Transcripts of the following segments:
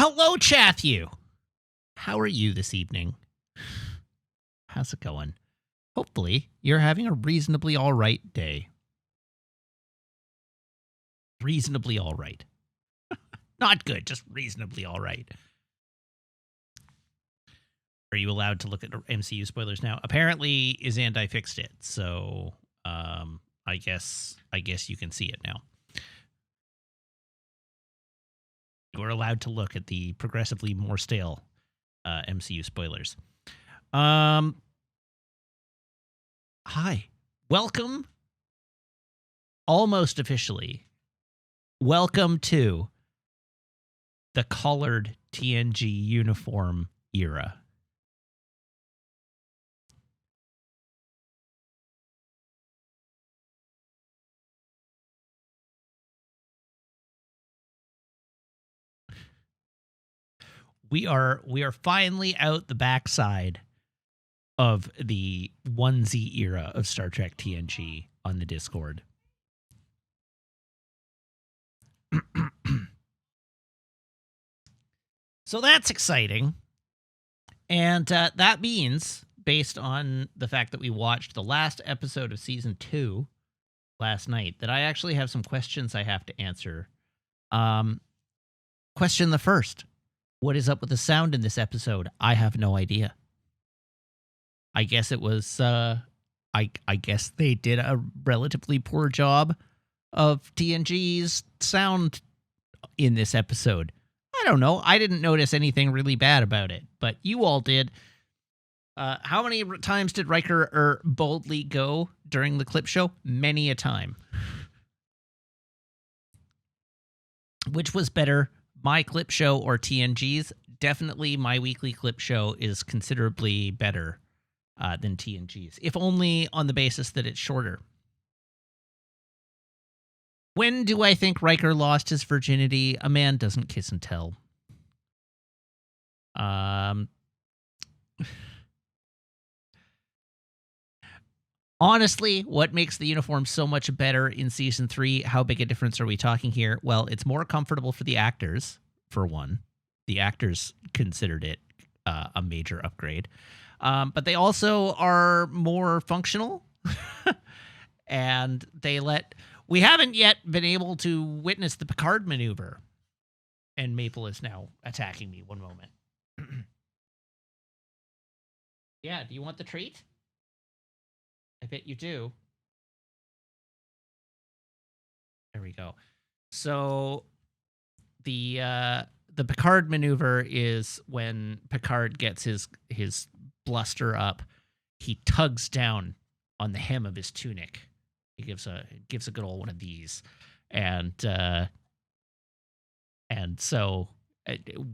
Hello, Chathew. How are you this evening? How's it going? Hopefully, you're having a reasonably all right day. Reasonably all right. Not good, just reasonably all right. Are you allowed to look at MCU spoilers now? Apparently, Izandai fixed it, so I guess you can see it now. We're allowed to look at the progressively more stale MCU spoilers. Hi. Welcome, almost officially, welcome to the colored TNG uniform era. We are finally out the backside of the onesie era of Star Trek TNG on the Discord. So that's exciting. And that means, based on the fact that we watched the last episode of Season 2 last night, that I actually have some questions I have to answer. Question the first. What is up with the sound in this episode? I have no idea. I guess it was, I guess they did a relatively poor job of TNG's sound in this episode. I don't know. I didn't notice anything really bad about it, but you all did. How many times did Riker boldly go during the clip show? Many a time. Which was better, my clip show or TNG's? Definitely my weekly clip show is considerably better than TNG's, if only on the basis that it's shorter. When do I think Riker lost his virginity? A man doesn't kiss and tell. Honestly, what makes the uniform so much better in Season 3? How big a difference are we talking here? Well, it's more comfortable for the actors, for one. The actors considered it a major upgrade. But they also are more functional. And we haven't yet been able to witness the Picard maneuver. And Maple is now attacking me. One moment. Yeah, do you want the treat? I bet you do. There we go. So the Picard maneuver is when Picard gets his bluster up, he tugs down on the hem of his tunic. He gives a good old one of these, and so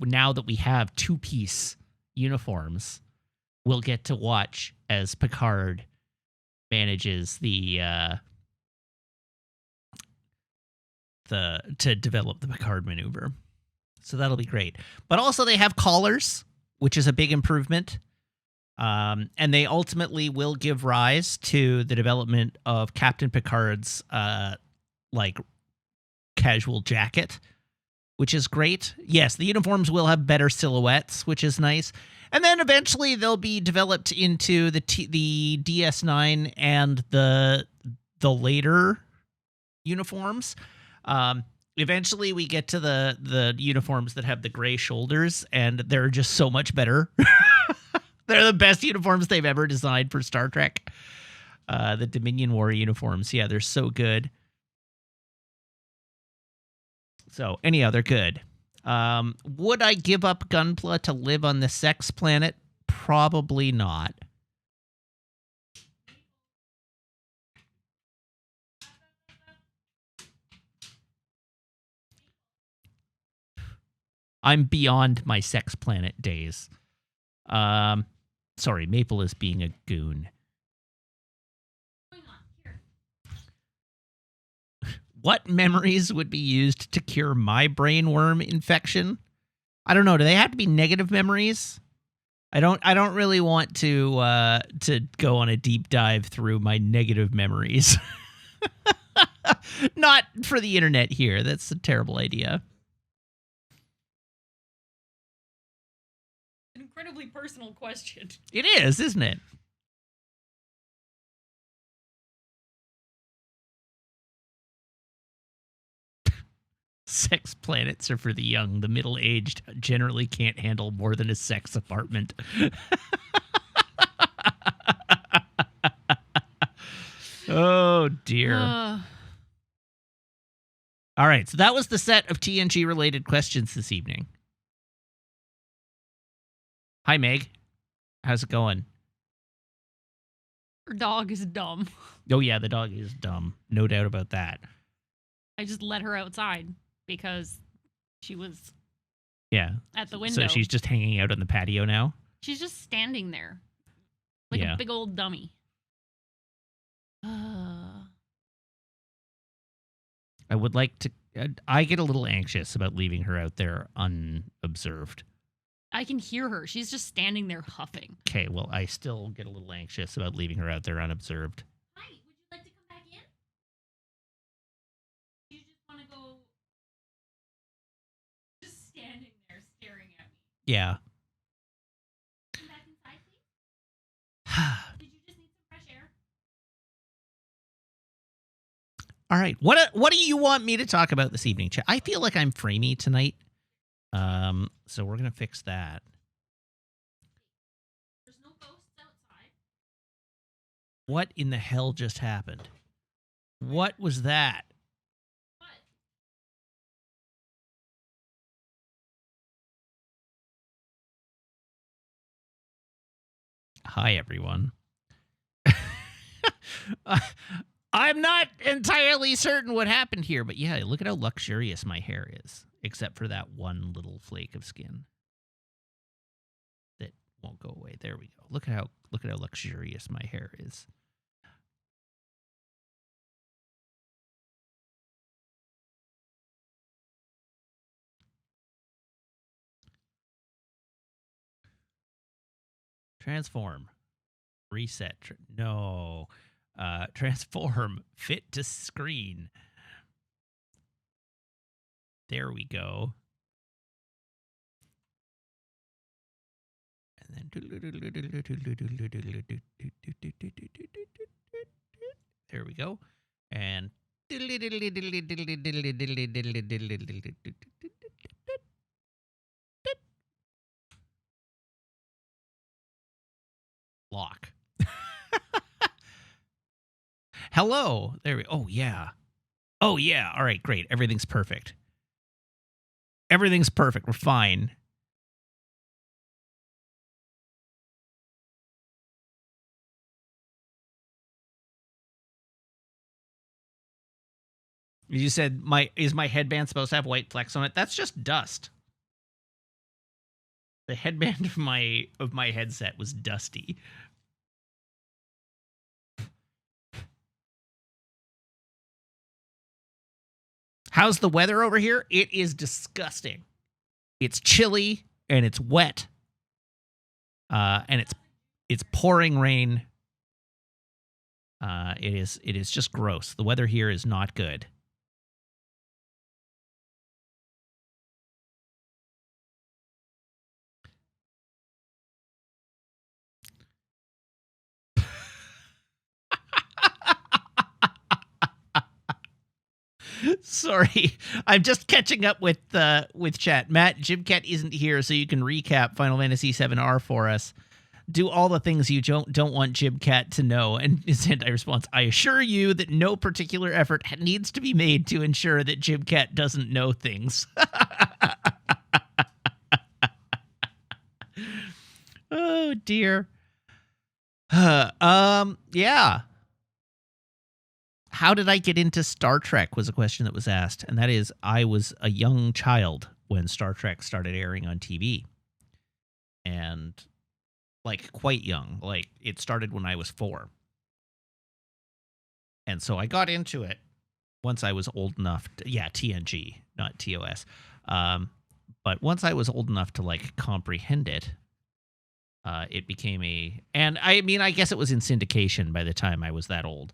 now that we have two-piece uniforms, we'll get to watch as Picard manages to develop the Picard maneuver. So that'll be great. But also they have collars, which is a big improvement. And they ultimately will give rise to the development of Captain Picard's casual jacket, which is great. Yes, the uniforms will have better silhouettes, which is nice. And then eventually they'll be developed into the DS9 and the later uniforms. Eventually we get to the uniforms that have the gray shoulders, and they're just so much better. They're the best uniforms they've ever designed for Star Trek. The Dominion War uniforms, yeah, they're so good. So anyhow, they're good. Would I give up Gunpla to live on the sex planet? Probably not. I'm beyond my sex planet days. Sorry, Maple is being a goon. What memories would be used to cure my brainworm infection? I don't know. Do they have to be negative memories? I don't really want to go on a deep dive through my negative memories. Not for the internet here. That's a terrible idea. An incredibly personal question. It is, isn't it? Sex planets are for the young. The middle-aged generally can't handle more than a sex apartment. Oh, dear. All right, so that was the set of TNG-related questions this evening. Hi, Meg. How's it going? Her dog is dumb. Oh, yeah, the dog is dumb. No doubt about that. I just let her outside because she was at the window. So she's just hanging out on the patio now? She's just standing there like a big old dummy. I would like to... I get a little anxious about leaving her out there unobserved. I can hear her. She's just standing there huffing. Okay, well, I still get a little anxious about leaving her out there unobserved. Hi, would you like to come back in? You just want to go... Just standing there staring at me. Yeah. Come back inside, please? Did you just need some fresh air? All right. What do you want me to talk about this evening, Chat? I feel like I'm framey tonight. So we're gonna fix that. There's no ghosts outside. What in the hell just happened? What was that? What? Hi, everyone. I'm not entirely certain what happened here, but yeah, look at how luxurious my hair is, except for that one little flake of skin that won't go away. There we go. Look at how luxurious my hair is. Transform. Reset. No. Transform. Fit to screen. There we go. And then there we go. And lock. Hello. There we go. Oh, yeah. Oh, yeah. All right, great. Everything's perfect. Everything's perfect. We're fine. You said, is my headband supposed to have white flecks on it? That's just dust. The headband of my headset was dusty. How's the weather over here? It is disgusting. It's chilly and it's wet. And it's pouring rain. It is just gross. The weather here is not good. Sorry, I'm just catching up with chat. Matt, Jimcat isn't here, so you can recap Final Fantasy VII-R for us. Do all the things you don't want Jimcat to know. And his anti-response, I assure you that no particular effort needs to be made to ensure that Jimcat doesn't know things. Oh, dear. Yeah. How did I get into Star Trek was a question that was asked. And that is, I was a young child when Star Trek started airing on TV. And, like, quite young. Like, it started when I was 4. And so I got into it once I was old enough to, TNG, not TOS. But once I was old enough to, like, comprehend it, it became and I mean, I guess it was in syndication by the time I was that old.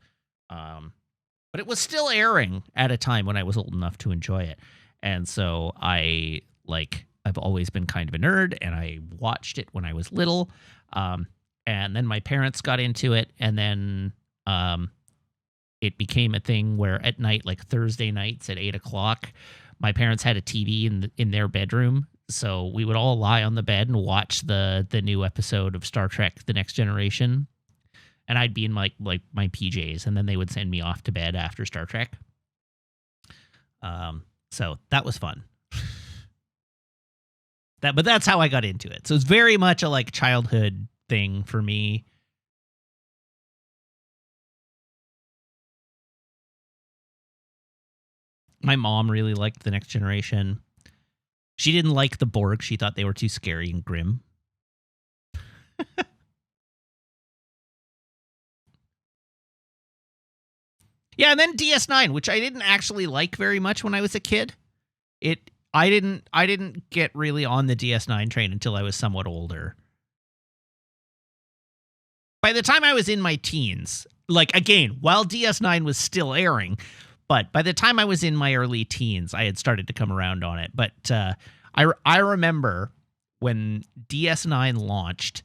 But it was still airing at a time when I was old enough to enjoy it. And so I, like, I've always been kind of a nerd, and I watched it when I was little. And then my parents got into it, and then it became a thing where at night, like Thursday nights at 8:00, my parents had a TV in their bedroom, so we would all lie on the bed and watch the new episode of Star Trek: The Next Generation, and I'd be in like my PJs, and then they would send me off to bed after Star Trek. So that was fun. But that's how I got into it. So it's very much a like childhood thing for me. My mom really liked The Next Generation. She didn't like the Borg. She thought they were too scary and grim. Yeah, and then DS9, which I didn't actually like very much when I was a kid. I didn't get really on the DS9 train until I was somewhat older. By the time I was in my teens, like again, while DS9 was still airing, but by the time I was in my early teens, I had started to come around on it. But I remember when DS9 launched,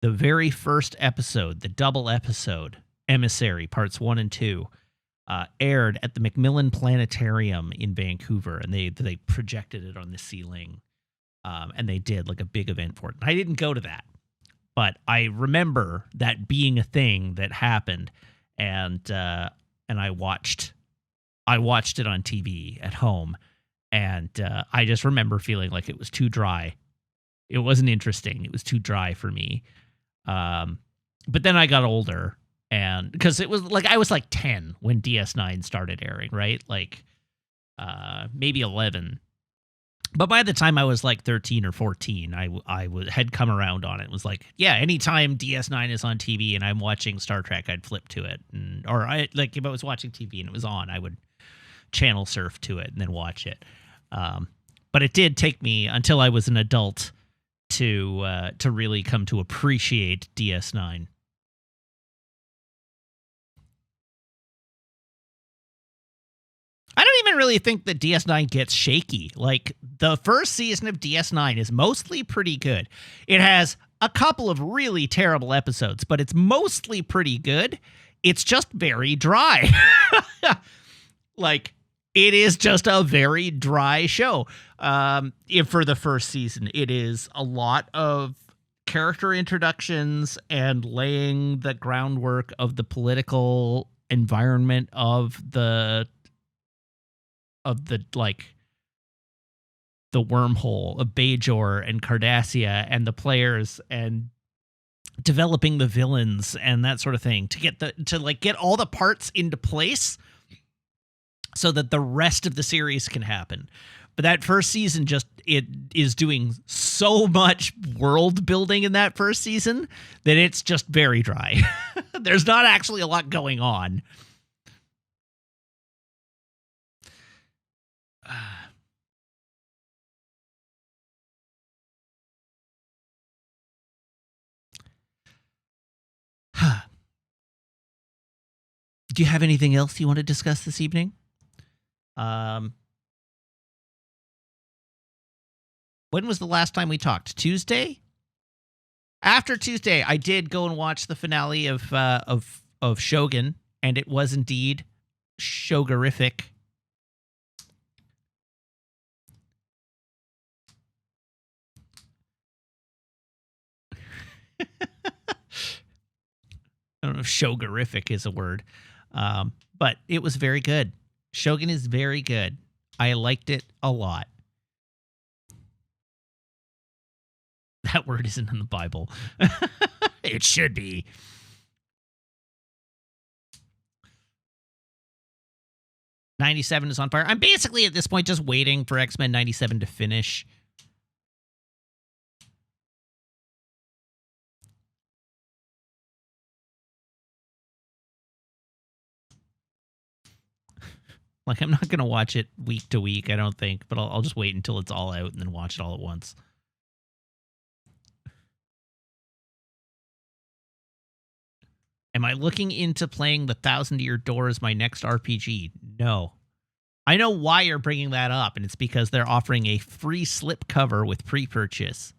the very first episode, the double episode, Emissary, Parts 1 and 2, aired at the Macmillan Planetarium in Vancouver, and they projected it on the ceiling, and they did like a big event for it. I didn't go to that, but I remember that being a thing that happened, and I watched it on TV at home, and I just remember feeling like it was too dry. It wasn't interesting. It was too dry for me. But then I got older, and because it was like I was like 10 when DS9 started airing, right? Like maybe 11. But by the time I was like 13 or 14, I had come around on it. It was like, yeah, anytime DS9 is on TV and I'm watching Star Trek, I'd flip to it. Or if I was watching TV and it was on, I would channel surf to it and then watch it. But it did take me until I was an adult to really come to appreciate DS9. I don't even really think that DS9 gets shaky. Like, the first season of DS9 is mostly pretty good. It has a couple of really terrible episodes, but it's mostly pretty good. It's just very dry. Like, it is just a very dry show. For the first season, it is a lot of character introductions and laying the groundwork of the political environment of the wormhole of Bajor and Cardassia and the players, and developing the villains and that sort of thing to get all the parts into place so that the rest of the series can happen. But that first season it is doing so much world building in that first season that it's just very dry. There's not actually a lot going on. Do you have anything else you want to discuss this evening? When was the last time we talked? Tuesday? After Tuesday, I did go and watch the finale of Shogun, and it was indeed shogorific. I don't know if shogorific is a word, but it was very good. Shogun is very good. I liked it a lot. That word isn't in the Bible. It should be. '97 is on fire. I'm basically at this point just waiting for X-Men '97 to finish. Like, I'm not going to watch it week to week, I don't think, but I'll just wait until it's all out and then watch it all at once. Am I looking into playing the Thousand Year Door as my next RPG? No. I know why you're bringing that up, and it's because they're offering a free slip cover with pre-purchase.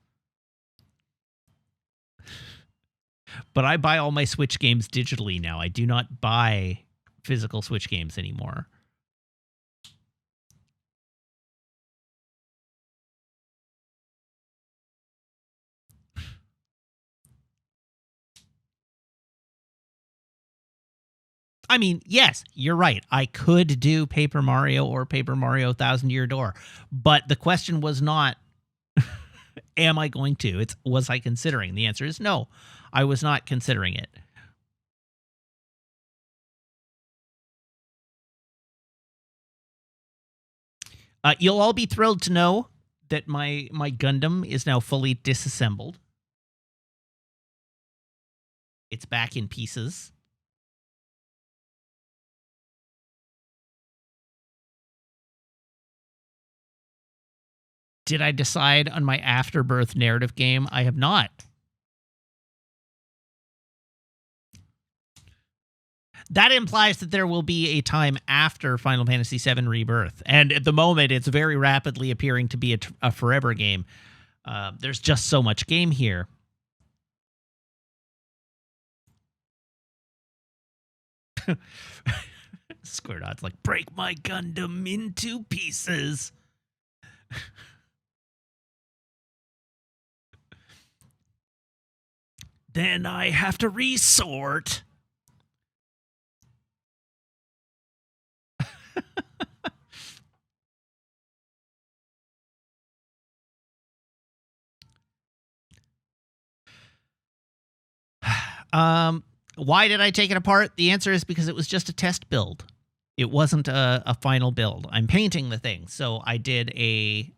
But I buy all my Switch games digitally now. I do not buy physical Switch games anymore. I mean, yes, you're right. I could do Paper Mario or Paper Mario Thousand Year Door, but the question was not, am I going to? It's, was I considering? The answer is no, I was not considering it. You'll all be thrilled to know that my Gundam is now fully disassembled. It's back in pieces. Did I decide on my Afterbirth narrative game? I have not. That implies that there will be a time after Final Fantasy VII Rebirth. And at the moment, it's very rapidly appearing to be a forever game. There's just so much game here. Square.'s like, break my Gundam into pieces. Then I have to resort. Why did I take it apart? The answer is because it was just a test build. It wasn't a final build. I'm painting the thing. So I did a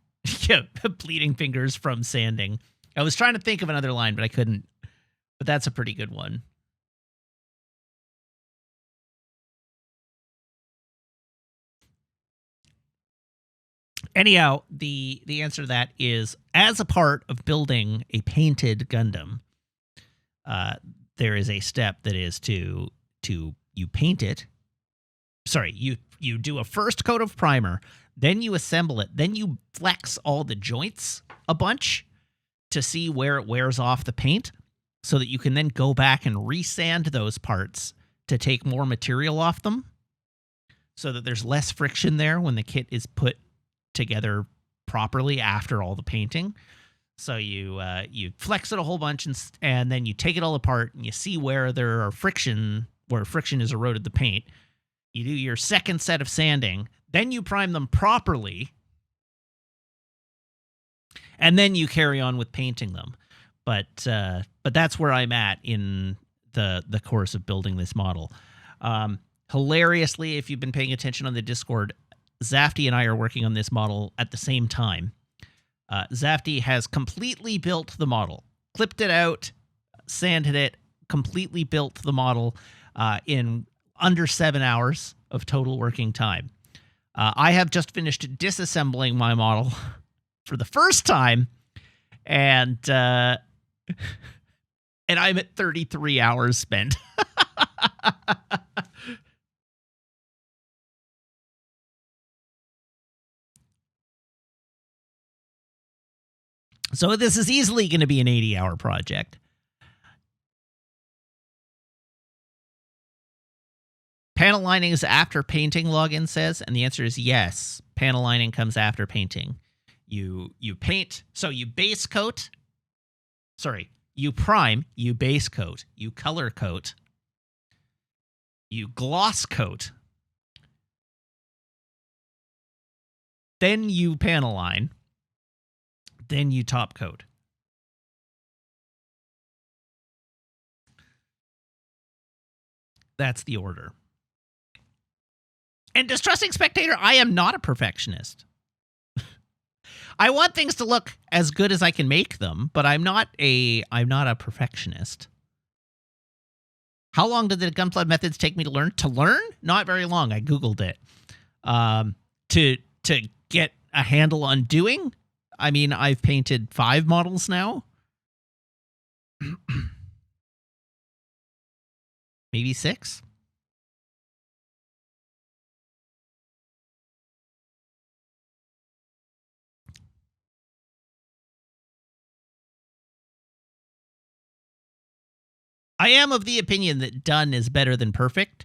bleeding fingers from sanding. I was trying to think of another line, but I couldn't. But that's a pretty good one. Anyhow, the answer to that is, as a part of building a painted Gundam, there is a step that is to you paint it. Sorry, you do a first coat of primer, then you assemble it, then you flex all the joints a bunch to see where it wears off the paint, so that you can then go back and resand those parts to take more material off them, so that there's less friction there when the kit is put together properly after all the painting. So you flex it a whole bunch, and then you take it all apart and you see where there are friction has eroded the paint. You do your second set of sanding, then you prime them properly, and then you carry on with painting them. But that's where I'm at in the course of building this model. Hilariously, if you've been paying attention on the Discord, Zafty and I are working on this model at the same time. Zafty has completely built the model, clipped it out, sanded it, completely built the model in under 7 hours of total working time. I have just finished disassembling my model for the first time, and I'm at 33 hours spent. So this is easily going to be an 80-hour project. Panel lining is after painting, Login says, and the answer is yes. Panel lining comes after painting. You paint, so you base coat. Sorry, you prime, you base coat, you color coat, you gloss coat, then you panel line, then you top coat. That's the order. And Distrusting Spectator, I am not a perfectionist. I want things to look as good as I can make them, but I'm not a perfectionist. How long did the Gunpla methods take me to learn? To learn? Not very long. I Googled it. To get a handle on doing? I mean, I've painted 5 models now. Maybe 6. I am of the opinion that done is better than perfect,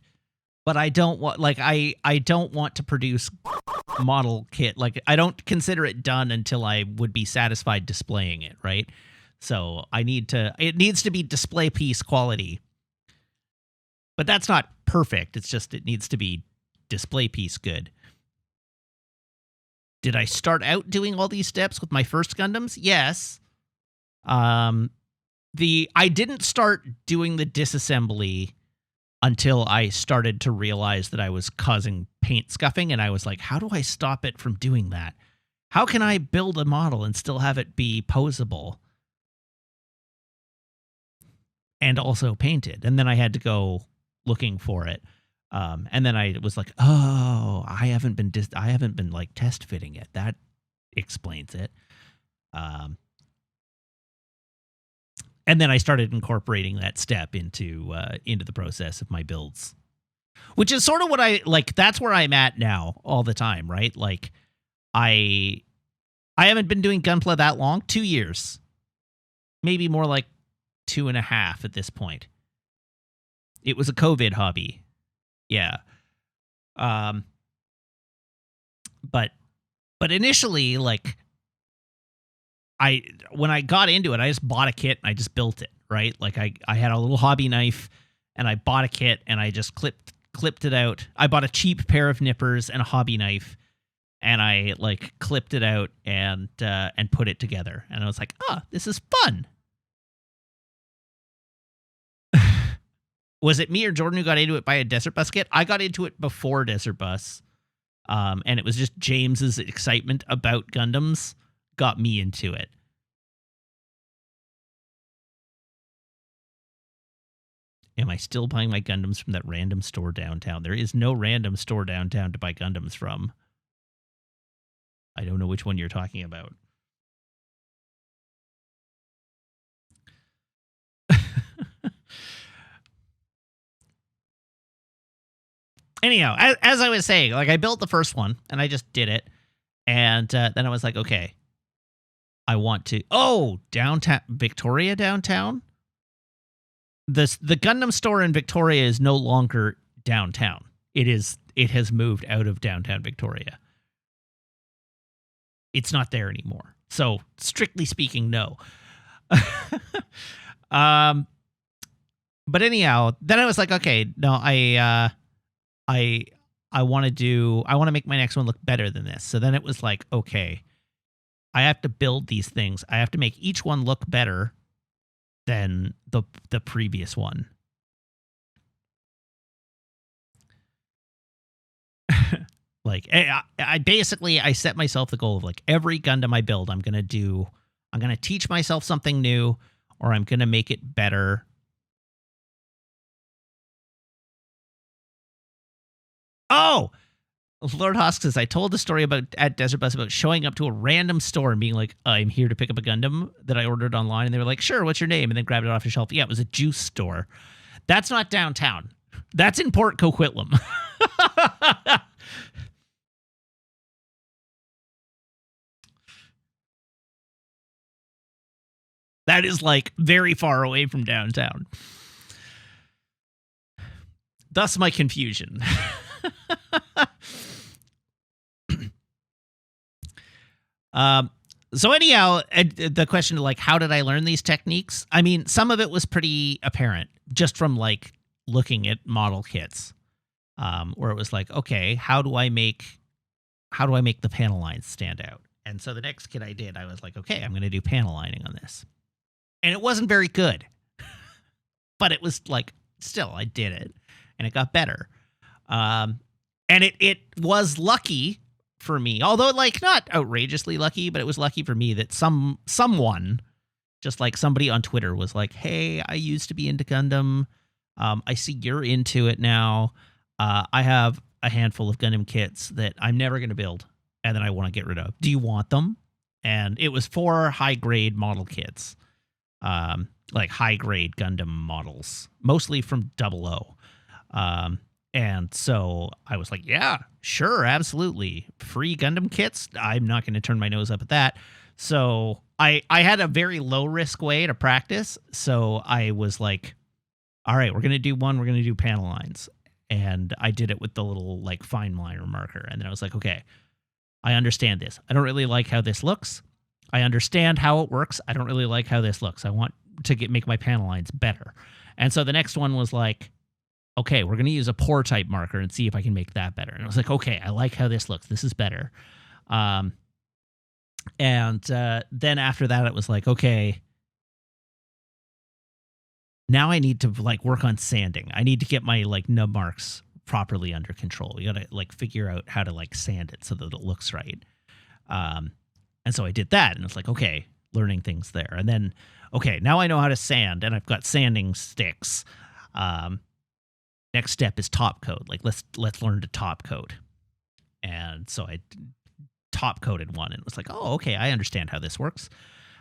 but I don't want I don't want to produce model kit. Like, I don't consider it done until I would be satisfied displaying it, right? So it needs to be display piece quality. But that's not perfect. It's just it needs to be display piece good. Did I start out doing all these steps with my first Gundams? Yes. I didn't start doing the disassembly until I started to realize that I was causing paint scuffing, and I was like, how do I stop it from doing that? How can I build a model and still have it be posable and also painted? And then I had to go looking for it. And then I was like, oh, I haven't been like test fitting it. That explains it. And then I started incorporating that step into the process of my builds, which is sort of what I like. That's where I'm at now all the time, right? Like, I haven't been doing Gunpla that long, 2 years, maybe more like 2.5 at this point. It was a COVID hobby. Yeah. But initially, like, when I got into it, I just bought a kit and I just built it, right? Like, I had a little hobby knife and I bought a kit and I just clipped it out. I bought a cheap pair of nippers and a hobby knife and I like clipped it out and put it together. And I was like, oh, this is fun. Was it me or Jordan who got into it by a Desert Bus kit? I got into it before Desert Bus. And it was just James's excitement about Gundams got me into it. Am I still buying my Gundams from that random store downtown? There is no random store downtown to buy Gundams from. I don't know which one you're talking about. Anyhow, as I was saying, like, I built the first one and I just did it. And then I was like, okay, I want to. Oh, downtown, Victoria downtown? The Gundam store in Victoria is no longer downtown. It has moved out of downtown Victoria. It's not there anymore. So, strictly speaking, no. But anyhow, then I was like, okay, no, I want to make my next one look better than this. So then it was like, okay, I have to build these things. I have to make each one look better than the previous one. Like, I basically, I set myself the goal of, like, every Gundam I build, I'm going to teach myself something new, or I'm going to make it better. Oh, Lord Hosk says, I told the story at Desert Bus about showing up to a random store and being like, I'm here to pick up a Gundam that I ordered online. And they were like, sure, what's your name? And then grabbed it off the shelf. Yeah, it was a juice store. That's not downtown. That's in Port Coquitlam. That is, like, very far away from downtown. Thus my confusion. So anyhow, the question of, like, how did I learn these techniques? I mean, some of it was pretty apparent just from, like, looking at model kits, where it was like, okay, how do I make the panel lines stand out? And so the next kit I did, I was like, okay, I'm going to do panel lining on this. And it wasn't very good, but it was like, still, I did it and it got better. And it was lucky for me, although, like, not outrageously lucky, but it was lucky for me that someone, just like somebody on Twitter, was like, hey, I used to be into Gundam. I see you're into it now. I have a handful of Gundam kits that I'm never going to build and that I want to get rid of. Do you want them? And it was 4 high-grade model kits, like high-grade Gundam models, mostly from 00. And so I was like, yeah, sure, absolutely. Free Gundam kits? I'm not going to turn my nose up at that. So I had a very low-risk way to practice. So I was like, all right, we're going to do one. We're going to do panel lines. And I did it with the little like fine liner marker. And then I was like, okay, I understand this. I don't really like how this looks. I understand how it works. I don't really like how this looks. I want to make my panel lines better. And so the next one was like, okay, we're going to use a pour type marker and see if I can make that better. And I was like, okay, I like how this looks. This is better. And then after that, it was like, okay, now I need to like work on sanding. I need to get my like nub marks properly under control. You got to like figure out how to like sand it so that it looks right. And so I did that, and it's like, okay, learning things there. And then, okay, now I know how to sand, and I've got sanding sticks. Next step is top coat. Like let's learn to top coat. And so I top coated one, and it was like, oh, okay, I understand how this works.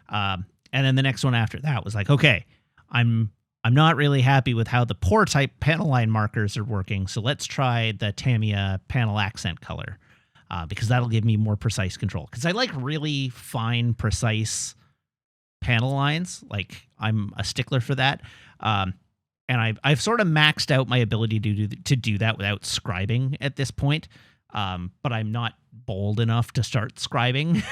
And then the next one after that was like, okay, I'm not really happy with how the pour type panel line markers are working, so let's try the Tamiya panel accent color, because that'll give me more precise control. Because I like really fine, precise panel lines. Like I'm a stickler for that. And I've sort of maxed out my ability to do that without scribing at this point. But I'm not bold enough to start scribing.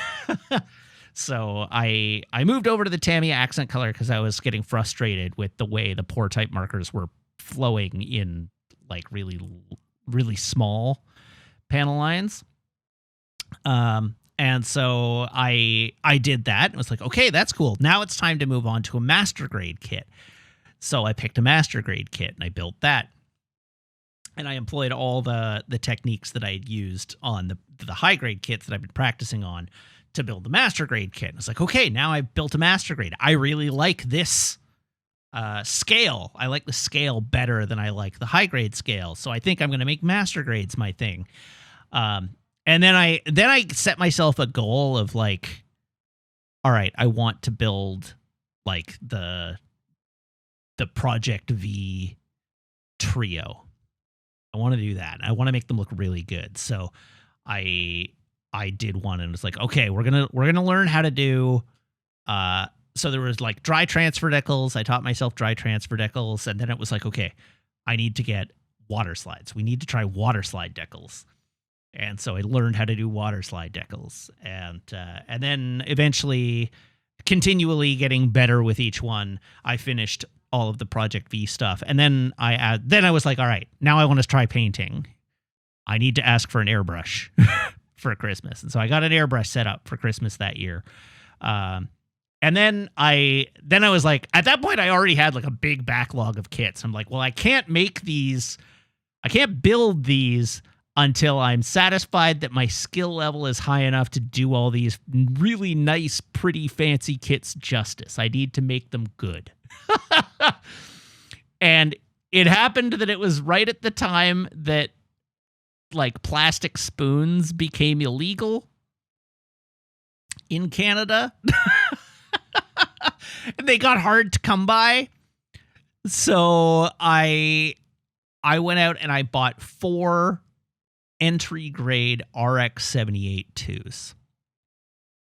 So I moved over to the Tamiya accent color because I was getting frustrated with the way the pour type markers were flowing in like really, really small panel lines. And so I did that. It was like, okay, that's cool. Now it's time to move on to a master grade kit. So I picked a master grade kit and I built that. And I employed all the techniques that I had used on the high grade kits that I've been practicing on to build the master grade kit. And it's like, okay, now I've built a master grade. I really like this scale. I like the scale better than I like the high grade scale. So I think I'm going to make master grades my thing. And then I set myself a goal of like, all right, I want to build like the Project V trio. I want to do that. I want to make them look really good. So I did one, and it's like, okay, we're gonna learn how to do. So there was like dry transfer decals. I taught myself dry transfer decals, and then it was like, okay, I need to get water slides. We need to try water slide decals. And so I learned how to do water slide decals, and then eventually, continually getting better with each one, I finished all of the Project V stuff. And then I was like, all right, now I want to try painting. I need to ask for an airbrush for Christmas. And so I got an airbrush set up for Christmas that year. And then I was like, at that point, I already had like a big backlog of kits. I'm like, well, I can't build these until I'm satisfied that my skill level is high enough to do all these really nice, pretty fancy kits justice. I need to make them good. And it happened that it was right at the time that like plastic spoons became illegal in Canada. And they got hard to come by. So I went out and I bought 4 entry grade RX-78 2s.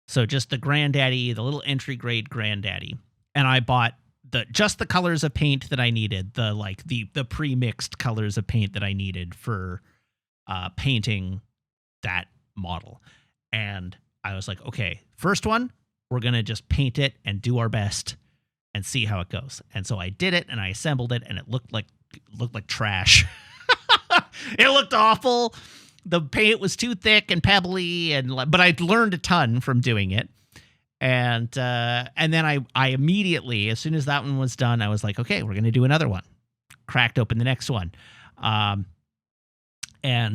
So just the granddaddy, the little entry grade granddaddy. And I bought just the colors of paint that I needed, the pre-mixed colors of paint that I needed for painting that model. And I was like, okay, first one, we're going to just paint it and do our best and see how it goes. And so I did it and I assembled it, and it looked like trash. It looked awful. The paint was too thick and pebbly, but I learned a ton from doing it. And then I immediately, as soon as that one was done, I was like, okay, we're going to do another one. Cracked open the next one. And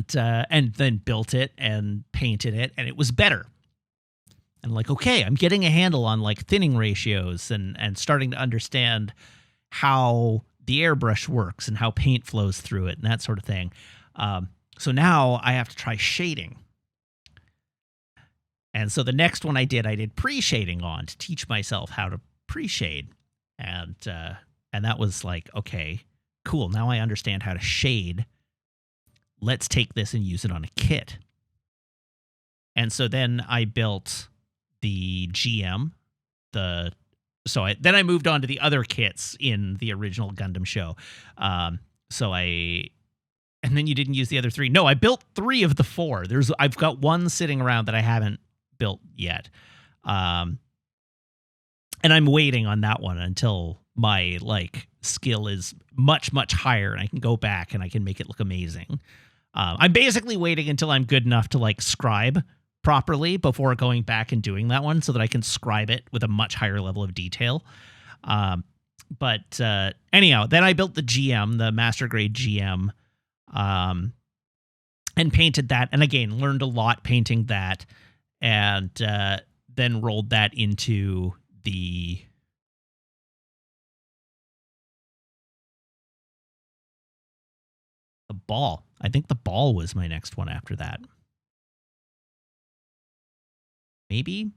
then built it and painted it, and it was better. And like, okay, I'm getting a handle on like thinning ratios and starting to understand how the airbrush works and how paint flows through it and that sort of thing. So now I have to try shading. And so the next one I did pre-shading on to teach myself how to pre-shade. And that was like, okay, cool. Now I understand how to shade. Let's take this and use it on a kit. And so then I built the GM, then I moved on to the other kits in the original Gundam show. And then you didn't use the other 3. No, I built 3 of the 4. I've got 1 sitting around that I haven't built yet. And I'm waiting on that one until my skill is much, much higher and I can go back and I can make it look amazing. I'm basically waiting until I'm good enough to scribe properly before going back and doing that one so that I can scribe it with a much higher level of detail. But anyhow, then I built the GM, the master grade GM, and painted that. And again, learned a lot painting that, and then rolled that into the ball. I think the ball was my next one after that. Maybe?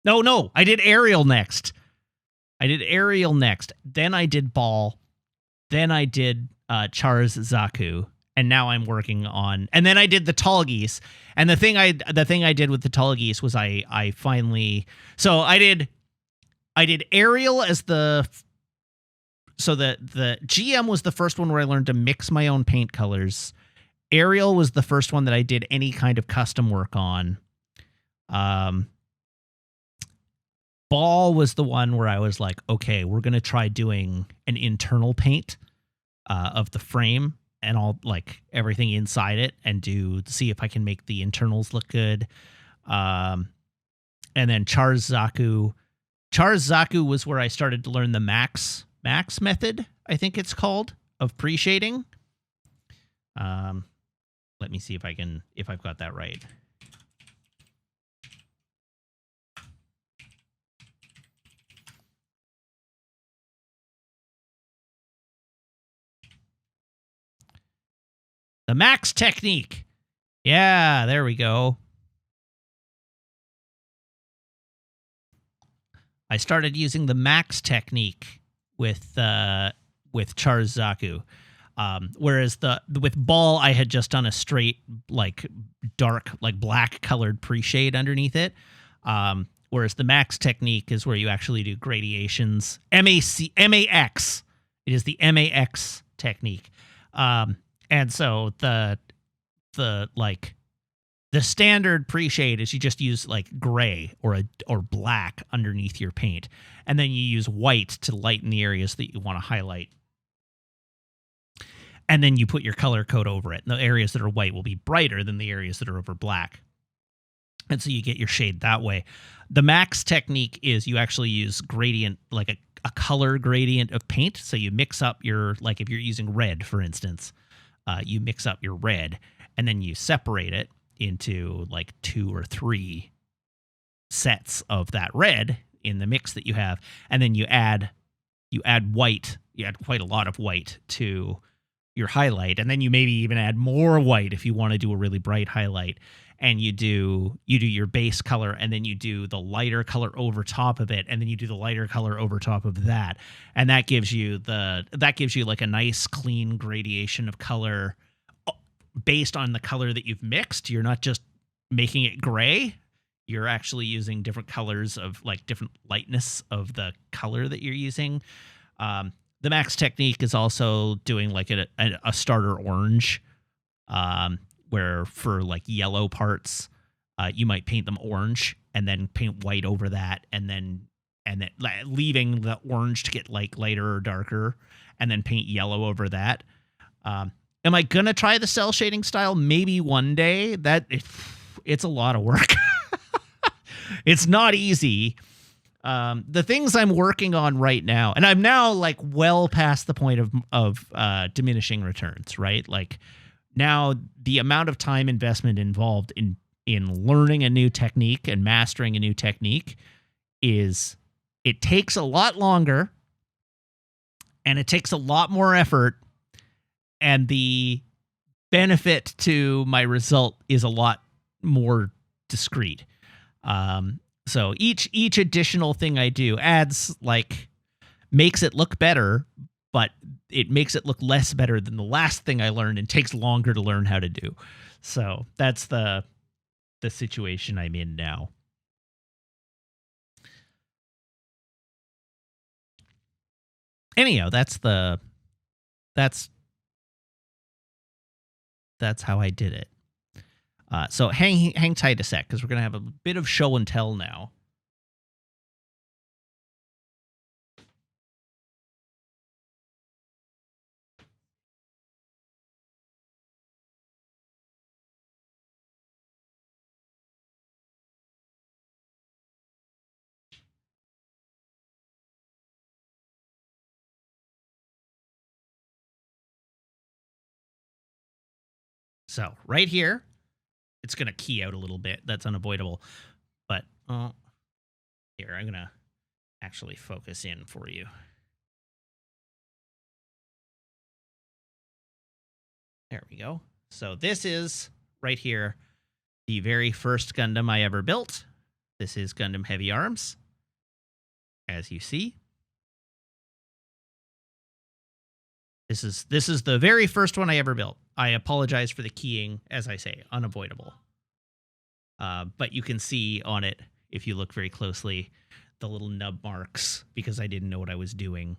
No, I did Ariel next. Then I did ball. Then I did Char's Zaku. And now I'm working on, and then I did the tall geese. And the thing I did with the tall geese was I finally, so I did Ariel as the GM was the first one where I learned to mix my own paint colors. Ariel was the first one that I did any kind of custom work on. Ball was the one where I was like, okay, we're going to try doing an internal paint of the frame and all everything inside it and see if I can make the internals look good. And then Char's Zaku was where I started to learn the max method, I think it's called, of pre-shading. Let me see if I've got that right. The max technique. Yeah, there we go. I started using the max technique with Char's Zaku. Whereas with ball, I had just done a straight, dark, black colored pre-shade underneath it. Whereas the max technique is where you actually do gradations. MAX. It is the MAX technique. And so the standard pre-shade is you just use gray or black underneath your paint, and then you use white to lighten the areas that you want to highlight. And then you put your color code over it. And the areas that are white will be brighter than the areas that are over black. And so you get your shade that way. The max technique is you actually use gradient, a color gradient of paint. So you mix up your, if you're using red, for instance, you mix up your red and then you separate it into 2 or 3 sets of that red in the mix that you have. And then you add white. You add quite a lot of white to your highlight. And then you maybe even add more white if you want to do a really bright highlight. And you do your base color, and then you do the lighter color over top of it, and then you do the lighter color over top of that, and that gives you a nice clean gradation of color based on the color that you've mixed. You're not just making it gray; you're actually using different colors of different lightness of the color that you're using. The max technique is also doing a starter orange. Where for yellow parts, you might paint them orange and then paint white over that, and then leaving the orange to get lighter or darker, and then paint yellow over that. Am I gonna try the cell shading style? Maybe one day. It's a lot of work. It's not easy. The things I'm working on right now, and I'm now well past the point of diminishing returns, right? Now, the amount of time investment involved in learning a new technique and mastering a new technique it takes a lot longer, and it takes a lot more effort, and the benefit to my result is a lot more discrete. So each additional thing I do adds makes it look better, but it makes it look less better than the last thing I learned and takes longer to learn how to do. So that's the situation I'm in now. Anyhow, that's how I did it. So hang tight a sec, because we're gonna have a bit of show and tell now. So right here, it's gonna key out a little bit. That's unavoidable. But here, I'm gonna actually focus in for you. There we go. So this is right here the very first Gundam I ever built. This is Gundam Heavy Arms, as you see. This is the very first one I ever built. I apologize for the keying, as I say, unavoidable. But you can see on it, if you look very closely, the little nub marks, because I didn't know what I was doing.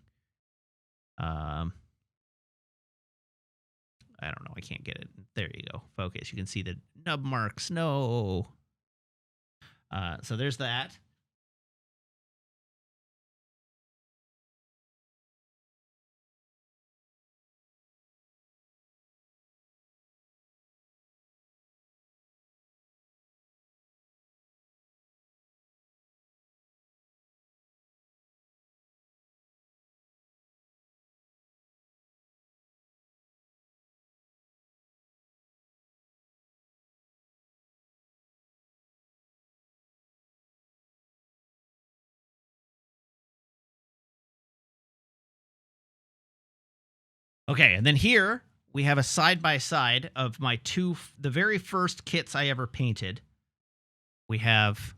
I don't know. I can't get it. There you go. Focus. You can see the nub marks. No. So there's that. Okay, and then here we have a side-by-side of the very first kits I ever painted. We have,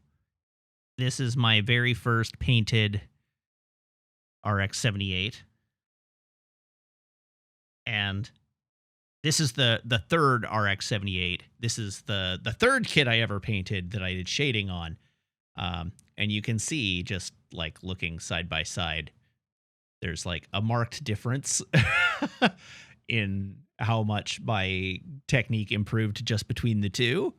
this is my very first painted RX-78. And this is the third RX-78. This is the third kit I ever painted that I did shading on. And you can see, just like looking side by side, there's like a marked difference in how much my technique improved just between the two.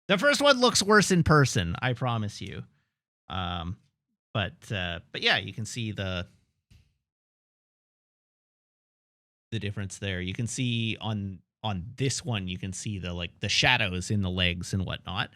The first one looks worse in person, I promise you. But yeah, you can see the difference there. You can see on this one, you can see the shadows in the legs and whatnot.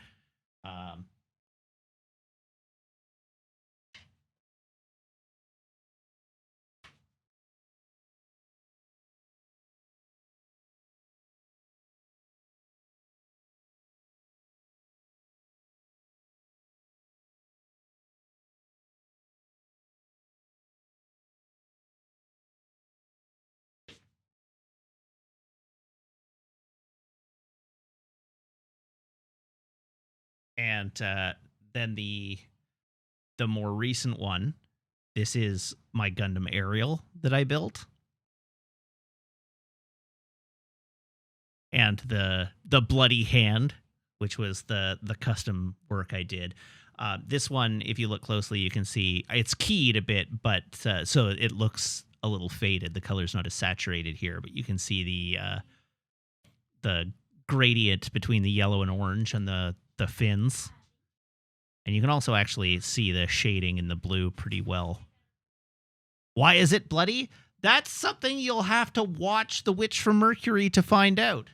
And then the more recent one, this is my Gundam Aerial that I built. And the bloody hand, which was the custom work I did. This one, if you look closely, you can see it's keyed a bit, but so it looks a little faded. The color's not as saturated here, but you can see the gradient between the yellow and orange on the fins. And you can also actually see the shading in the blue pretty well. Why is it bloody? That's something you'll have to watch The Witch from Mercury to find out.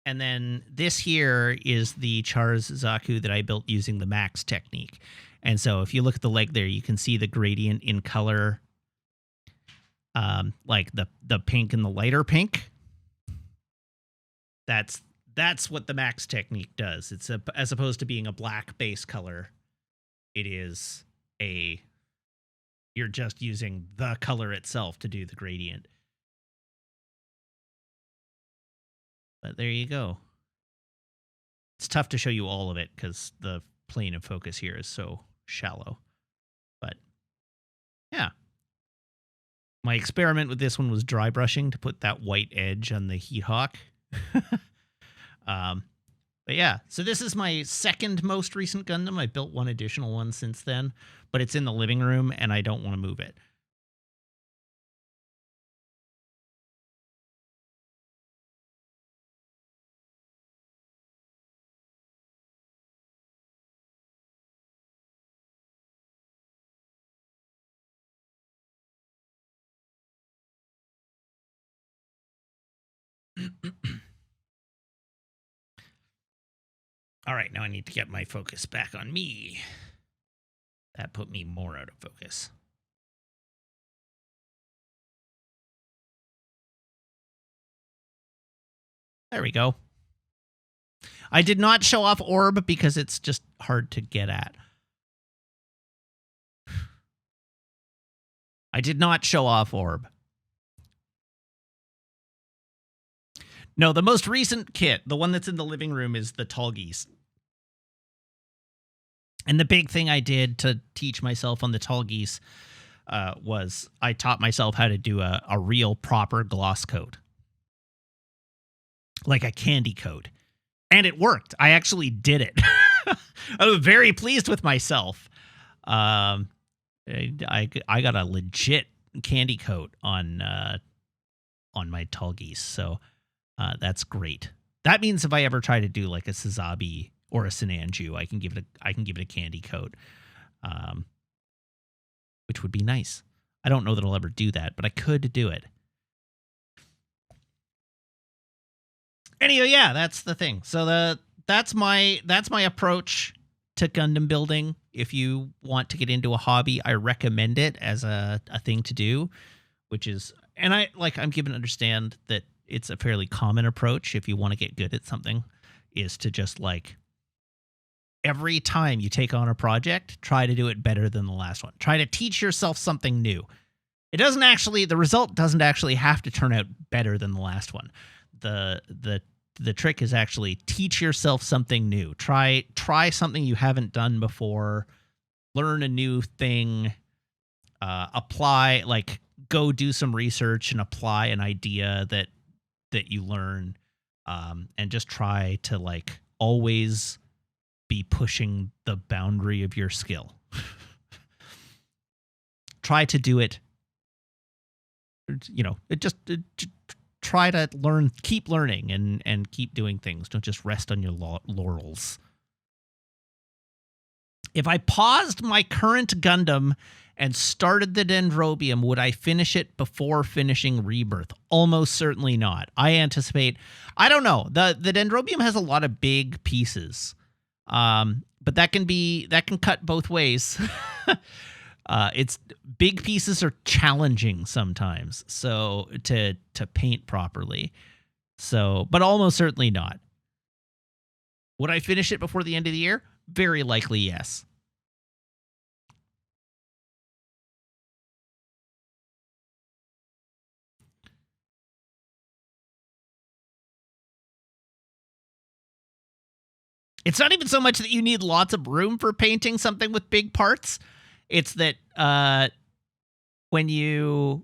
And then this here is the Char's Zaku that I built using the Max technique. And so if you look at the leg there, you can see the gradient in color, like the pink and the lighter pink. That's that's what the max technique does. It's as opposed to being a black base color, it is you're just using the color itself to do the gradient. But there you go. It's tough to show you all of it because the plane of focus here is so shallow. But yeah. My experiment with this one was dry brushing to put that white edge on the Heat Hawk. But yeah, so this is my second most recent Gundam. I built one additional one since then, but it's in the living room and I don't want to move it. All right, now I need to get my focus back on me. That put me more out of focus. There we go. I did not show off orb because it's just hard to get at. I did not show off orb. No, the most recent kit, the one that's in the living room, is the tall geese. And the big thing I did to teach myself on the tall geese was I taught myself how to do a real proper gloss coat. Like a candy coat. And it worked. I actually did it. I was very pleased with myself. I got a legit candy coat on my tall geese, so that's great. That means if I ever try to do like a Sazabi or a Sinanju, I can give it a candy coat, which would be nice. I don't know that I'll ever do that, but I could do it. Anyway, yeah, that's the thing. So that's my approach to Gundam building. If you want to get into a hobby, I recommend it as a thing to do, which is, and I'm given to understand that it's a fairly common approach if you want to get good at something, is to just like every time you take on a project, try to do it better than the last one. Try to teach yourself something new. The result doesn't actually have to turn out better than the last one. The trick is actually teach yourself something new. Try something you haven't done before. Learn a new thing. Apply, like, go do some research and apply an idea that you learn, and just try to like always be pushing the boundary of your skill. Try to do it. Try to learn, keep learning, and keep doing things. Don't just rest on your laurels. If I paused my current Gundam and started the Dendrobium, would I finish it before finishing Rebirth? Almost certainly not. I don't know. The Dendrobium has a lot of big pieces. But that can cut both ways. It's big pieces are challenging sometimes, so to paint properly. So, but almost certainly not. Would I finish it before the end of the year? Very likely, yes. It's not even so much that you need lots of room for painting something with big parts. It's that when you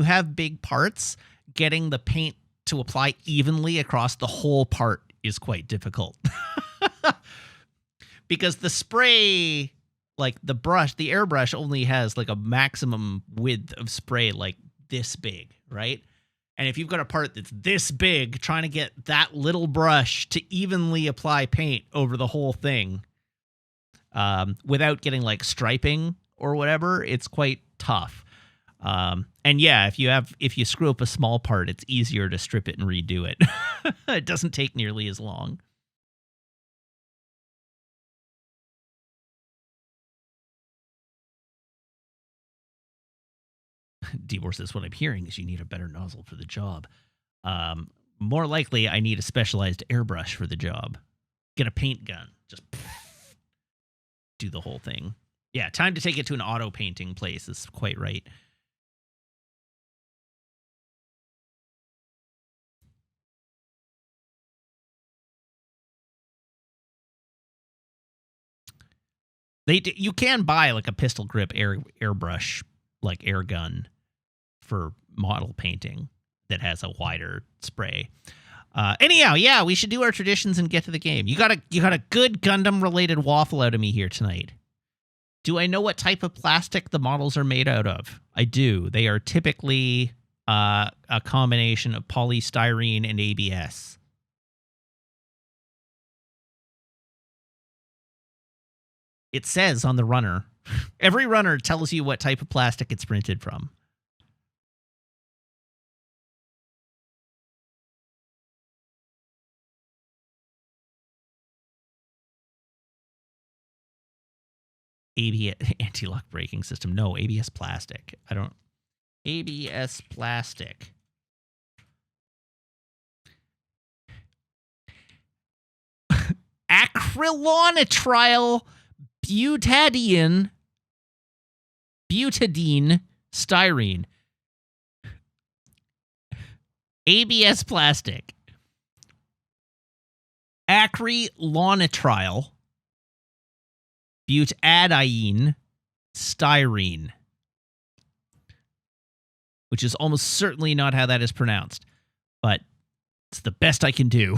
have big parts, getting the paint to apply evenly across the whole part is quite difficult. Because the spray, like the airbrush only has like a maximum width of spray like this big, right? And if you've got a part that's this big, trying to get that little brush to evenly apply paint over the whole thing, without getting like striping or whatever, it's quite tough. And yeah, if you screw up a small part, it's easier to strip it and redo it. It doesn't take nearly as long. Debor says, what I'm hearing is you need a better nozzle for the job. More likely, I need a specialized airbrush for the job. Get a paint gun. Just do the whole thing. Yeah, time to take it to an auto painting place is quite right. You can buy like a pistol grip airbrush, like air gun, for model painting that has a wider spray. Anyhow, yeah, we should do our traditions and get to the game. You got a good Gundam related waffle out of me here tonight. Do I know what type of plastic the models are made out of? I do. They are typically a combination of polystyrene and ABS. It says on the runner. Every runner tells you what type of plastic it's printed from. ABS anti-lock braking system. No, ABS plastic. ABS plastic. Acrylonitrile butadiene styrene. ABS plastic. Acrylonitrile butadiene styrene, which is almost certainly not how that is pronounced, but it's the best I can do.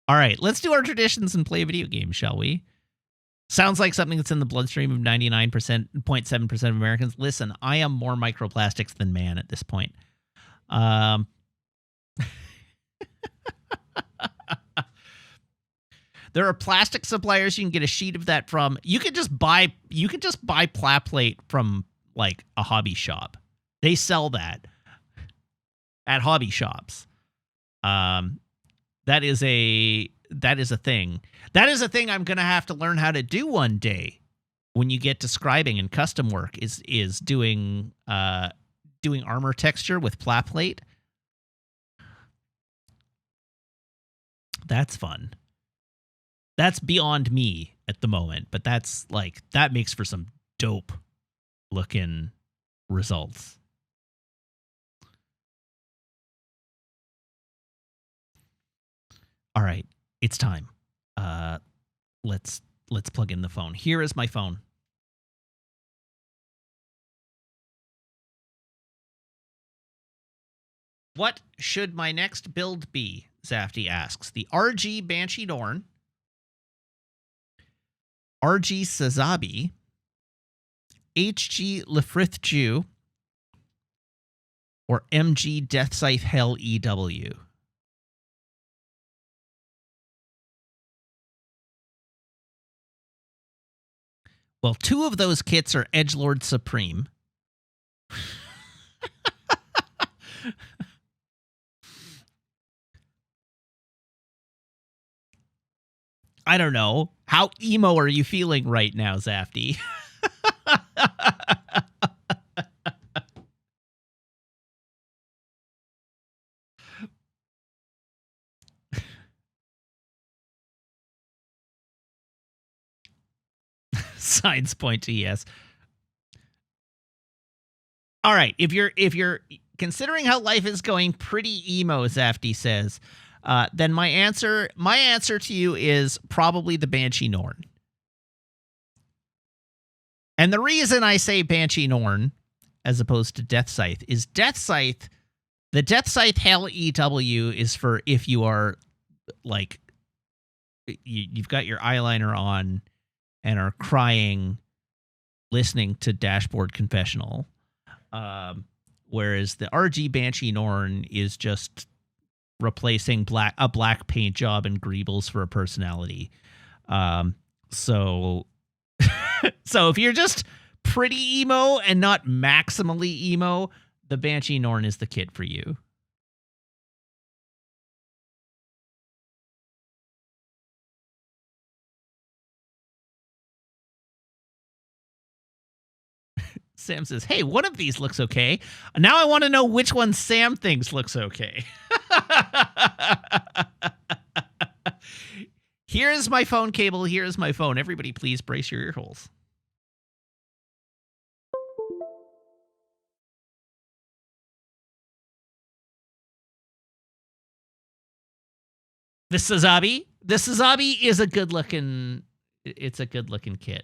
All right, let's do our traditions and play video games, shall we? Sounds like something that's in the bloodstream of 99.7% of Americans. Listen, I am more microplastics than man at this point. There are plastic suppliers you can get a sheet of that from. You can just buy Plaplate from like a hobby shop. They sell that at hobby shops. That is a thing. That is a thing I'm going to have to learn how to do one day when you get to scribing and custom work is doing armor texture with Plaplate. That's fun. That's beyond me at the moment, but that makes for some dope looking results. All right, it's time. Let's plug in the phone. Here is my phone. What should my next build be? Zafty asks. The RG Banshee Dorn, RG Sazabi, HG Lefrithju, or MG Death Scythe Hell EW. Well, two of those kits are Edgelord Supreme. I don't know. How emo are you feeling right now, Zafty? Signs point to yes. All right, if you're considering how life is going pretty emo, Zafty says, then my answer to you is probably the Banshee Norn. And the reason I say Banshee Norn as opposed to Death Scythe is the Death Scythe Hell EW is for if you are like you've got your eyeliner on and are crying listening to Dashboard Confessional. Whereas the RG Banshee Norn is just replacing a black paint job and greebles for a personality. So if you're just pretty emo and not maximally emo, the Banshee Norn is the kit for you. Sam says, hey, one of these looks okay. Now I want to know which one Sam thinks looks okay. Here's my phone cable. Here's my phone. Everybody, please brace your ear holes. The Sazabi. The Sazabi is a good looking. It's a good looking kit.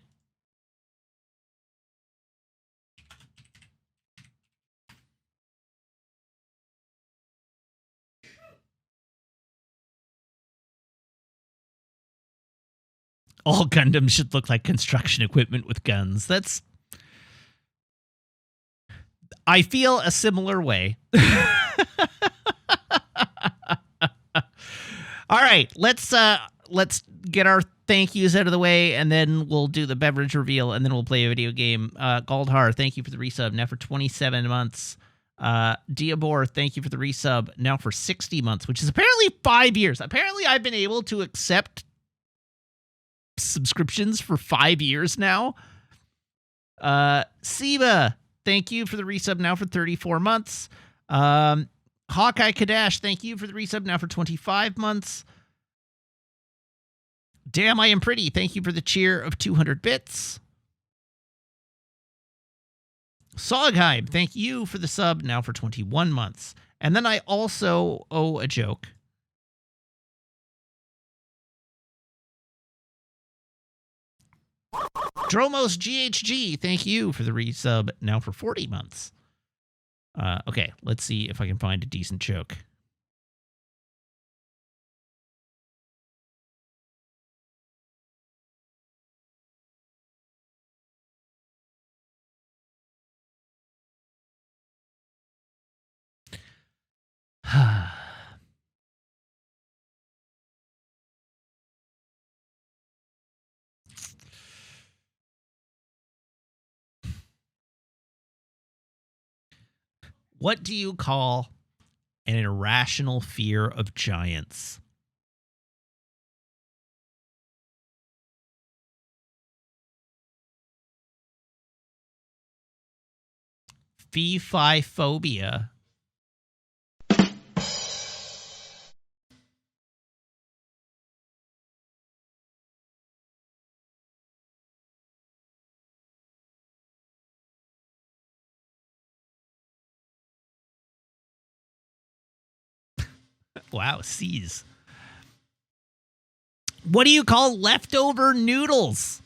All Gundams should look like construction equipment with guns. I feel a similar way. All right, let's get our thank yous out of the way, and then we'll do the beverage reveal, and then we'll play a video game. Galdhar, thank you for the resub, now for 27 months. Diabor, thank you for the resub, now for 60 months, which is apparently 5 years. Apparently, I've been able to accept subscriptions for 5 years now. Siba, thank you for the resub, now for 34 months. Hawkeye Kadash, thank you for the resub, now for 25 months. Damn, I Am Pretty, thank you for the cheer of 200 bits. Sogheim, thank you for the sub, now for 21 months. And then I also owe a joke. Dromos GHG, thank you for the resub, now for 40 months. Okay, let's see if I can find a decent joke. What do you call an irrational fear of giants? Fee-fi-phobia. Wow, C's. What do you call leftover noodles?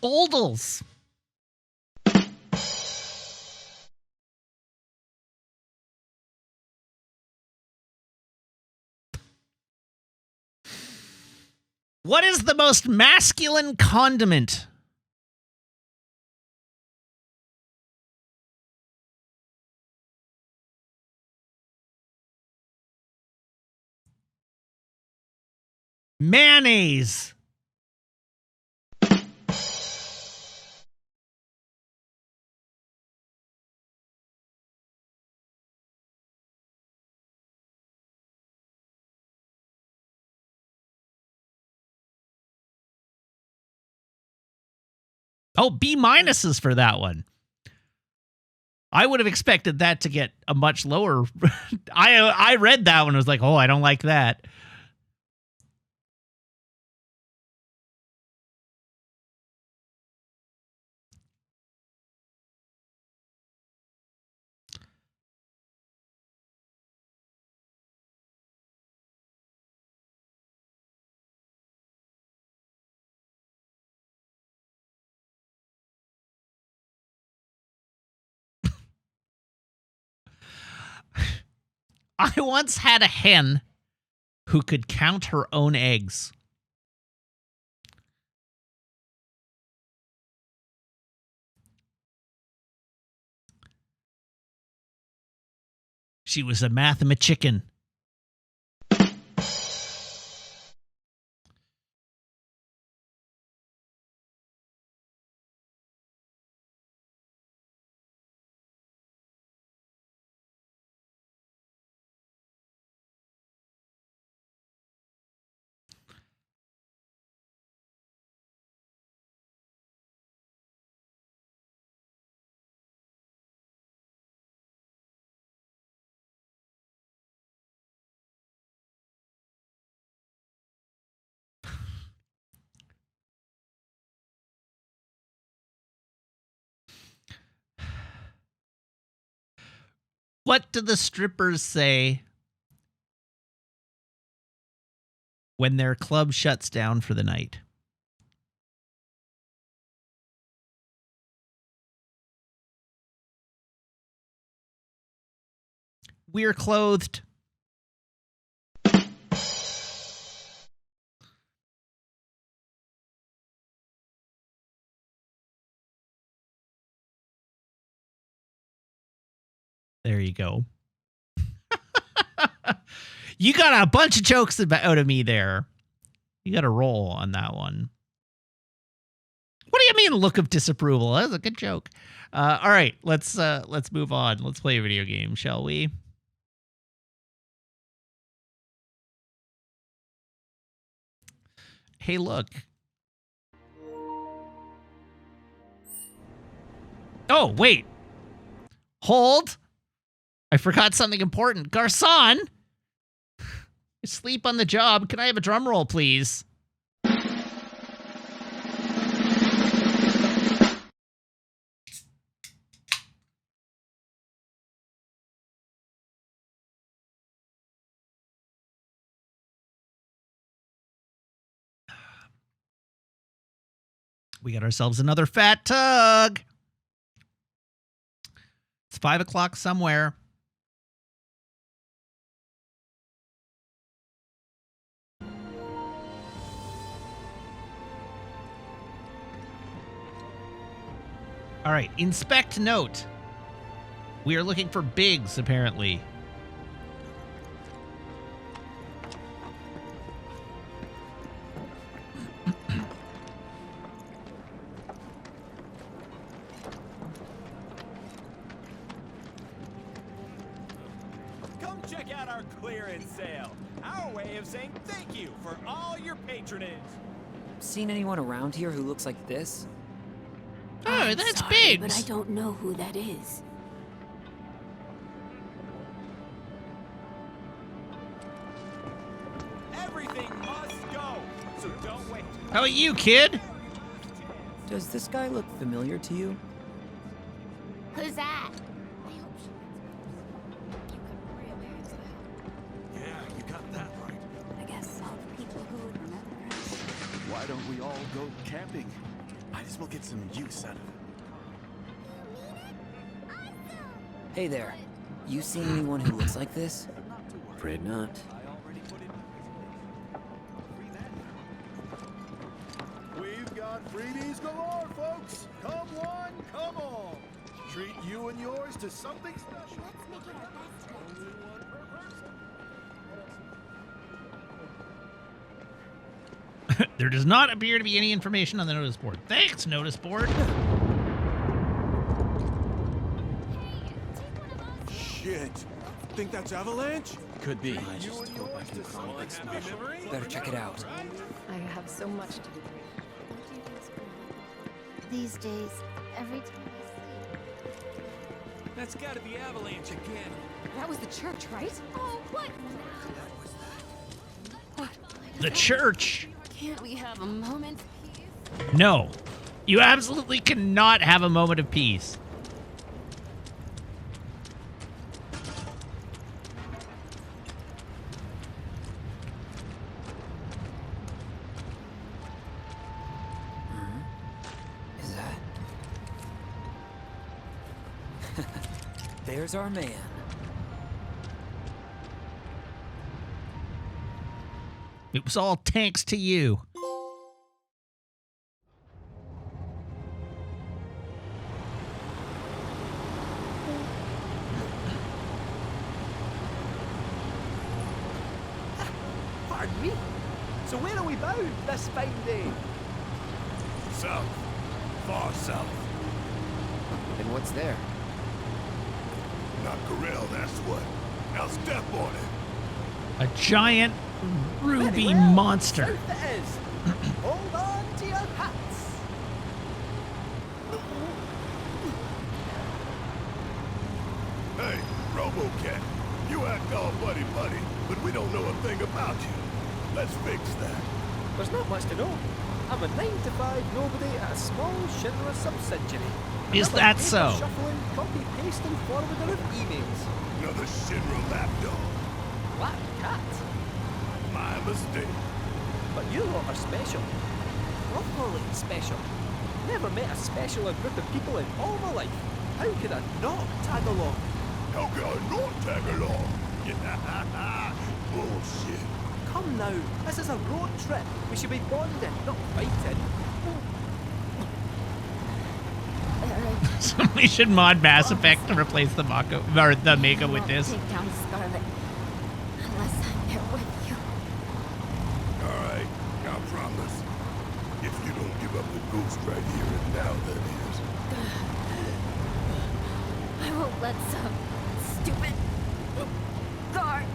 Oldles. What is the most masculine condiment? Mayonnaise. Oh, B minuses for that one. I would have expected that to get a much lower. I read that one and was like, oh, I don't like that. I once had a hen who could count her own eggs. She was a mathematician. What do the strippers say when their club shuts down for the night? We're clothed. There you go. You got a bunch of jokes out of me there. You got a roll on that one. What do you mean, look of disapproval? That was a good joke. All right, let's move on. Let's play a video game, shall we? Hey, look. Oh, wait. Hold. I forgot something important. Garçon! Sleep on the job. Can I have a drum roll, please? We got ourselves another fat tug. It's 5 o'clock somewhere. All right, inspect note. We are looking for Biggs, apparently. Come check out our clearance sale. Our way of saying thank you for all your patronage. Seen anyone around here who looks like this? Oh, that's Sorry, Biggs. but I don't know who that is. Everything must go, so don't wait. How about you, kid? Does this guy look familiar to you? Who's that? I hope she gets you could really use that. Yeah, you got that right. I guess all the people who would remember us. Why don't we all go camping? Might as well get some use out of it. Hey there. You seen anyone who looks like this? Afraid not. We've got freebies galore, folks. Come one, come all. Treat you and yours to something special. Let's make it our best friend. Only one per person. There does not appear to be any information on the notice board. Thanks, notice board. Shit. Think that's Avalanche? Could be. I just hope I can find that special. Better check it out. I have so much to do. These days, every time I sleep. That's gotta be Avalanche again. That was the church, right? Oh, what? The church. Can't we have a moment of peace? No. You absolutely cannot have a moment of peace. Is that? There's our man. It was all thanks to you. Pardon me? So where are we bound this fine day? South. Far south. And what's there? Not Gorell, that's what. Now step on it. A giant ruby Very well. monster. South it is. Hold on to your hats. Hey, RoboCat. You act all buddy-buddy, but we don't know a thing about you. Let's fix that. There's not much to know. I'm a 9-to-5 nobody at a small Shinra subsidiary. Is Another that paper so? Shuffling, copy-pasting forwarder of emails. Another Shinra lapdog. Black cat. My mistake. But you lot are special. Properly special. Never met a specialer group of people in all my life. How could I not tag along? How can I not tag along? Bullshit. Come now, this is a road trip. We should be bonding, not fighting. So we should mod Mass Effect to replace the Mako or the Mako with this. Take down Scarlet unless I'm there with you. Alright, I promise. If you don't give up the ghost right here and now, that is. I won't let some stupid guard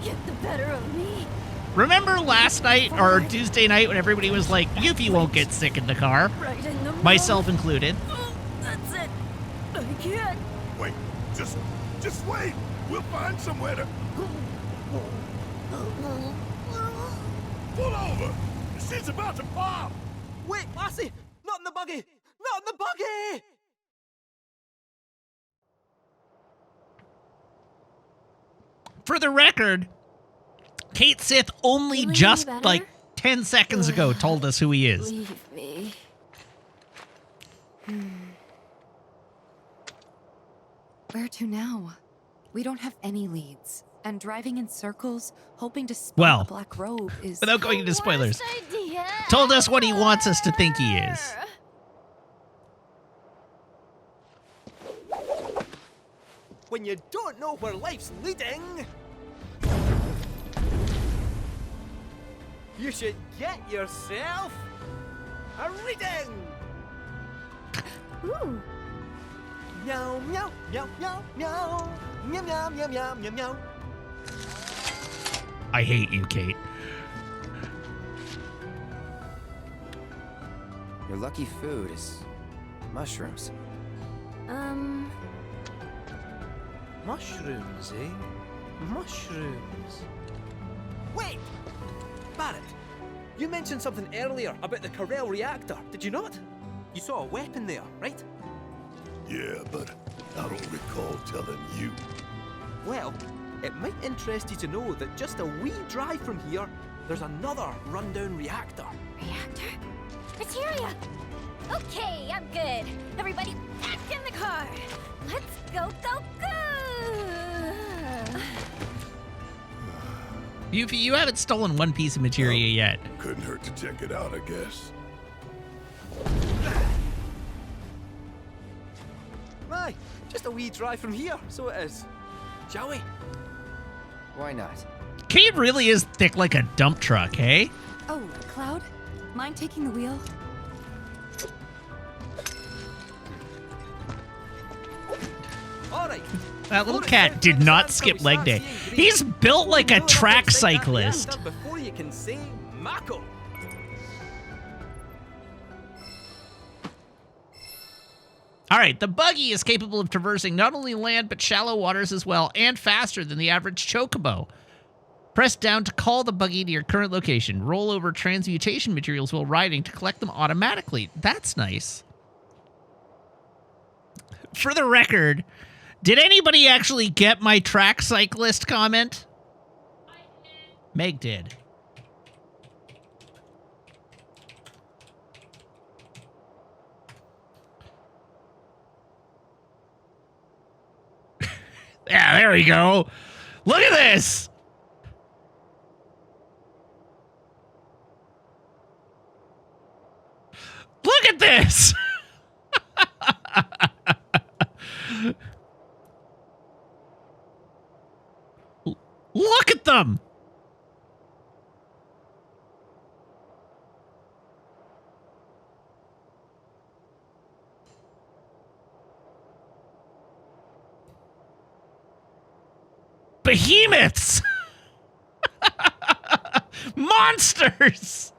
get the better of me. Remember last night or Tuesday night when everybody was like, Yuffie won't get sick in the car, Right in the myself included. That's it. I can't. Wait, just wait. We'll find somewhere to pull over. The shit's about to pop. Wait, Lassie! Not in the buggy! Not in the buggy! For the record, Kate Sith only Feeling just better? like 10 seconds ago told us who he is. Leave me. Where to now? We don't have any leads. And driving in circles, hoping to spot Well, a black robe is... Without going into spoilers, Worst idea told us what he wants us to think he is. When you don't know where life's leading, you should get yourself a reading. Ooh. Meow meow meow meow meow meow meow meow meow meow meow. I hate you, Kate. Your lucky food is mushrooms. Mushrooms, eh? Mushrooms. Wait! Barrett, you mentioned something earlier about the Corel reactor, did you not? You saw a weapon there, right? Yeah, but I don't recall telling you. Well, it might interest you to know that just a wee drive from here, there's another rundown reactor. Reactor? Materia! Okay, I'm good. Everybody back in the car. Let's go, go, go! Yuffie, you haven't stolen one piece of materia yet. Couldn't hurt to check it out, I guess. Aye, just a wee drive from here, so it is. Shall we? Why not? Kate really is thick like a dump truck, hey? Oh, Cloud? Mind taking the wheel? All right. That little cat did not skip leg day. He's built like a track cyclist. Before you can say Mako. All right, the buggy is capable of traversing not only land but shallow waters as well, and faster than the average chocobo. Press down to call the buggy to your current location. Roll over transmutation materials while riding to collect them automatically. That's nice. For the record, did anybody actually get my track cyclist comment? Meg did. Yeah, there we go. Look at this. Look at this. Look at them. Behemoths! Monsters!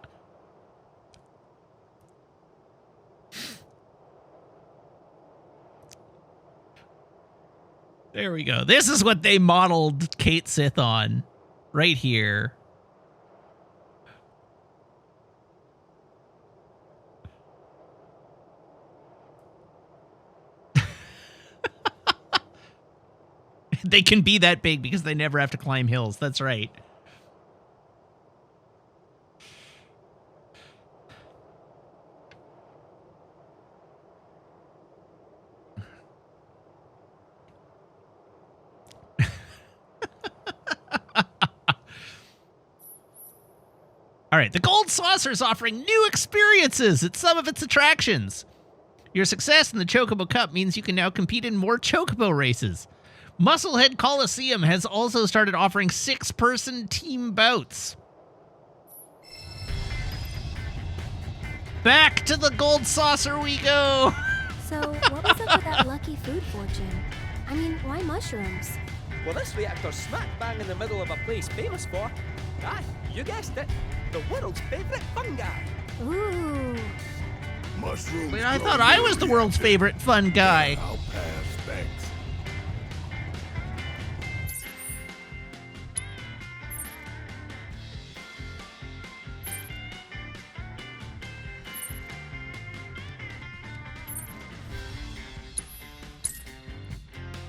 There we go. This is what they modeled Kate Sith on. Right here. They can be that big because they never have to climb hills. That's right. All right, the Gold Saucer is offering new experiences at some of its attractions. Your success in the Chocobo Cup means you can now compete in more Chocobo races. Musclehead Coliseum has also started offering 6-person team bouts. Back to the Gold Saucer we go! So, what was up with that lucky food fortune? I mean, why mushrooms? Well, this reactor's smack bang in the middle of a place famous for, you guessed it, the world's favorite fungi. Ooh. Mushrooms. I thought I was the world's favorite fun guy. I'll pass, thanks.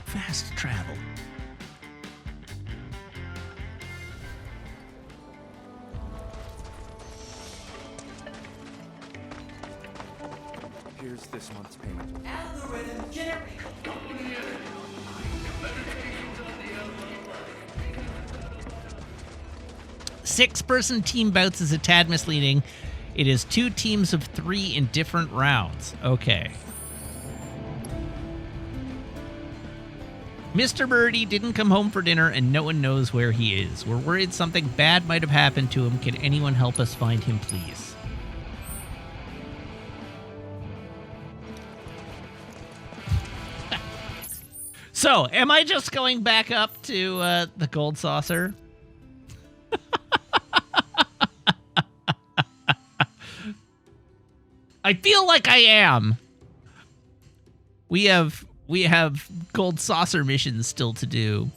Fast travel. Here's this month's payment. 6-person team bouts is a tad misleading. It is 2 teams of 3 in different rounds. Okay. Mr. Birdie didn't come home for dinner and no one knows where he is. We're worried something bad might have happened to him. Can anyone help us find him, please? So, am I just going back up to the Gold Saucer? I feel like I am. We have Gold Saucer missions still to do.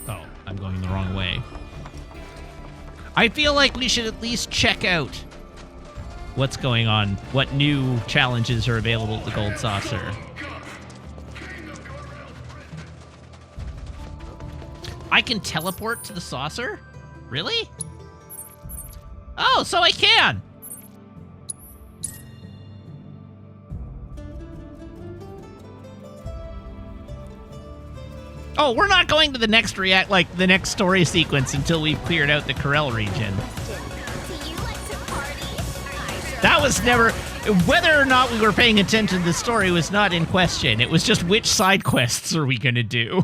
Oh, I'm going the wrong way. I feel like we should at least check out what's going on, what new challenges are available at the Gold Saucer. I can teleport to the saucer? Really? Oh, so I can! Oh, we're not going to the next the next story sequence until we've cleared out the Corel region. That was never... Whether or not we were paying attention to the story was not in question. It was just which side quests are we going to do?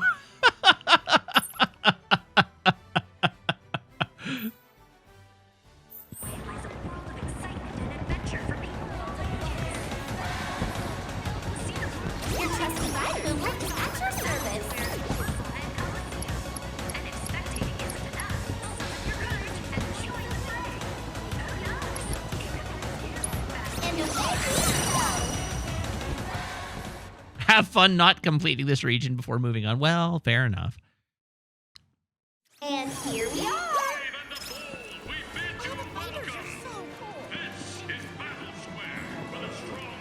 Have fun not completing this region before moving on. Well, fair enough. And here we are!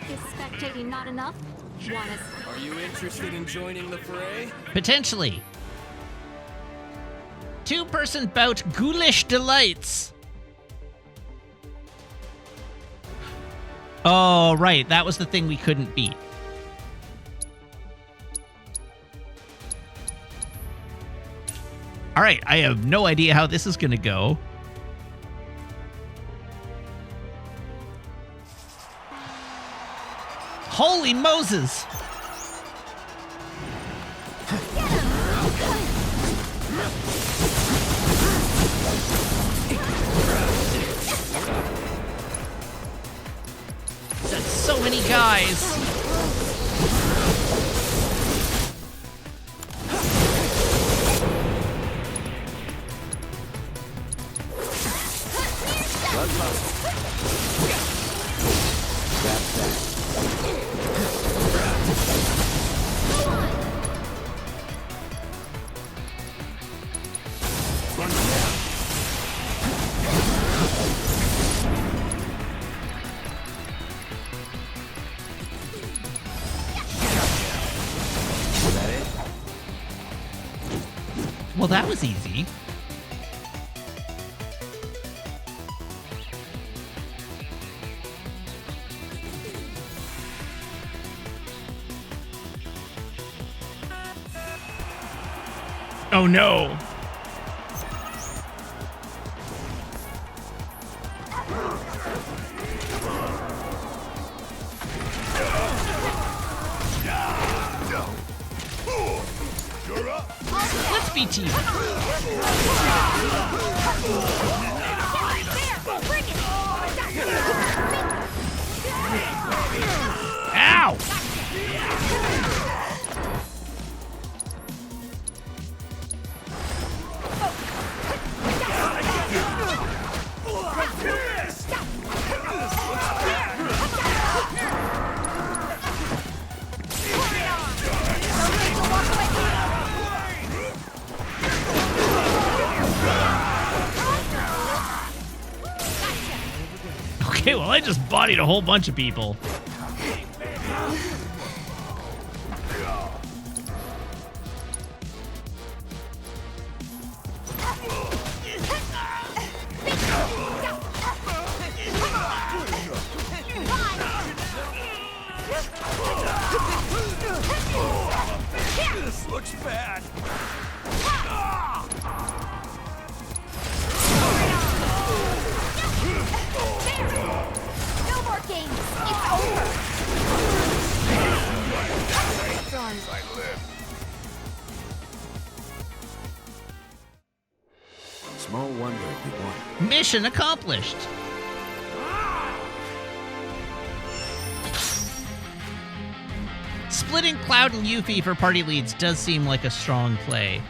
Is spectating not enough? Are you interested in joining the fray? Potentially. 2-person bout Ghoulish Delights. Oh, right. That was the thing we couldn't beat. All right, I have no idea how this is going to go. Holy Moses! That's so many guys. Well, that was easy. Oh no! Let's be team. Ow! Okay, well, I just bodied a whole bunch of people. This looks bad. No more games. It's over. Times I live. Small wonder we won. Mission accomplished. Splitting Cloud and Yuffie for party leads does seem like a strong play.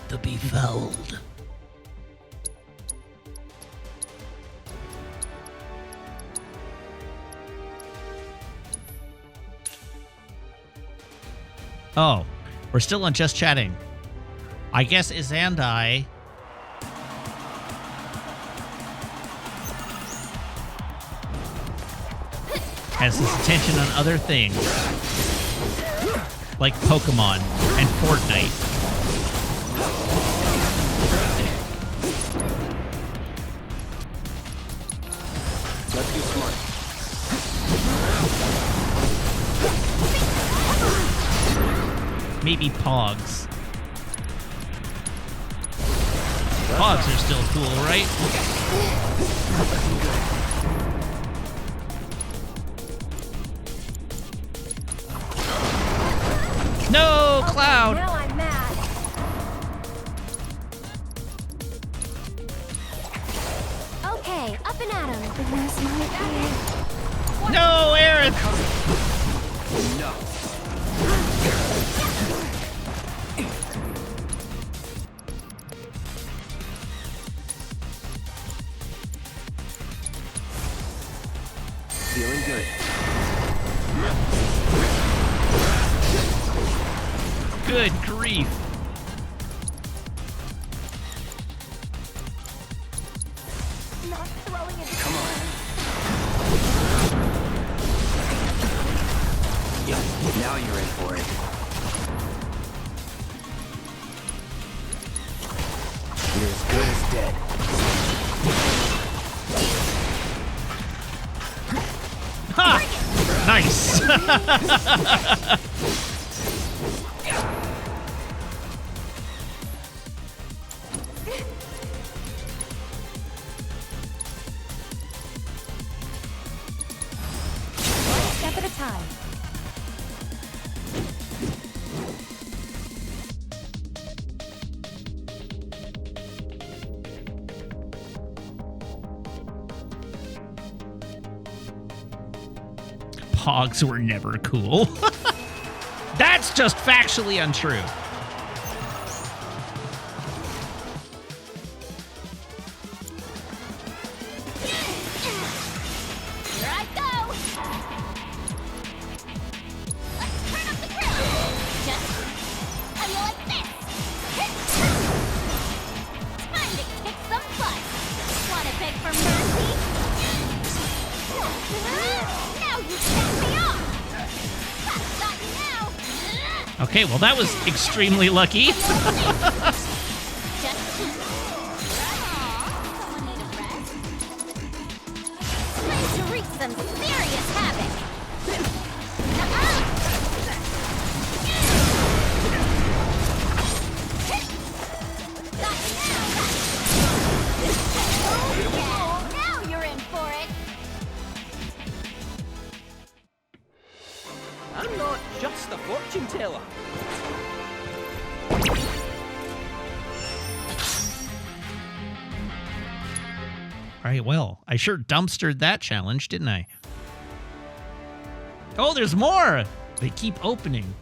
The Befouled. Oh, we're still on just chatting. I guess Izandai has his attention on other things, like Pokemon and Fortnite. Let's be smart. Maybe Pogs. Pogs are still cool, right? No, Cloud! Now I'm mad. Okay, up and at 'em. No, Aaron! No. Feeling good. Good grief. Not throwing it. Come on. Yep, now you're in for it. You're as good as dead. Ha! Nice. One step at a time. Pogs were never cool. That's just factually untrue. Here I go. Let's turn up the grill. Just how you like this? Time to kick some butt. Wanna beg for mercy? Now you set me off. Okay, well that was extremely lucky. Just someone need a rest? Ready to wreak some serious havoc. Now you're in for it. I'm not just a fortune teller. All right, well, I sure dumpstered that challenge, didn't I? Oh, there's more! They keep opening.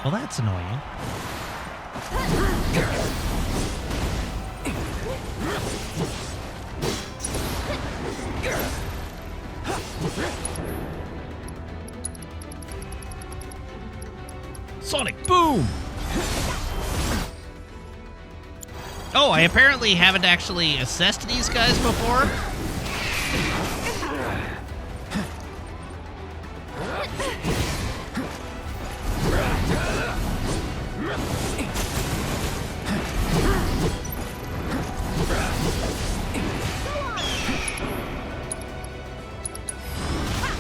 Well, that's annoying. Sonic boom! Oh, I apparently haven't actually assessed these guys before.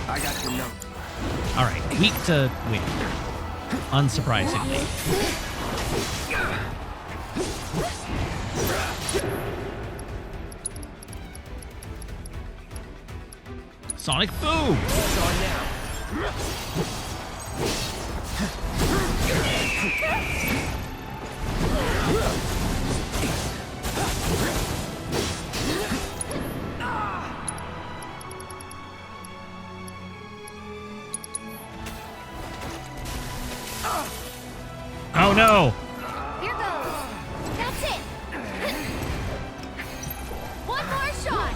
I got your note. All right, weak to wind, unsurprisingly. Sonic boom! It's on now. Oh no! Here goes. That's it. One more shot.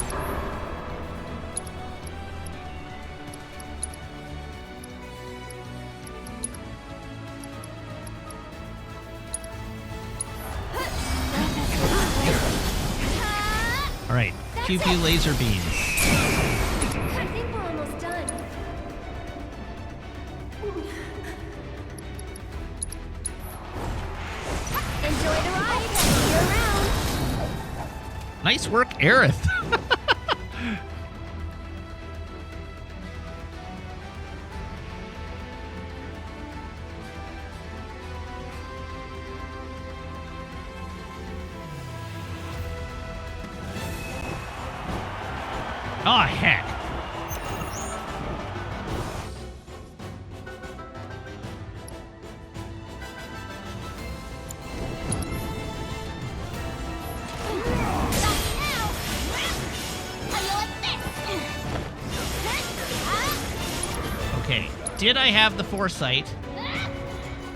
All right, pew pew laser beams. I think we're almost done. Enjoy the ride. See you around. Nice work, Aerith. Oh, heck. Okay, did I have the foresight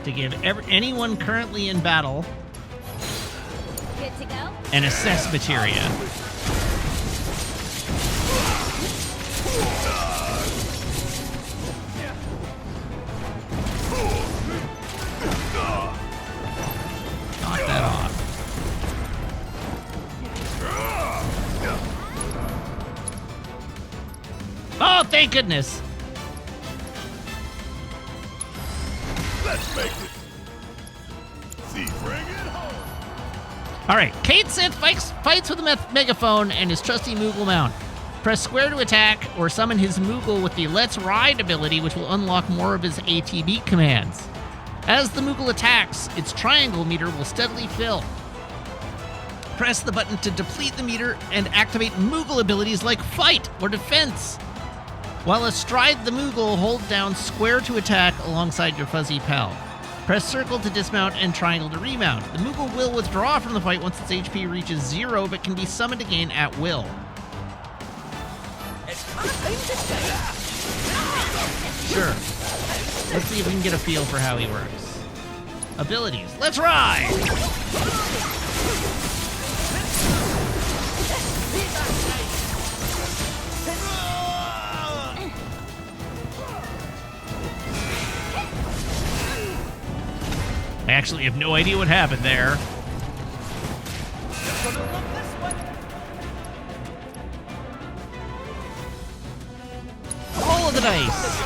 to give anyone currently in battle Good to go. an assess materia? Knock that off. Oh, thank goodness. Let's make it. See, bring it home. All right, Kate Sith fights with a megaphone and his trusty Moogle mount. Press square to attack or summon his Moogle with the Let's Ride ability, which will unlock more of his ATB commands. As the Moogle attacks, its triangle meter will steadily fill. Press the button to deplete the meter and activate Moogle abilities like Fight or Defense. While astride the Moogle, hold down square to attack alongside your fuzzy pal. Press circle to dismount and triangle to remount. The Moogle will withdraw from the fight once its HP reaches 0, but can be summoned again at will. Sure. Let's see if we can get a feel for how he works. Abilities. Let's ride! I actually have no idea what happened there. Roll of the dice.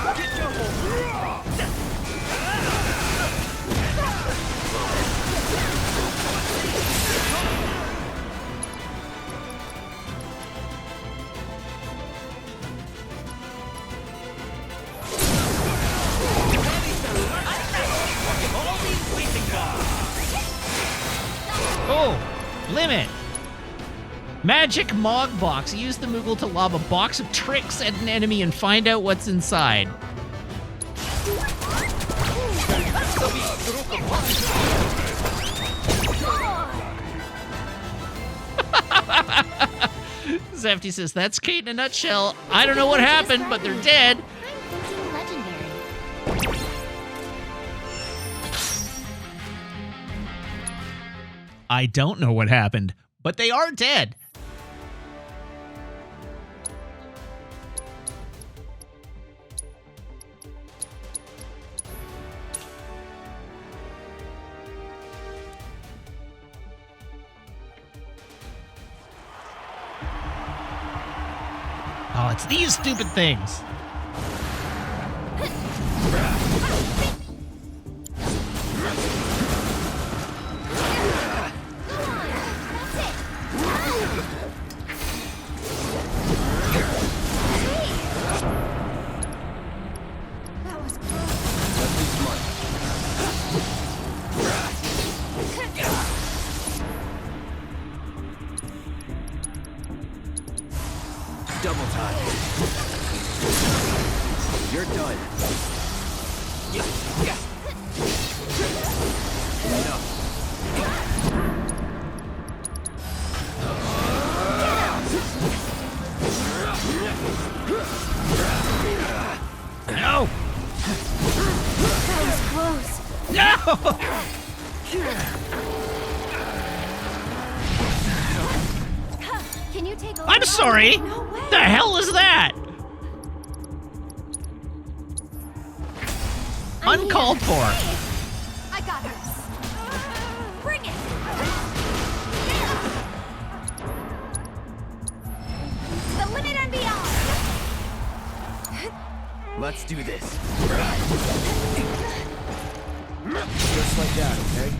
Oh, limit. Magic Mog Box. Use the Moogle to lob a box of tricks at an enemy and find out what's inside. Zefty says, that's Kate in a nutshell. I don't know what happened, but they're dead. I'm thinking legendary. I don't know what happened, but they are dead. Oh, it's these stupid things. Double time. You're done. No! That was close. No! Can you take a I'm sorry! No way. The hell is that? I'm Uncalled here. for. I got this. Bring it. The limit and beyond. Let's do this. Just like that, okay?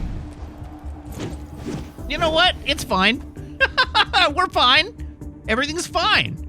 You know what? It's fine. We're fine. Everything's fine.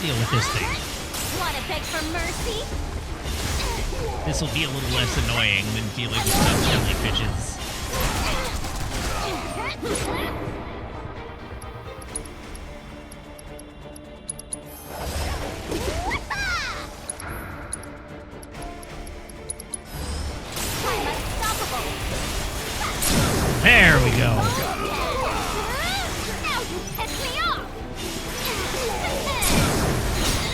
Deal with this thing. Wanna beg for mercy? This will be a little less annoying than dealing with some jellyfishes. I'm unstoppable. There we go. Now you piss me off.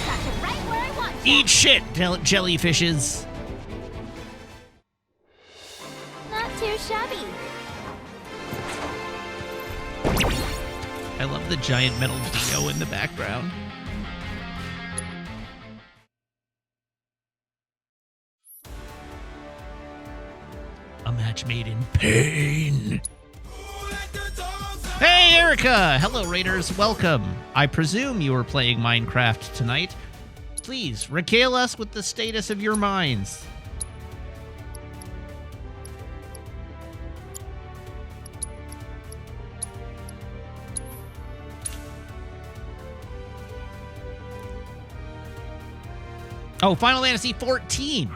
Got you right where I want you. Eat shit, jellyfishes. Not too shabby. I love the giant metal Dio in the background. A match made in pain. Hey, Erica! Hello, Raiders. Welcome. I presume you are playing Minecraft tonight. Please, regale us with the status of your mines. Oh, Final Fantasy 14.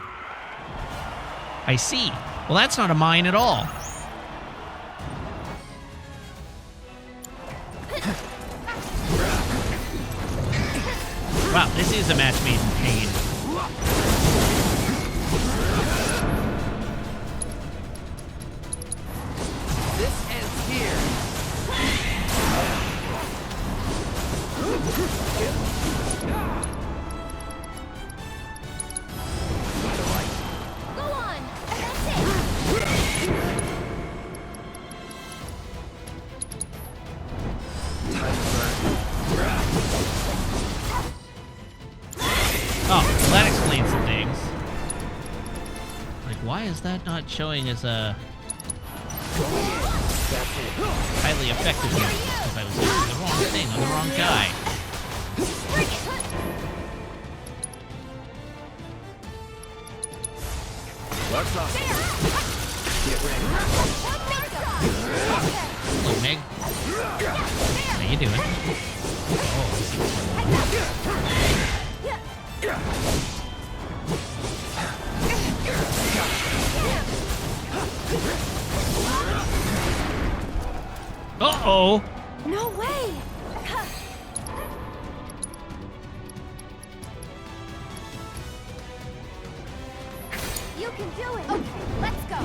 I see. Well, that's not a mine at all. Wow, this is a match made in pain. This ends here. Go on! That's it! Oh, well, that explains some things. Like, why is that not showing as a highly effective use? Because I was using the wrong thing on the wrong guy. What's up? Get ready. Hello, Meg. How you doing? Oh, I see what's going on. Uh-oh. No way! You can do it! Okay, let's go!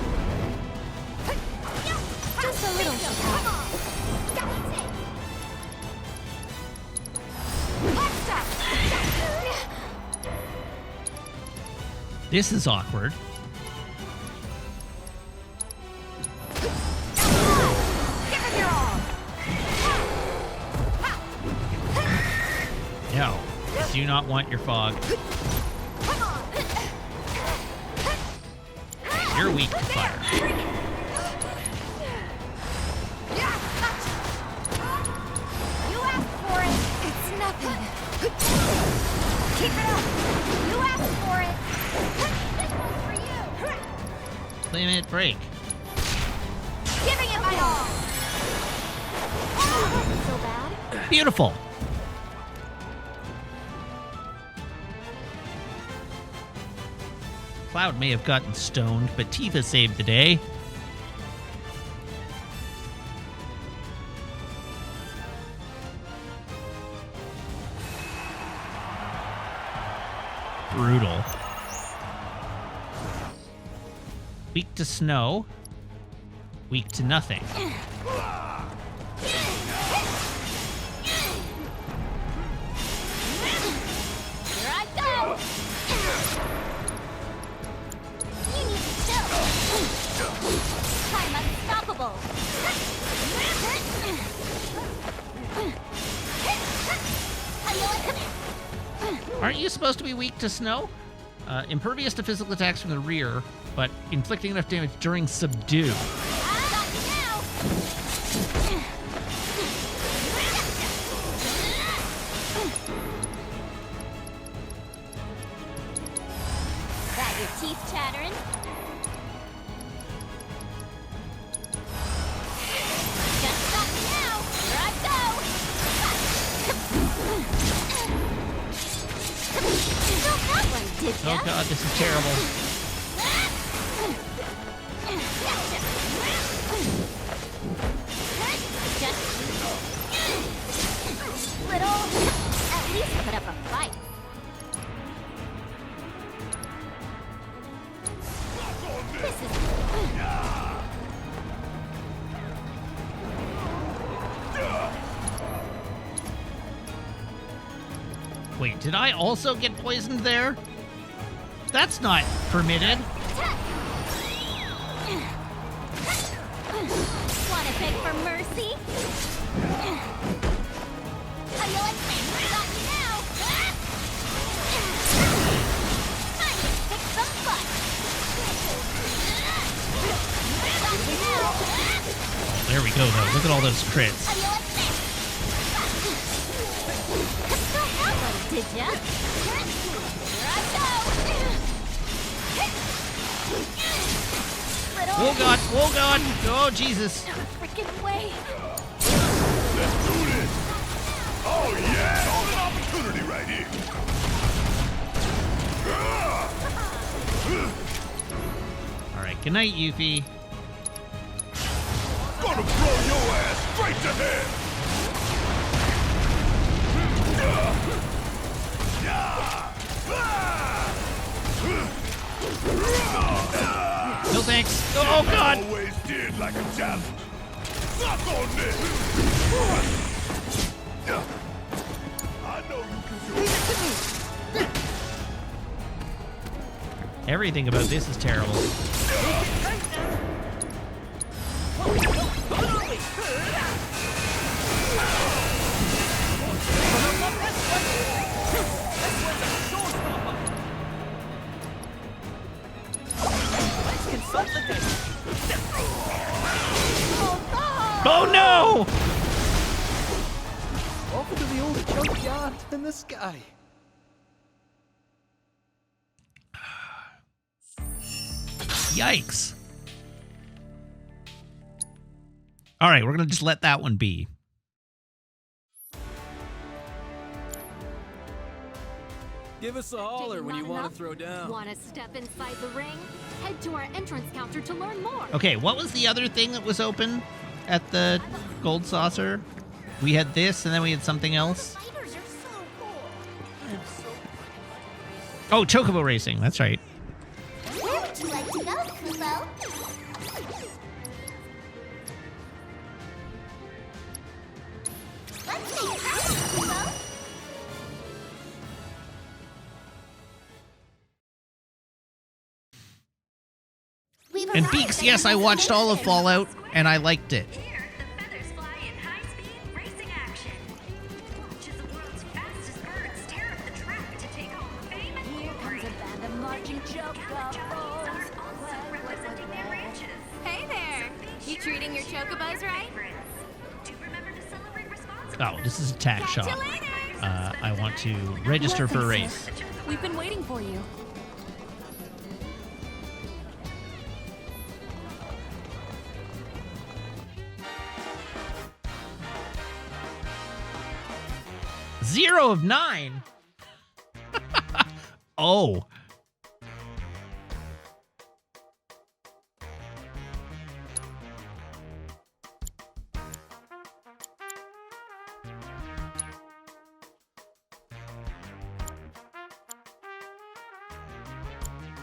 Just a little shot. Come on! That's it! Let's go! This is awkward. Give it your all! No. I do not want your fog. Come on! You're weak to fire. You asked for it! It's nothing! Keep it up! You asked for it! This one's for you! Limit break. Giving it my all! Oh, that wasn't so bad. Beautiful. Cloud may have gotten stoned, but Tifa saved the day. Brutal. Weak to snow. Weak to nothing. Here I go! You need to chill! I'm unstoppable! How you like it? Aren't you supposed to be weak to snow? Impervious to physical attacks from the rear, but inflicting enough damage during subdue. I got you now! Got your teeth chattering? Just stop me now! Here I go! Still got one, did ya? Oh god, this is terrible. Little, at least put up a fight. This is. Wait, did I also get poisoned there? That's not permitted. Wanna beg for mercy? How you like me? Got you now! Time to kick some butt! Got you now! There we go, though. Look at all those crits. How you like me? Still got one, did ya? Here I go! Little. Oh god, oh god, oh Jesus. No freaking way! Let's do this! Oh yeah! Golden opportunity right here! Good night, Yuffie. Gonna blow your ass straight to hell! No thanks. Oh, God. Always did like a challenge. Suck on this! I know you can do it. Everything about this is terrible. Oh no! Off to the old junkyard in the sky. Yikes. All right, we're going to just let that one be. Give us a holler when you want to throw down. Want to step inside the ring? Head to our entrance counter to learn more. Okay, what was the other thing that was open at the Gold Saucer? We had this, and then we had something else. Fighters are so cool. Oh, Chocobo Racing. That's right. Where would you like to go, Kubo? Let's make friends, Kubo. We've And arrived Beaks, at yes, I the watched all of destination. Fallout, and I liked it. Here, the feathers fly in high-speed racing action. Watch as the world's fastest birds tear up the track to take home fame and Here glory. comes a band of marching Jockeys are chocobos. also representing their ranches. Hey there! You treating your chocobos right? Do remember to celebrate responsibly. Oh, this is a tack Catch shop. you later! I want to register for a race. We've been waiting for you. Zero of 9. Oh.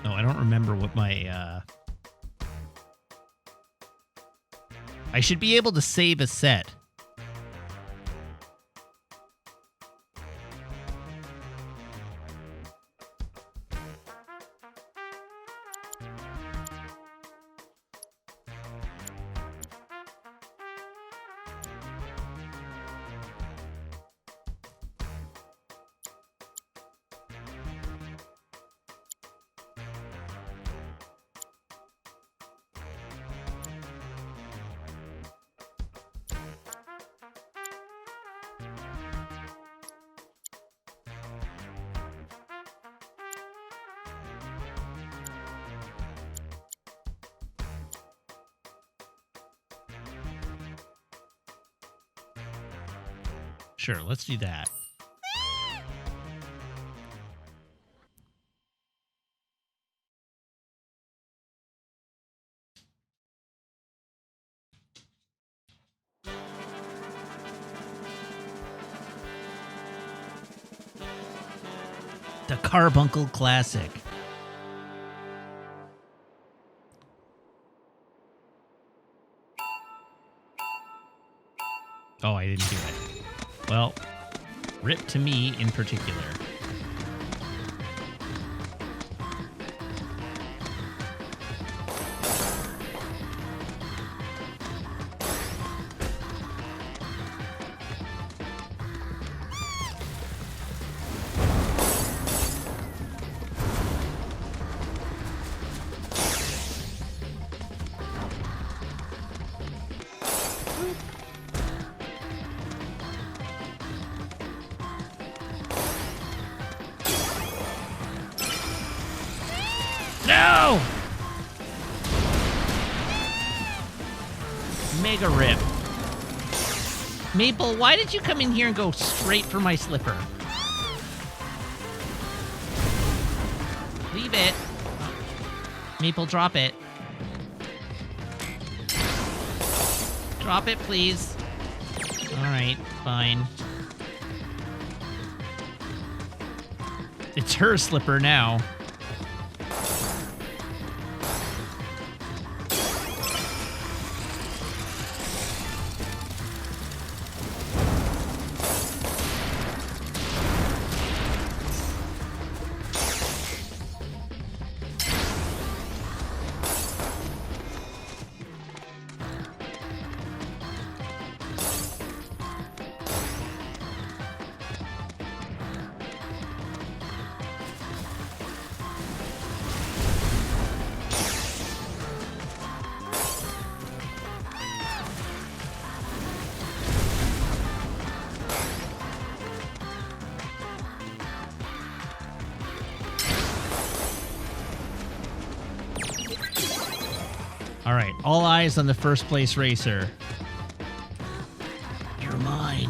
No, I don't remember what my, I should be able to save a set. Sure, let's do that. The Carbuncle Classic. Oh, I didn't do it. Well, rip to me in particular. No! Mega rip. Maple, why did you come in here and go straight for my slipper? Leave it. Maple, drop it. Drop it, please. Alright, fine. It's her slipper now. All right, all eyes on the first place racer. You're mine.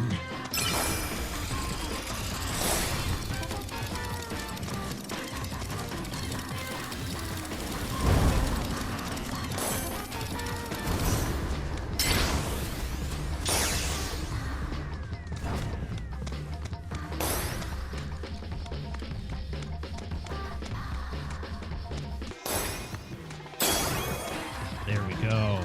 There we go.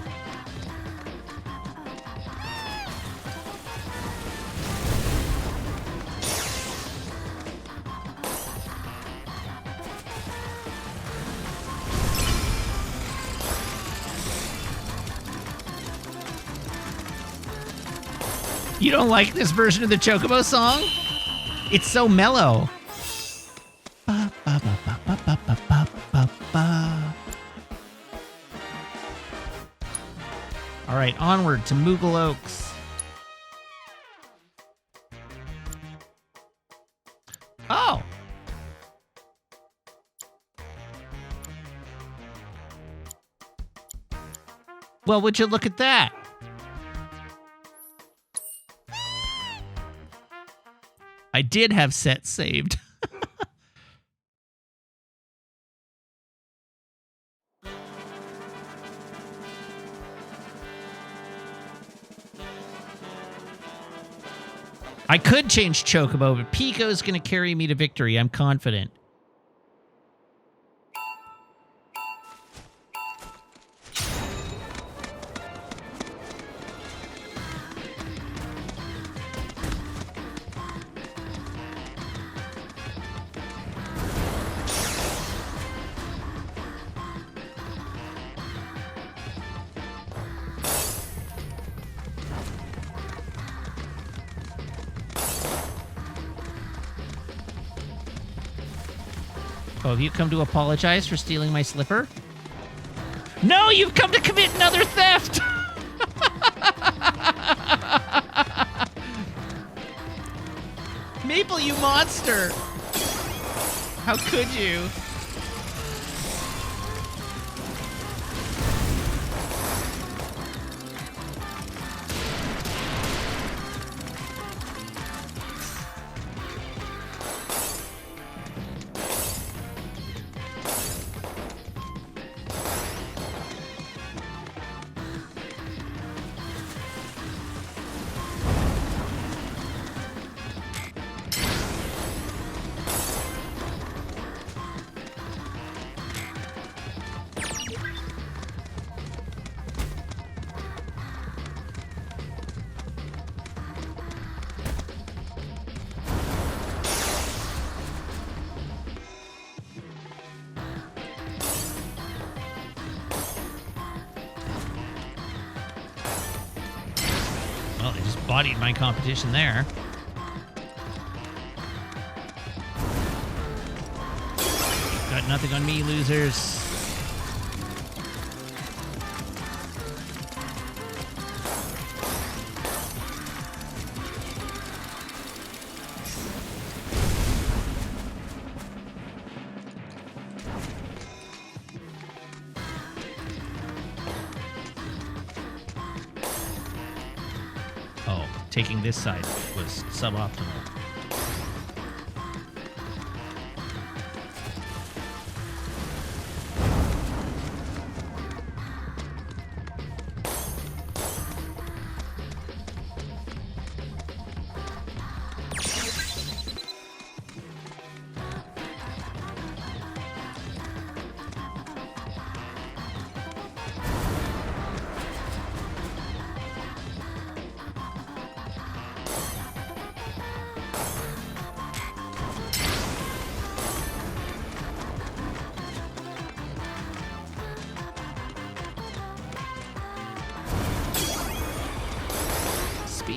You don't like this version of the Chocobo song? It's so mellow. Ba, ba, ba, ba, ba, ba, ba, ba, ba, ba. All right, onward to Moogle Oaks. Oh. Well, would you look at that? I did have sets saved. I could change Chocobo, but Pico's going to carry me to victory. I'm confident. Oh, have you come to apologize for stealing my slipper? No, you've come to commit another theft! Maple, you monster! How could you? Well, I just bodied my competition there. Got nothing on me, losers. Oh, taking this side was suboptimal.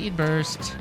Speed burst.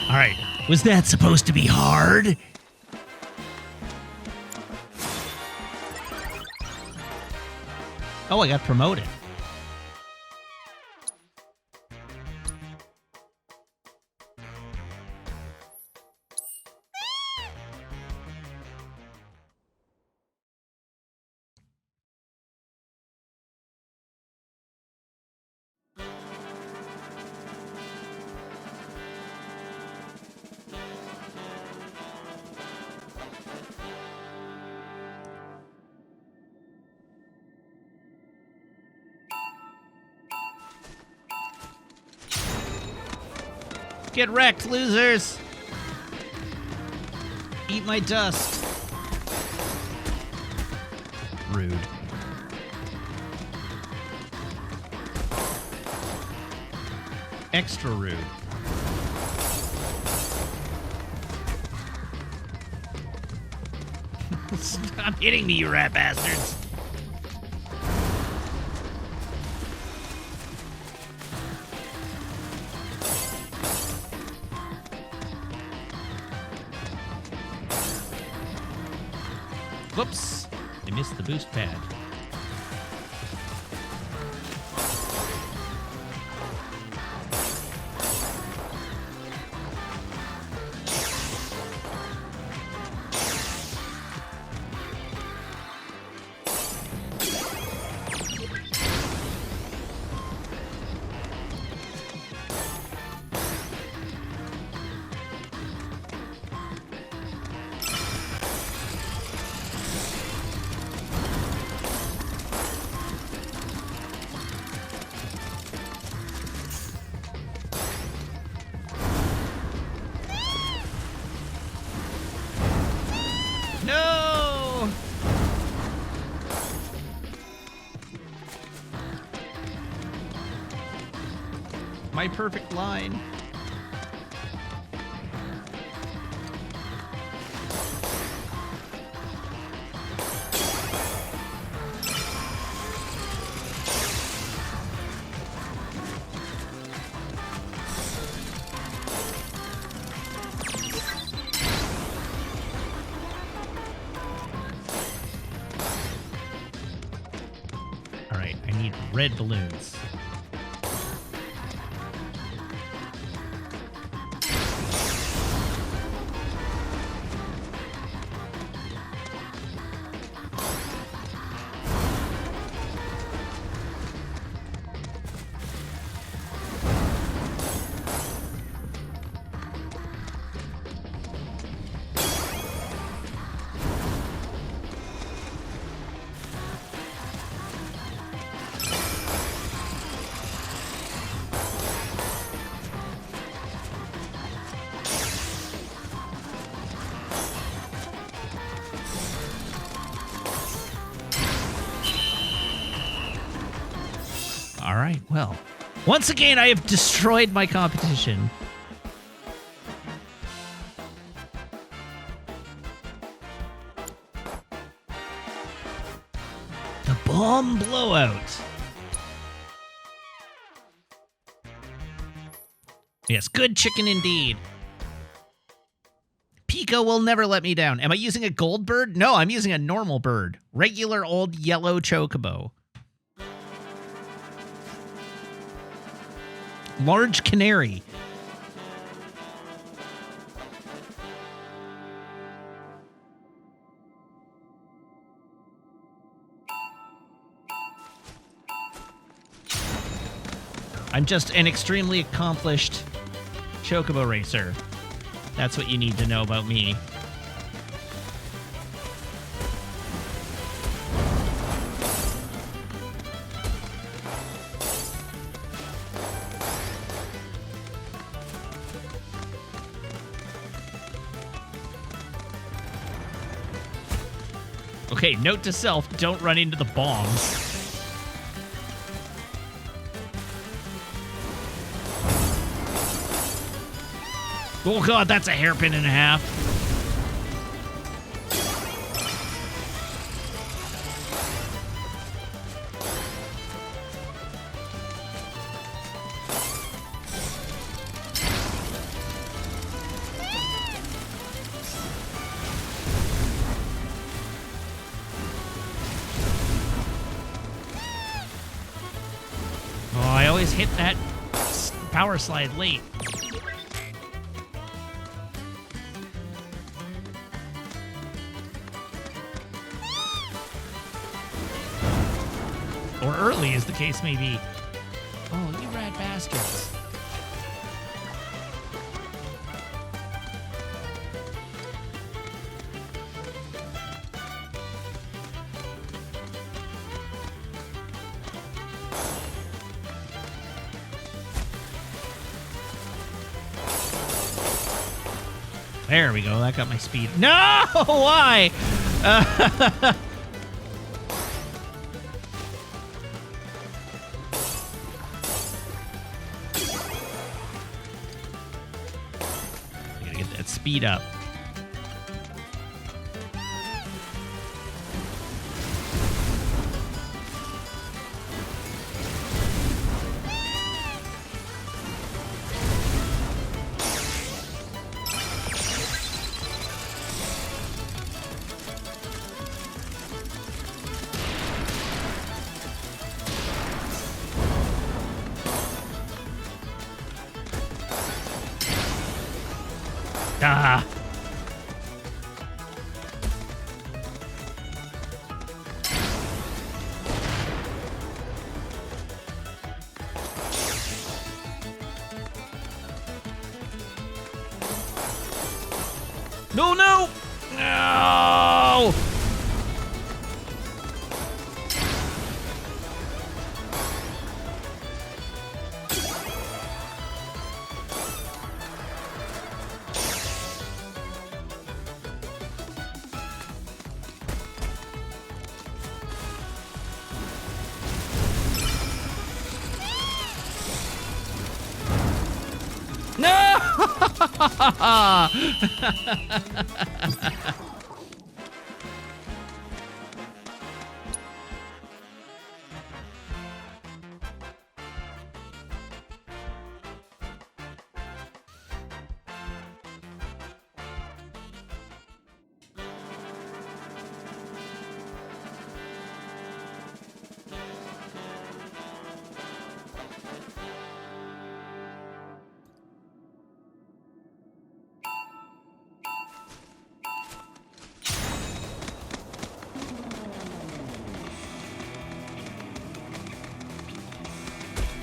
All right. Was that supposed to be hard? Oh, I got promoted. Get wrecked, losers! Eat my dust. Rude. Extra rude. Stop hitting me, you rat bastards! Whoops! I missed the boost pad. No! My perfect line. All right, I need red balloons. All right, well, once again, I have destroyed my competition. The bomb blowout. Yes, good chicken indeed. Pico will never let me down. Am I using a gold bird? No, I'm using a normal bird. Regular old yellow chocobo. Large canary. I'm just an extremely accomplished chocobo racer. That's what you need to know about me. Okay, note to self, don't run into the bombs. Oh god, that's a hairpin and a half. Oh, I always hit that power slide late. Or early, as the case may be. Oh, you rat bastards. There we go. That got my speed. No! Why? Speed up. Ah. No, no! No!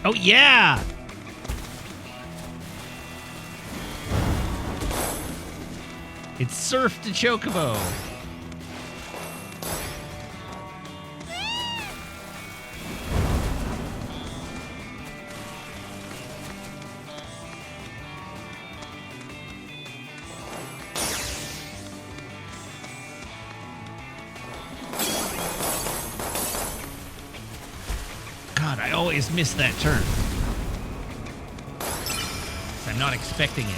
Oh, yeah! It's Surf to Chocobo. I always miss that turn. I'm not expecting it.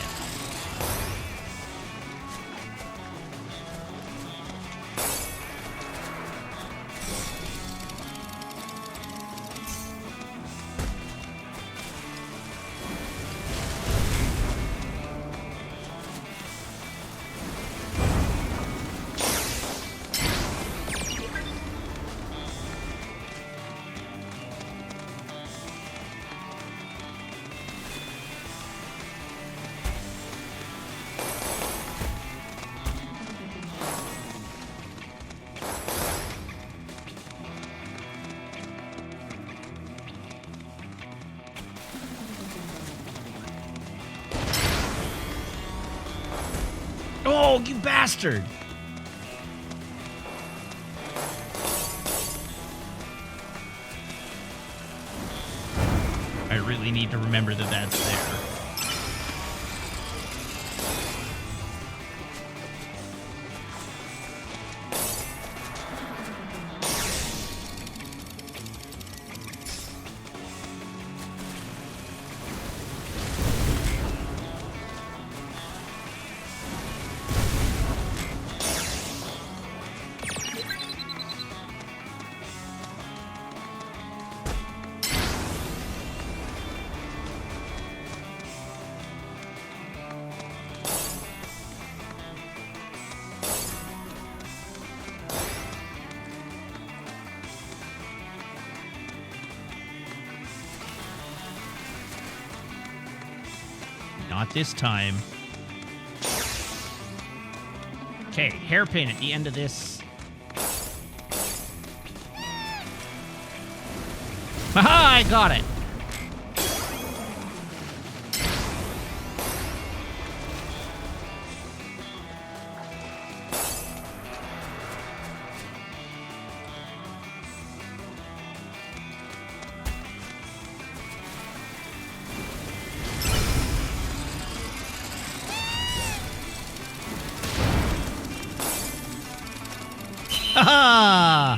Oh, you bastard! I really need to remember that that's there. Not this time. Okay, hairpin at the end of this. Haha, I got it. Haha!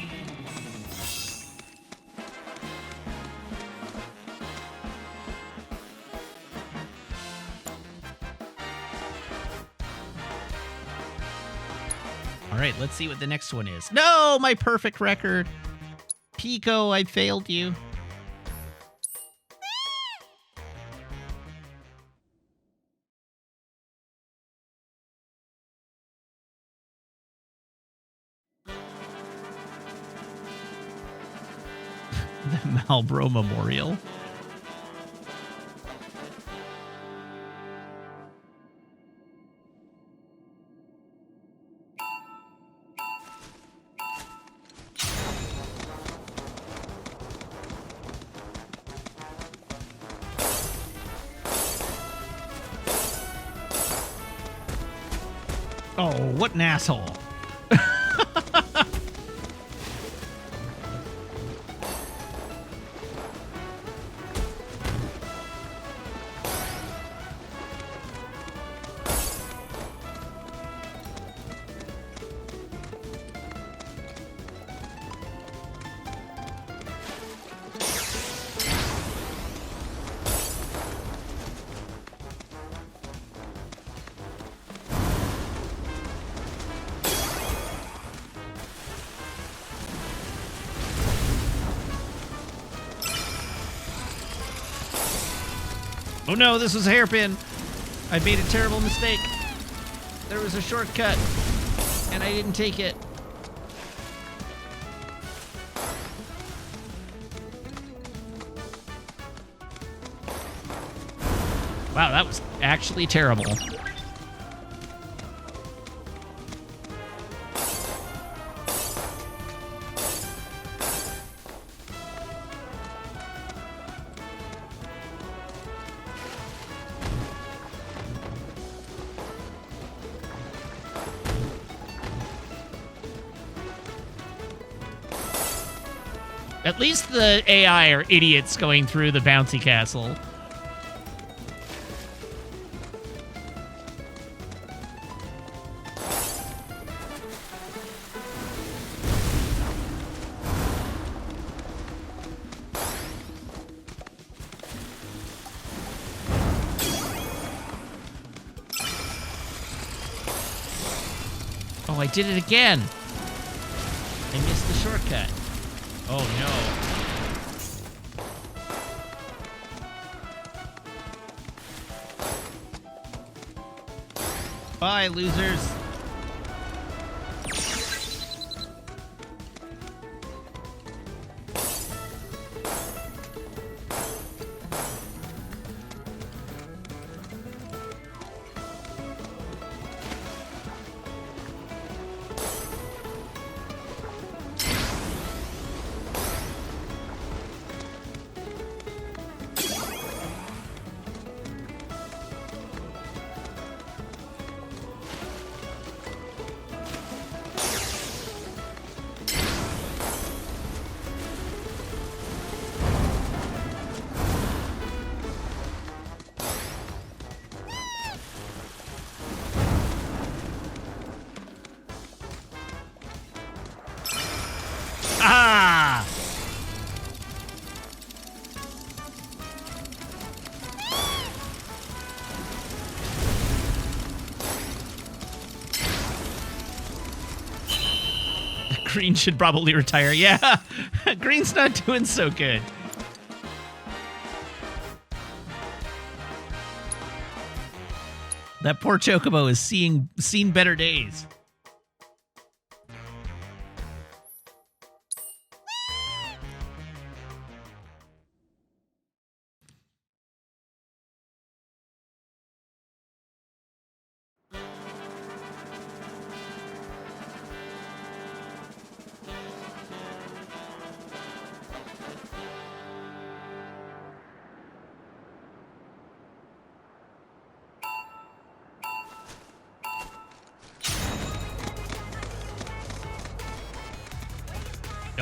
All right, let's see what the next one is. No, my perfect record. Pico, I failed you. The Malbro Memorial. Oh, what an asshole. Oh no, this was a hairpin. I made a terrible mistake. There was a shortcut, and I didn't take it. Wow, that was actually terrible. At least the AI are idiots going through the bouncy castle. Oh, I did it again. I missed the shortcut. Oh no. Bye, losers. Ah! Green should probably retire. Yeah, Green's not doing so good. That poor Chocobo is seen better days.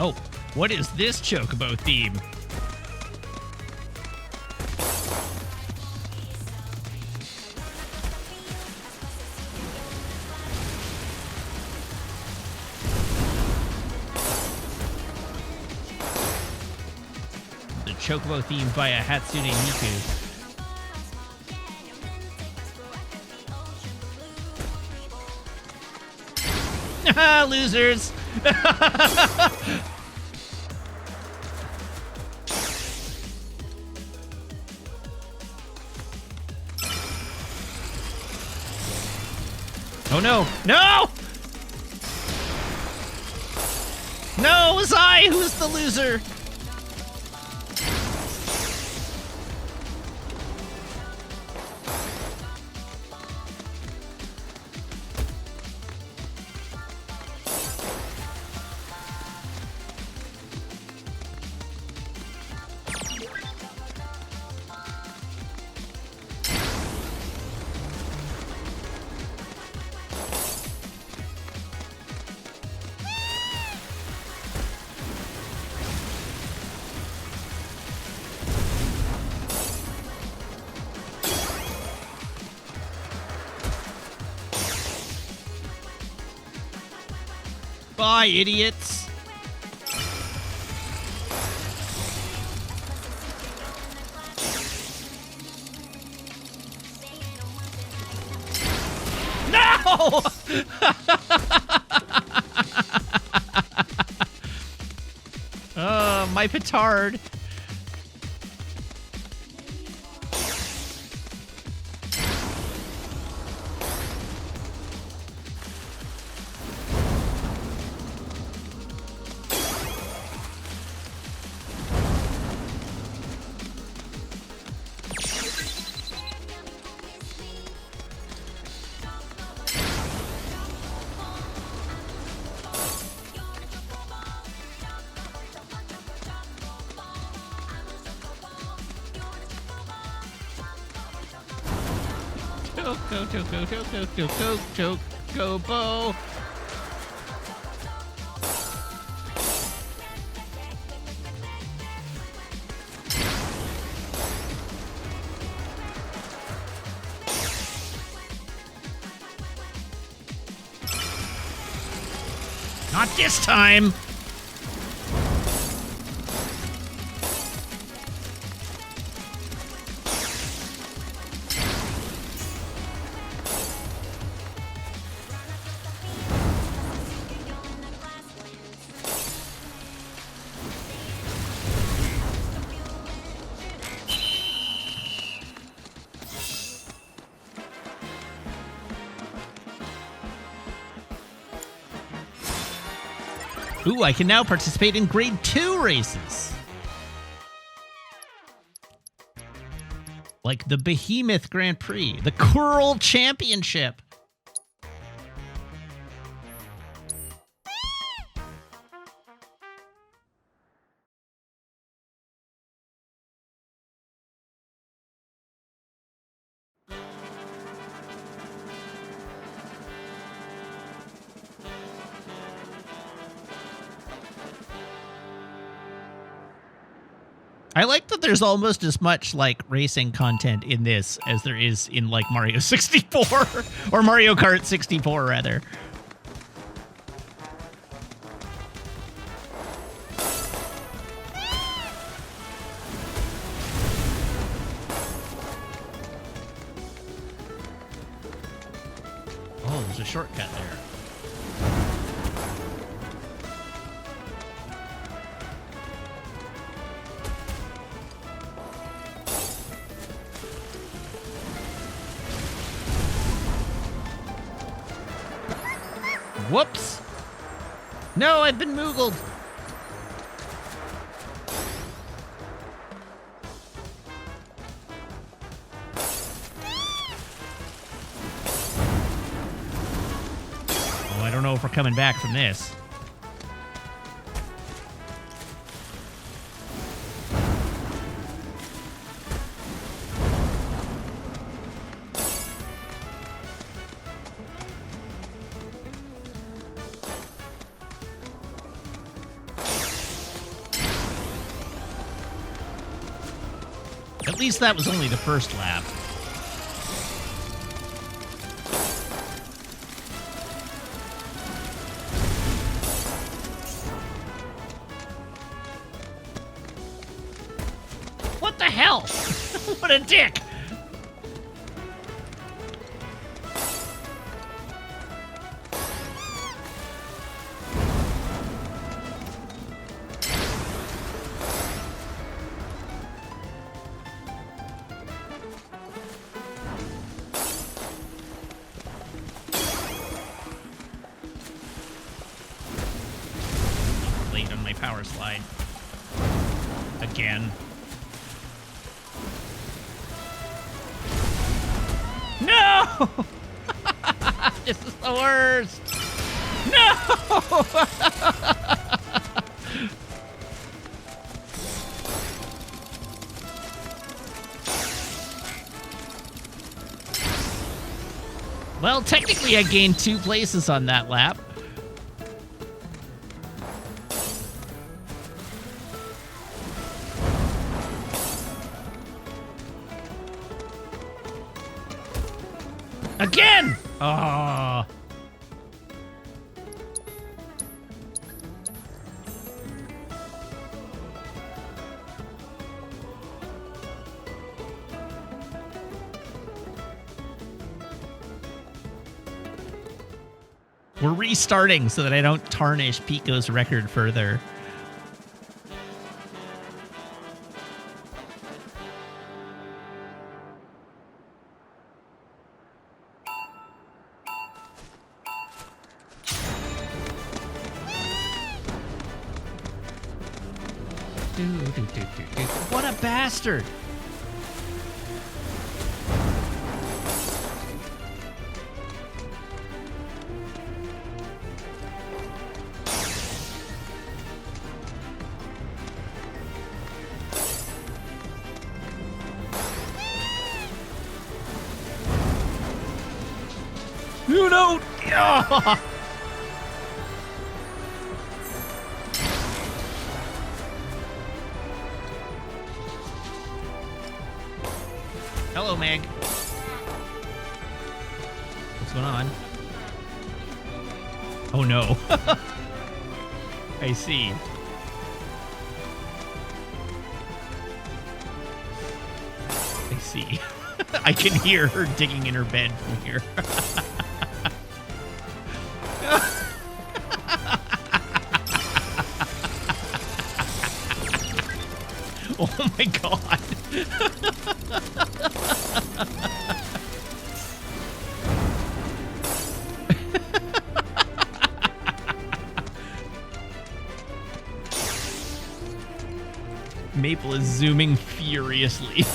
Oh, what is this chocobo theme? The chocobo theme via Hatsune Miku. Losers! Oh no! No! No, it was I who's the loser! Bye, idiots. No! My petard. Chocobo. Not this time. Ooh, I can now participate in Grade 2 races. Like the Behemoth Grand Prix, the Quirl Championship. I like that there's almost as much, like, racing content in this as there is in, like, Mario 64. Or Mario Kart 64, rather. Oh, there's a shortcut there. Whoops! No, I've been moogled! Oh, I don't know if we're coming back from this. At least that was only the first lap. What the hell? What a dick! Late on my power slide. Again. No! This is the worst! No! Well, technically I gained 2 places on that lap. Again! Oh. We're restarting so that I don't tarnish Pico's record further. What a bastard! You don't! Oh. Hello, Meg. What's going on? Oh, no. I see. I see. I can hear her digging in her bed from here. Oh my god. Maple is zooming furiously.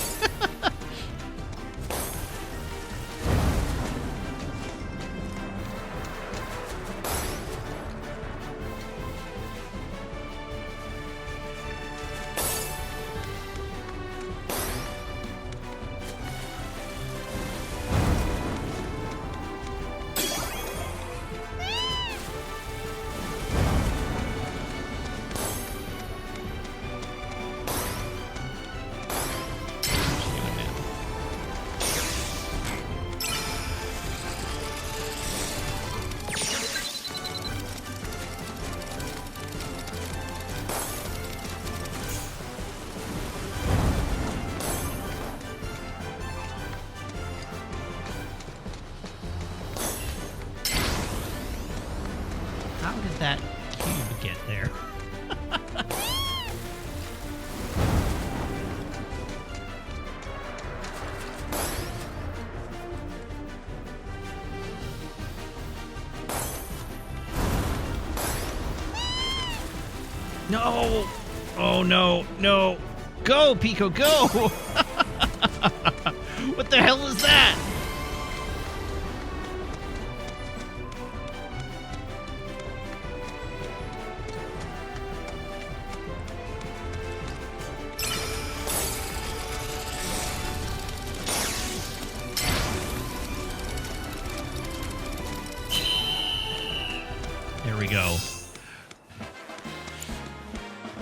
How did that cube get there? No! Oh no, no! Go, Pico, go! What the hell is that? There we go.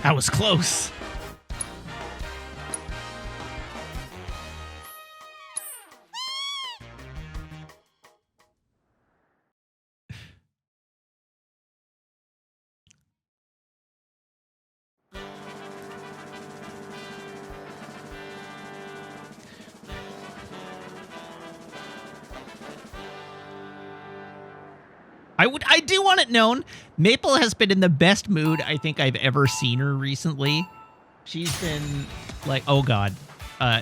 That was close. I do want it known, Maple has been in the best mood I think I've ever seen her recently. She's been like, oh god.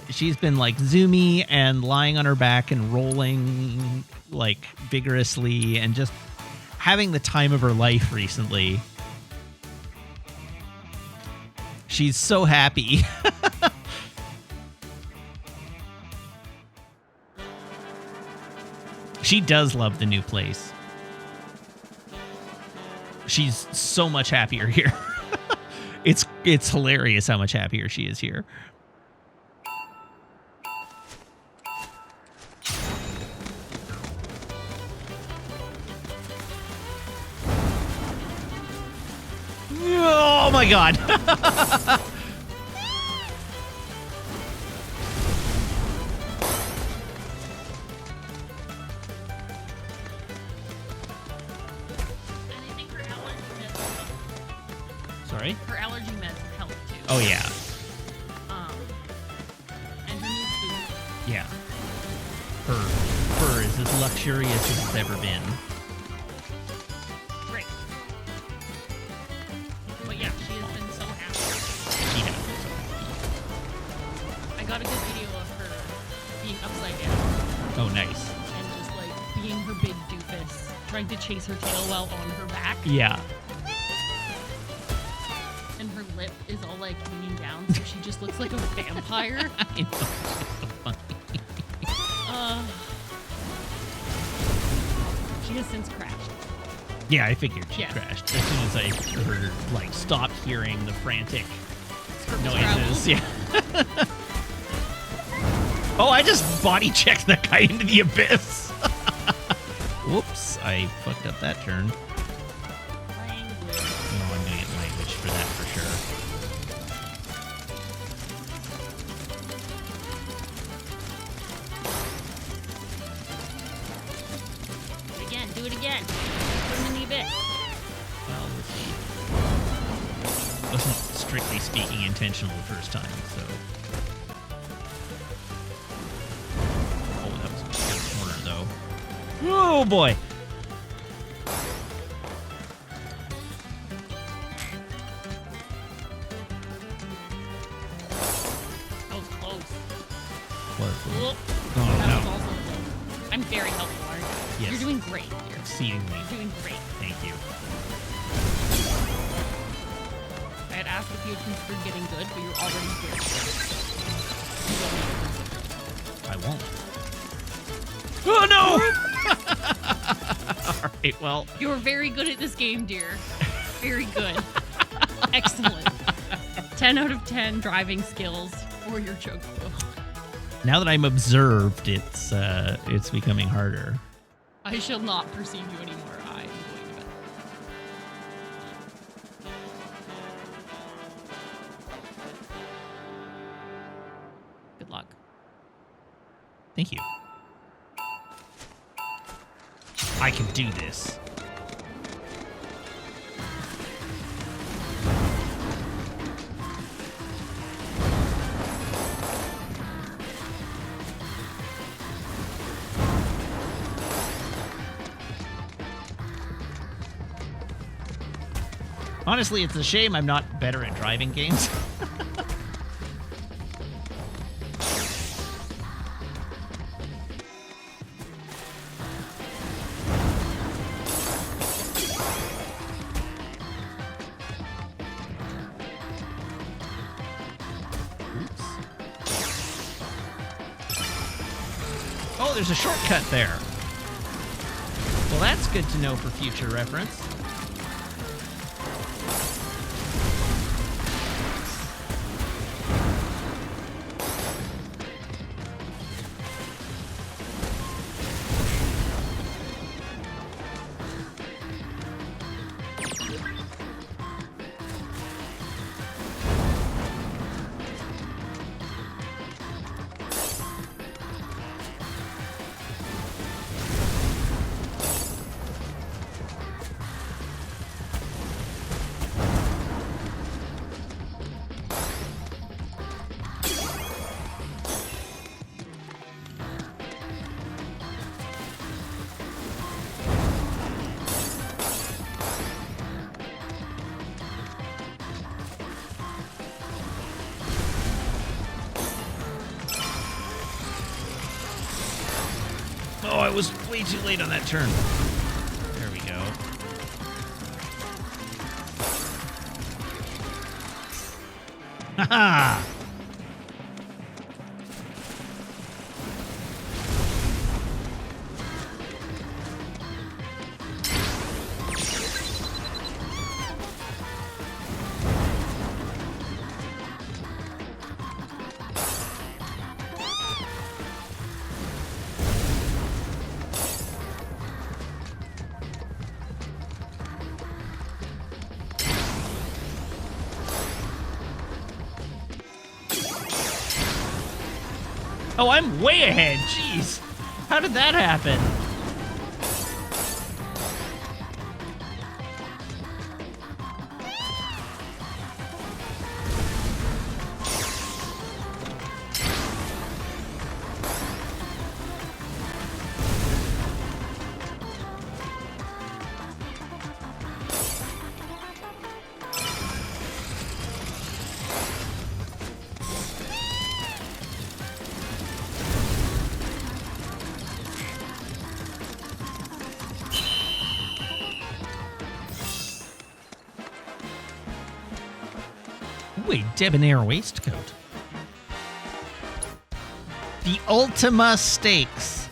She's been like zoomy and lying on her back and rolling like vigorously and just having the time of her life recently. She's so happy. She does love the new place. She's so much happier here. It's hilarious how much happier she is here. Oh my god. Sorry? Her allergy meds have helped too. Oh yeah. And her new food. Yeah. Her fur is as luxurious as it's ever been. Great. But yeah, she has been so happy. She has been so happy. I got a good video of her being upside down. Oh, nice. And just like being her big doofus, trying to chase her tail while on her back. Yeah. And her lip is all like hanging down, so she just looks like a vampire. I know. It's so funny. She has since crashed. Yeah, I figured she Yeah. crashed as soon as I heard, like, stopped hearing the frantic noises. Travels. Yeah. Oh, I just body checked that guy into the abyss. Whoops, I fucked up that turn. Language. No, I'm gonna get language for that for sure. Do it again. Put him in the abyss. Well, let's see. Wasn't strictly speaking intentional the first time, so. Oh, that was a good corner, though. Oh boy. That was close. What? Whoop. Oh, That was no. also close. I'm very helpful, aren't I? Yes. You're doing great. Exceedingly. You're doing great. Thank you. I had asked if you had considered getting good, but you're already very good. I won't. Oh, no! All right, well. You're very good at this game, dear. Very good. Excellent. 10 out of 10 driving skills for your Chocobo. Now that I'm observed, it's becoming harder. I shall not perceive you anymore. I am going to bed. Good luck. Thank you. I can do this. Honestly, it's a shame I'm not better at driving games. Oh, there's a shortcut there. Well, that's good to know for future reference. was way too late on that turn. There we go. Haha! Oh, I'm way ahead. Jeez. How did that happen? Ooh, a debonair waistcoat. The Ultima Stakes.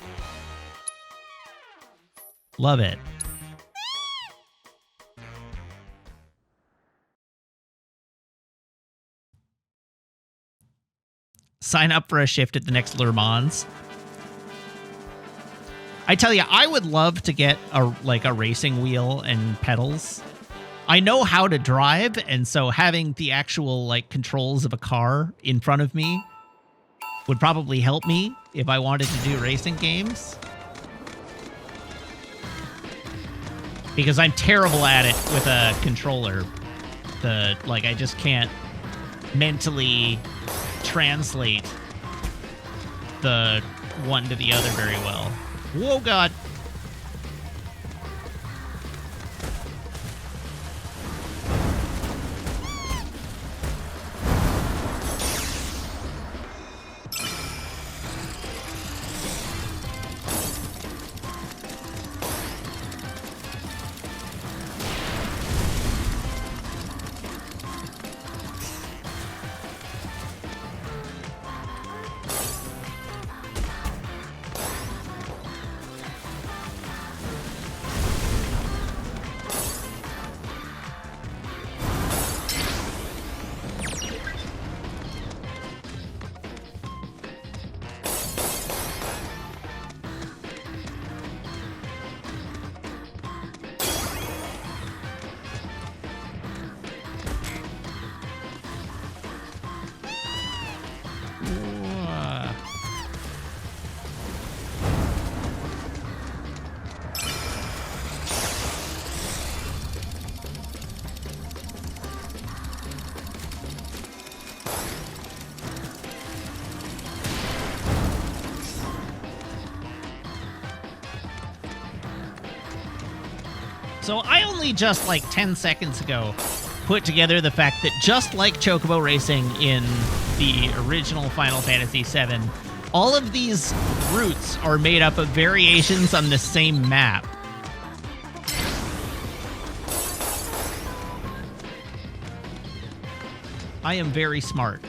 Love it. Sign up for a shift at the next Le Mans. I tell you, I would love to get a racing wheel and pedals. I know how to drive, and so having the actual controls of a car in front of me would probably help me if I wanted to do racing games. Because I'm terrible at it with a controller. I just can't mentally translate the one to the other very well. Whoa, God. So I only just 10 seconds ago put together the fact that just like Chocobo Racing in the original Final Fantasy VII, all of these routes are made up of variations on the same map. I am very smart.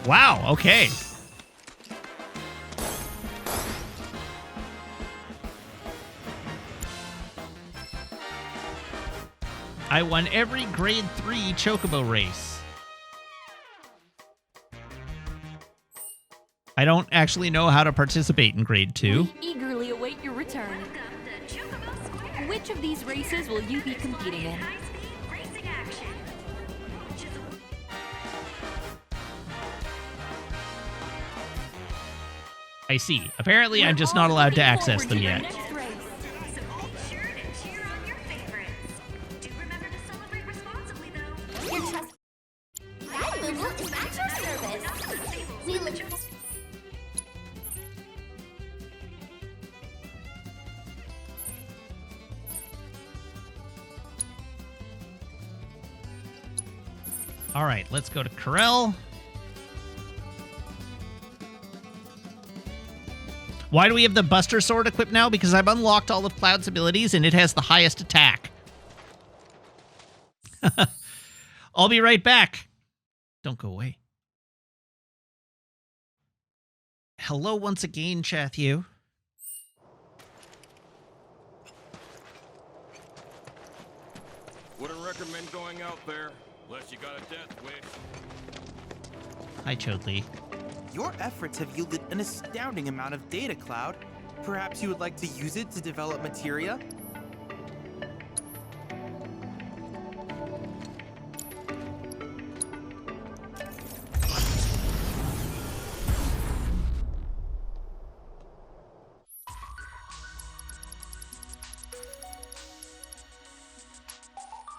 Wow, okay. I won every grade 3 Chocobo race. I don't actually know how to participate in grade 2. We eagerly await your return. Welcome to Chocobo Square. Which of these races will you be competing in? High-speed racing action. Launch is I see. Apparently, I'm just not allowed to access them yet. So be sure to cheer on your favorites. Do remember to celebrate responsibly, though. Your trust. That move is at your service. We look. All right, let's go to Corel. Why do we have the Buster Sword equipped now? Because I've unlocked all of Cloud's abilities, and it has the highest attack. I'll be right back. Don't go away. Hello once again, Chathu. Wouldn't recommend going out there unless you got a death wish. Hi, Chodli. Your efforts have yielded an astounding amount of data, Cloud. Perhaps you would like to use it to develop materia?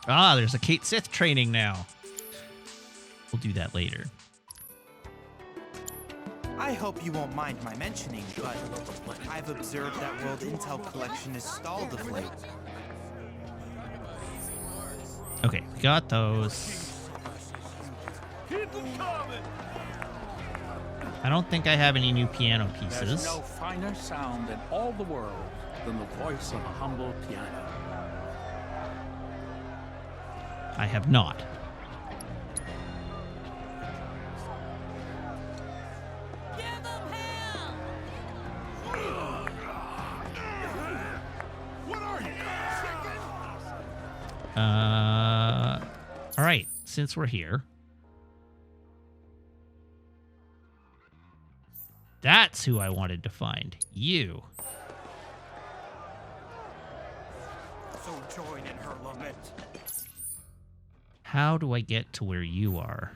Ah, there's a Kate Sith training now. We'll do that later. I hope you won't mind my mentioning, but I've observed that World Intel collection is stalled of late. Okay, we got those. I don't think I have any new piano There's pieces. no finer sound in all the world than the voice of a humble piano. I have not. All right, since we're here. That's who I wanted to find. You. So join in her lament. How do I get to where you are?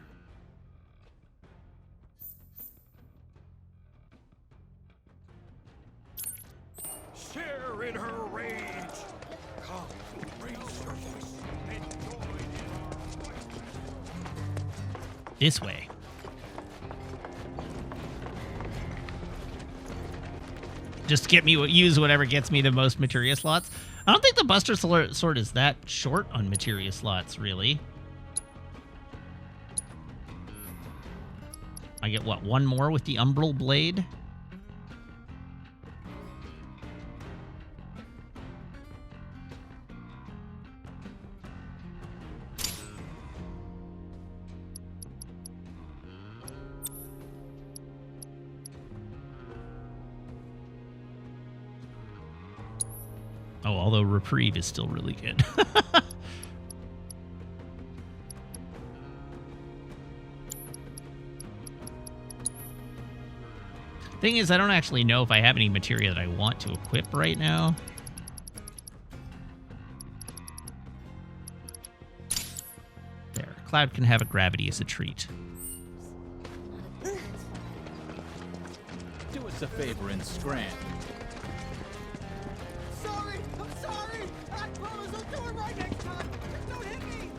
Share in her rage. Come, raise your voice and join in. This way. Just get me, use whatever gets me the most materia slots. I don't think the Buster Sword is that short on materia slots, really. I get, what, one more with the Umbral Blade? Oh, although Reprieve is still really good. Thing is, I don't actually know if I have any materia that I want to equip right now. There. Cloud can have a gravity as a treat. Do us a favor and scram. Sorry! I'm sorry! I promise I'll do it right next time! Don't hit me!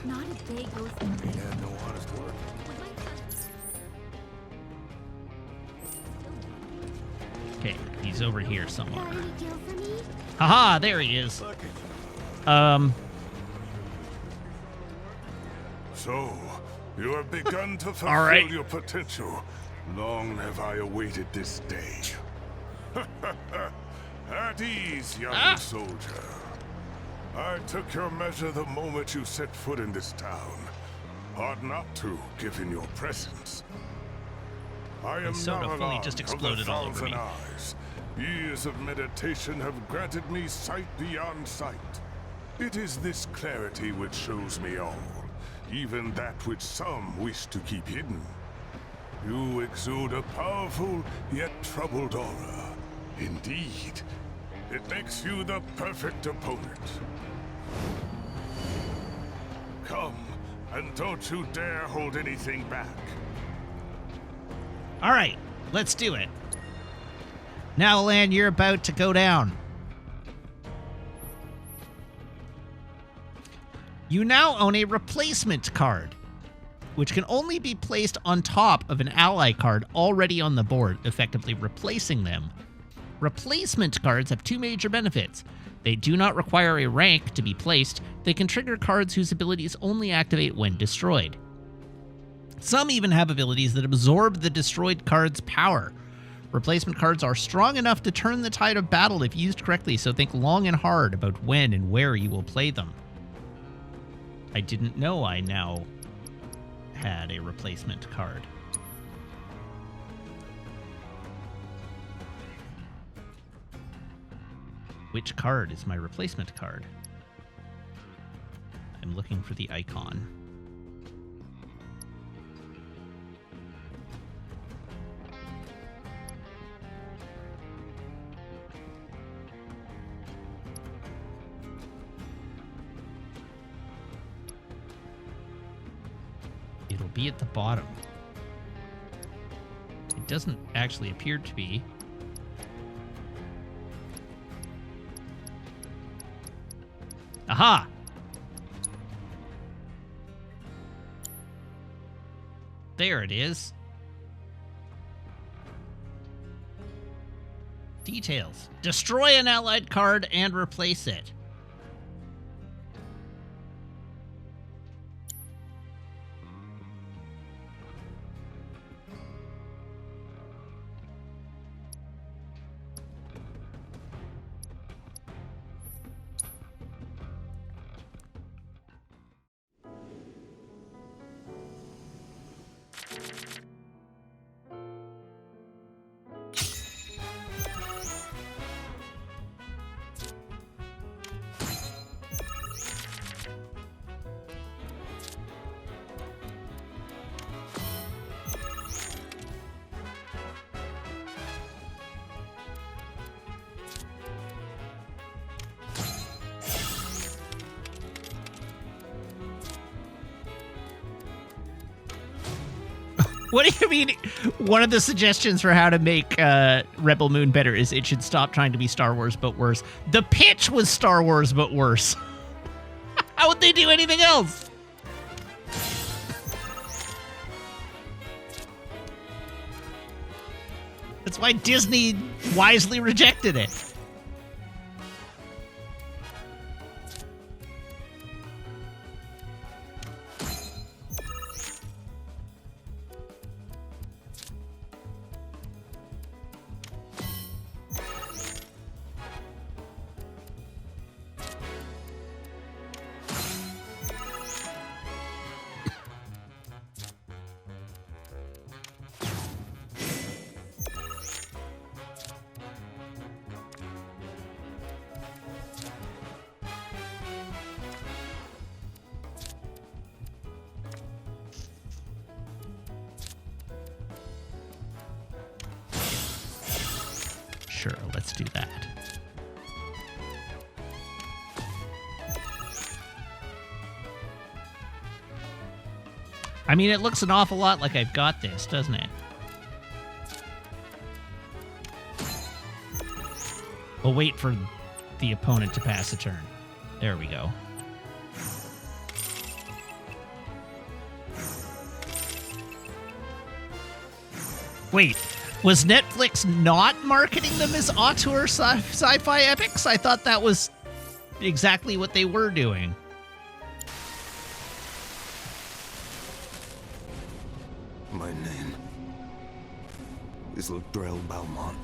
Not a day goes by. He had no honest work. Okay, he's over here somewhere. Got any deal for me? Haha, there he is. So, you have begun to fulfill All right. your potential. Long have I awaited this day. At ease, young soldier. I took your measure the moment you set foot in this town. Hard not to, given your presence. I am soda not fully alarmed just of the exploded all over thousand me. eyes. Years of meditation have granted me sight beyond sight. It is this clarity which shows me all, even that which some wish to keep hidden. You exude a powerful yet troubled aura. Indeed. It makes you the perfect opponent. Come, and don't you dare hold anything back. All right, let's do it. Now, Lan, you're about to go down. You now own a replacement card, which can only be placed on top of an ally card already on the board, effectively replacing them. Replacement cards have two major benefits. They do not require a rank to be placed. They can trigger cards whose abilities only activate when destroyed. Some even have abilities that absorb the destroyed card's power. Replacement cards are strong enough to turn the tide of battle if used correctly, so think long and hard about when and where you will play them. I didn't know I now had a replacement card. Which card is my replacement card? I'm looking for the icon. It'll be at the bottom. It doesn't actually appear to be. Aha! There it is. Details. Destroy an allied card and replace it. What do you mean? One of the suggestions for how to make Rebel Moon better is it should stop trying to be Star Wars but worse. The pitch was Star Wars but worse. How would they do anything else? That's why Disney wisely rejected it. Sure, let's do that. I mean, it looks an awful lot like I've got this, doesn't it? We'll wait for the opponent to pass a turn. There we go. Wait, was Netflix not marketing them as auteur sci-fi epics? I thought that was exactly what they were doing. My name is Ladrell Balmont,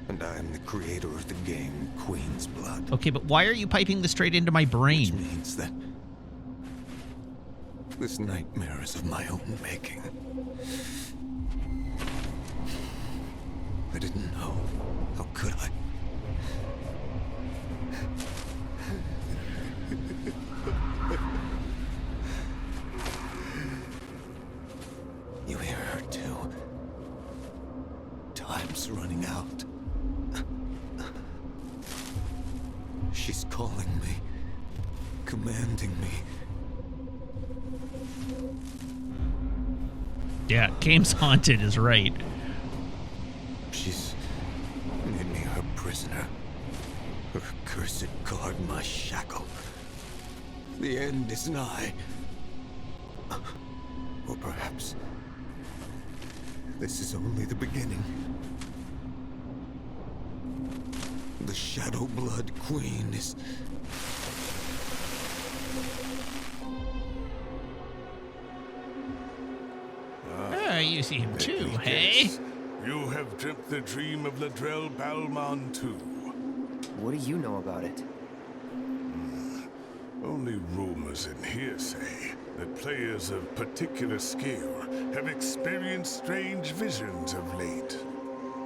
and I am the creator of the game Queen's Blood. Okay, but why are you piping this straight into my brain? Which means that this nightmare is of my own making. I didn't know. How could I? You hear her too? Time's running out. She's calling me, commanding me. Yeah, game's haunted is right. She's made me her prisoner. Her cursed guard my shackle. The end is nigh. Or perhaps this is only the beginning. The Shadow Blood Queen is... You see him too, Let me hey? guess. You have dreamt the dream of Ladrell Balmon too. What do you know about it? Only rumors and hearsay that players of particular skill have experienced strange visions of late.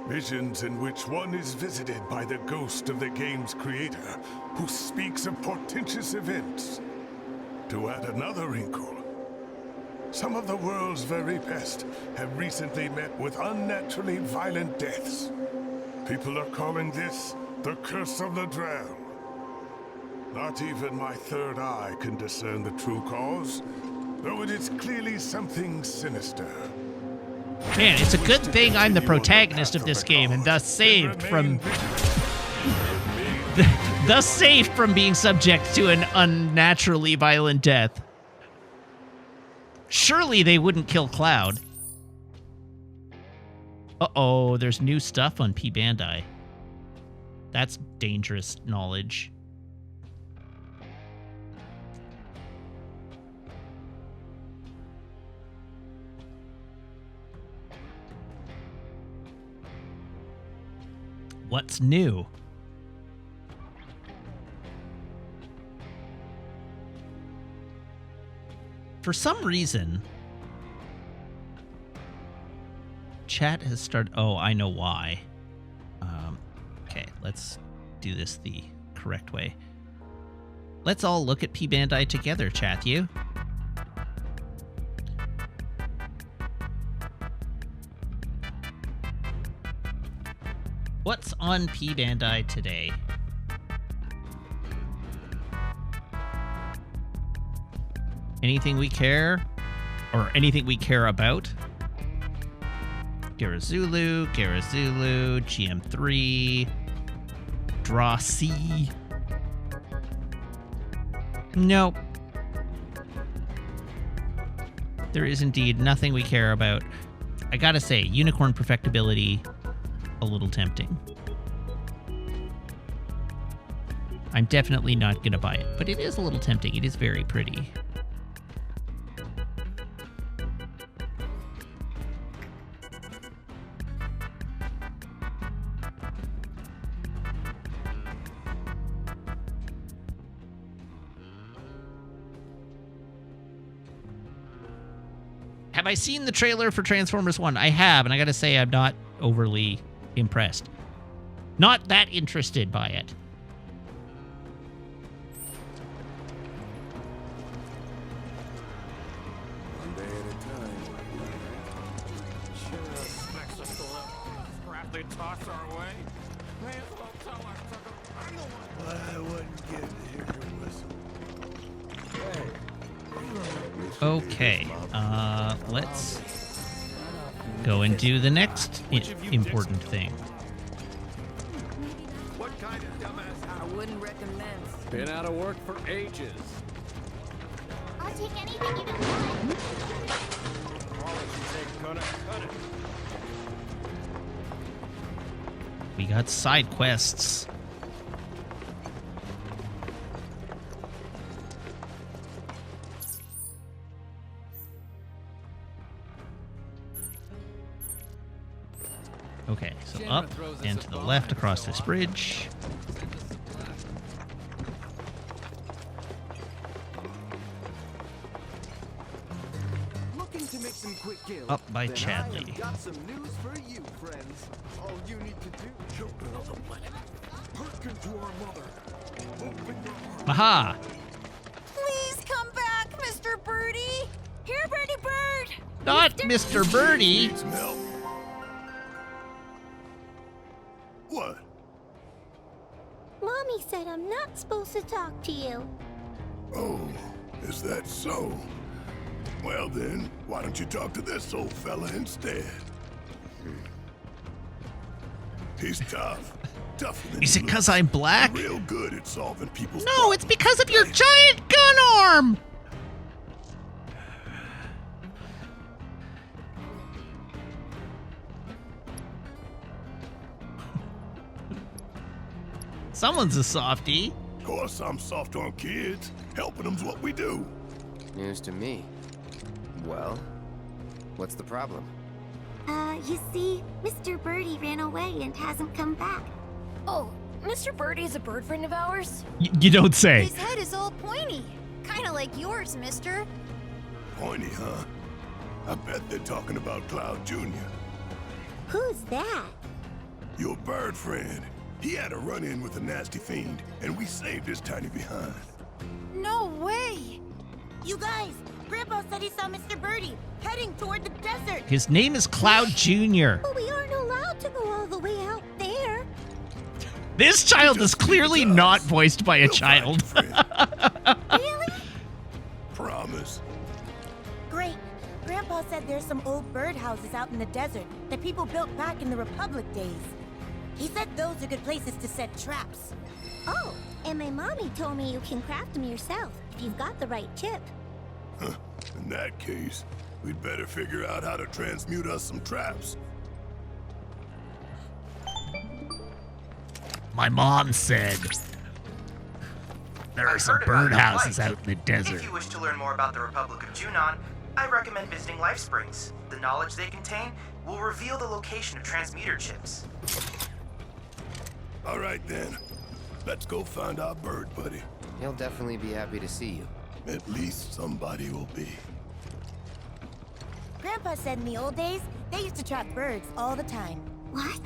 Visions in which one is visited by the ghost of the game's creator, who speaks of portentous events. To add another wrinkle, some of the world's very best have recently met with unnaturally violent deaths. People are calling this the Curse of Ladrell. Not even my third eye can discern the true cause, though it is clearly something sinister. Man, it's a good thing I'm the protagonist of this game and thus saved from being subject to an unnaturally violent death. Surely they wouldn't kill Cloud. Uh-oh, there's new stuff on P. Bandai. That's dangerous knowledge. What's new? For some reason, chat has started... Oh, I know why. Okay, let's do this the correct way. Let's all look at P. Bandai together, chat you. What's on P. Bandai today? Anything we care? Or anything we care about? Garazulu, GM3, Draw C. Nope. There is indeed nothing we care about. I gotta say, unicorn perfectibility, a little tempting. I'm definitely not gonna buy it, but it is a little tempting. It is very pretty. Have I seen the trailer for Transformers 1? I have, and I gotta say I'm not overly impressed. Not that interested by it. One day at a time. Sure expects us to let crap they toss our way. May as well tell our sucker. I wouldn't get to hear your whistle. Okay, let's go and do the next important thing. What kind of dumbass? I wouldn't recommend. Been out of work for ages. I'll take anything you don't want. Cut it. We got side quests. Okay, so up and to the left across this bridge. Looking to make some quick kills. Up by Then Chadley. I have got some news for you, friends. All you need to do, children of the planet, hearken to our mother. Open your heart. Aha! Please come back, Mr. Birdie. Here, Birdie Bird. Not Mr. Birdie! Needs milk. What? Mommy said said I'm not supposed to talk to you. Oh, is that so? Well then, why don't you talk to this old fella instead? He's tough. Tougher than Is he it because looks. I'm black? Real good at solving people's No, it's because of your giant gun arm! Someone's a softie. Of course I'm soft on kids. Helping them's what we do. News to me. Well, what's the problem? You see, Mr. Birdie ran away and hasn't come back. Oh, Mr. Birdie is a bird friend of ours? You don't say. His head is all pointy. Kinda like yours, mister. Pointy, huh? I bet they're talking about Cloud Jr. Who's that? Your bird friend. He had a run-in with a nasty fiend, and we saved his tiny behind. No way! You guys, Grandpa said he saw Mr. Birdie heading toward the desert. His name is Cloud Jr. But we aren't allowed to go all the way out there. This child is clearly not voiced by a child. Really? Promise. Great. Grandpa said there's some old birdhouses out in the desert that people built back in the Republic days. He said those are good places to set traps. Oh, and my mommy told me you can craft them yourself if you've got the right chip. Huh. In that case, we'd better figure out how to transmute us some traps. My mom said there are some birdhouses out in the desert. If you wish to learn more about the Republic of Junon, I recommend visiting Life Springs. The knowledge they contain will reveal the location of transmuter chips. All right then. Let's go find our bird buddy. He'll definitely be happy to see you. At least somebody will be. Grandpa said in the old days, they used to trap birds all the time. What?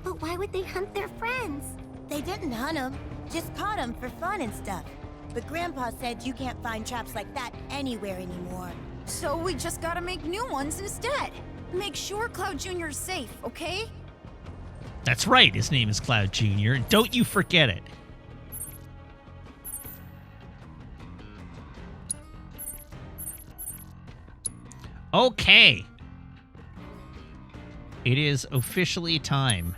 But why would they hunt their friends? They didn't hunt them, just caught them for fun and stuff. But Grandpa said you can't find traps like that anywhere anymore. So we just gotta make new ones instead. Make sure Cloud Jr.'s safe, okay? That's right, his name is Cloud Jr. Don't you forget it. Okay. It is officially time.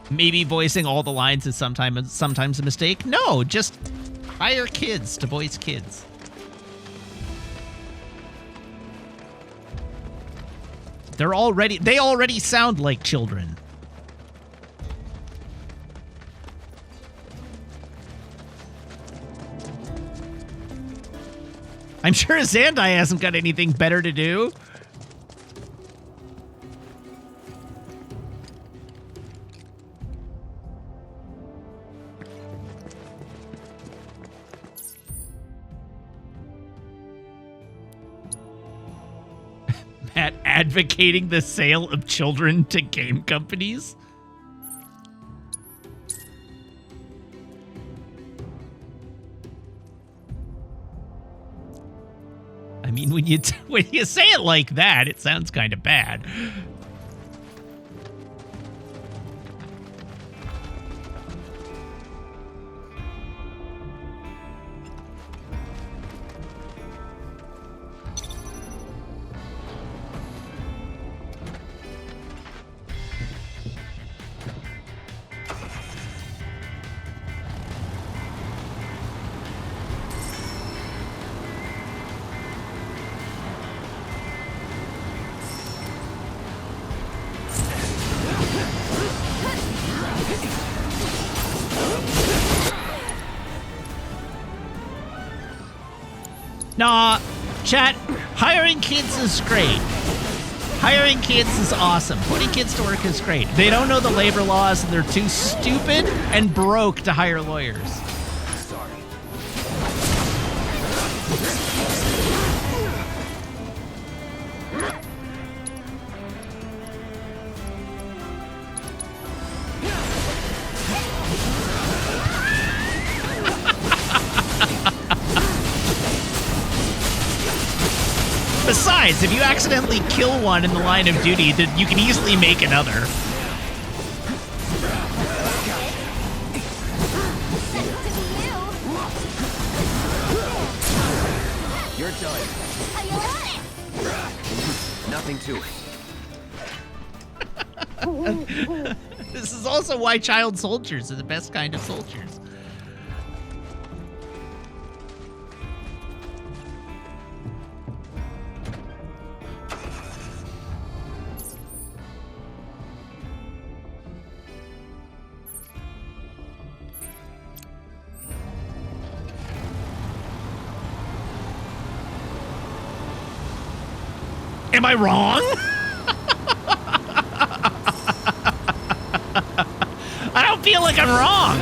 Maybe voicing all the lines is sometimes a mistake. No, just hire kids to voice kids. They already sound like children. I'm sure Zandai hasn't got anything better to do. Matt advocating the sale of children to game companies. I mean, when you say it like that, it sounds kind of bad. Nah, chat, hiring kids is great. Hiring kids is awesome. Putting kids to work is great. They don't know the labor laws and they're too stupid and broke to hire lawyers. Besides, if you accidentally kill one in the line of duty, then you can easily make another. You're done. Nothing to it. This is also why child soldiers are the best kind of soldiers. Am I wrong? I don't feel like I'm wrong.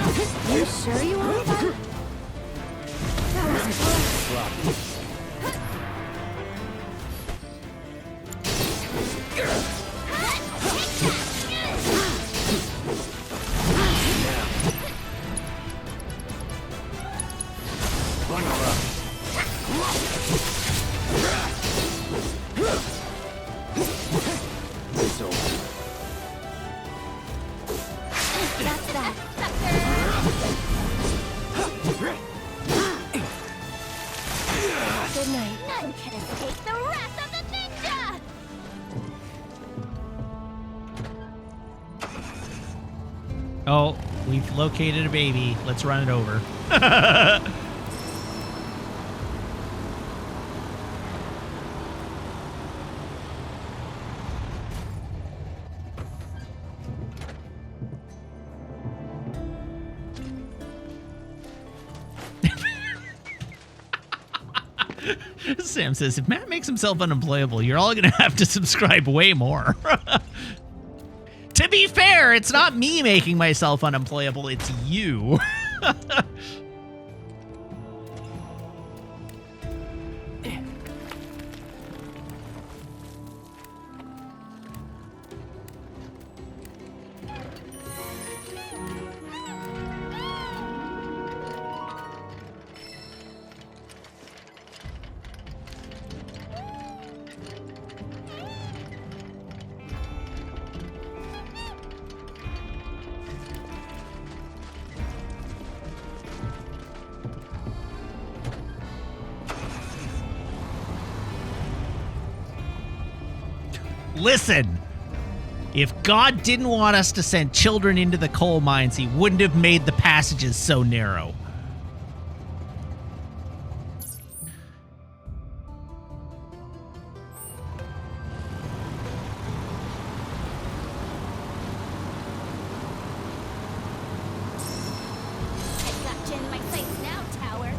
You sure you want fun? That was close. Good night. None can escape the wrath of the ninja! Oh, we've located a baby. Let's run it over. Sam says, if Matt makes himself unemployable, you're all going to have to subscribe way more. To be fair, it's not me making myself unemployable, it's you. Listen, if God didn't want us to send children into the coal mines, he wouldn't have made the passages so narrow. I've got you in my sights now, Tower.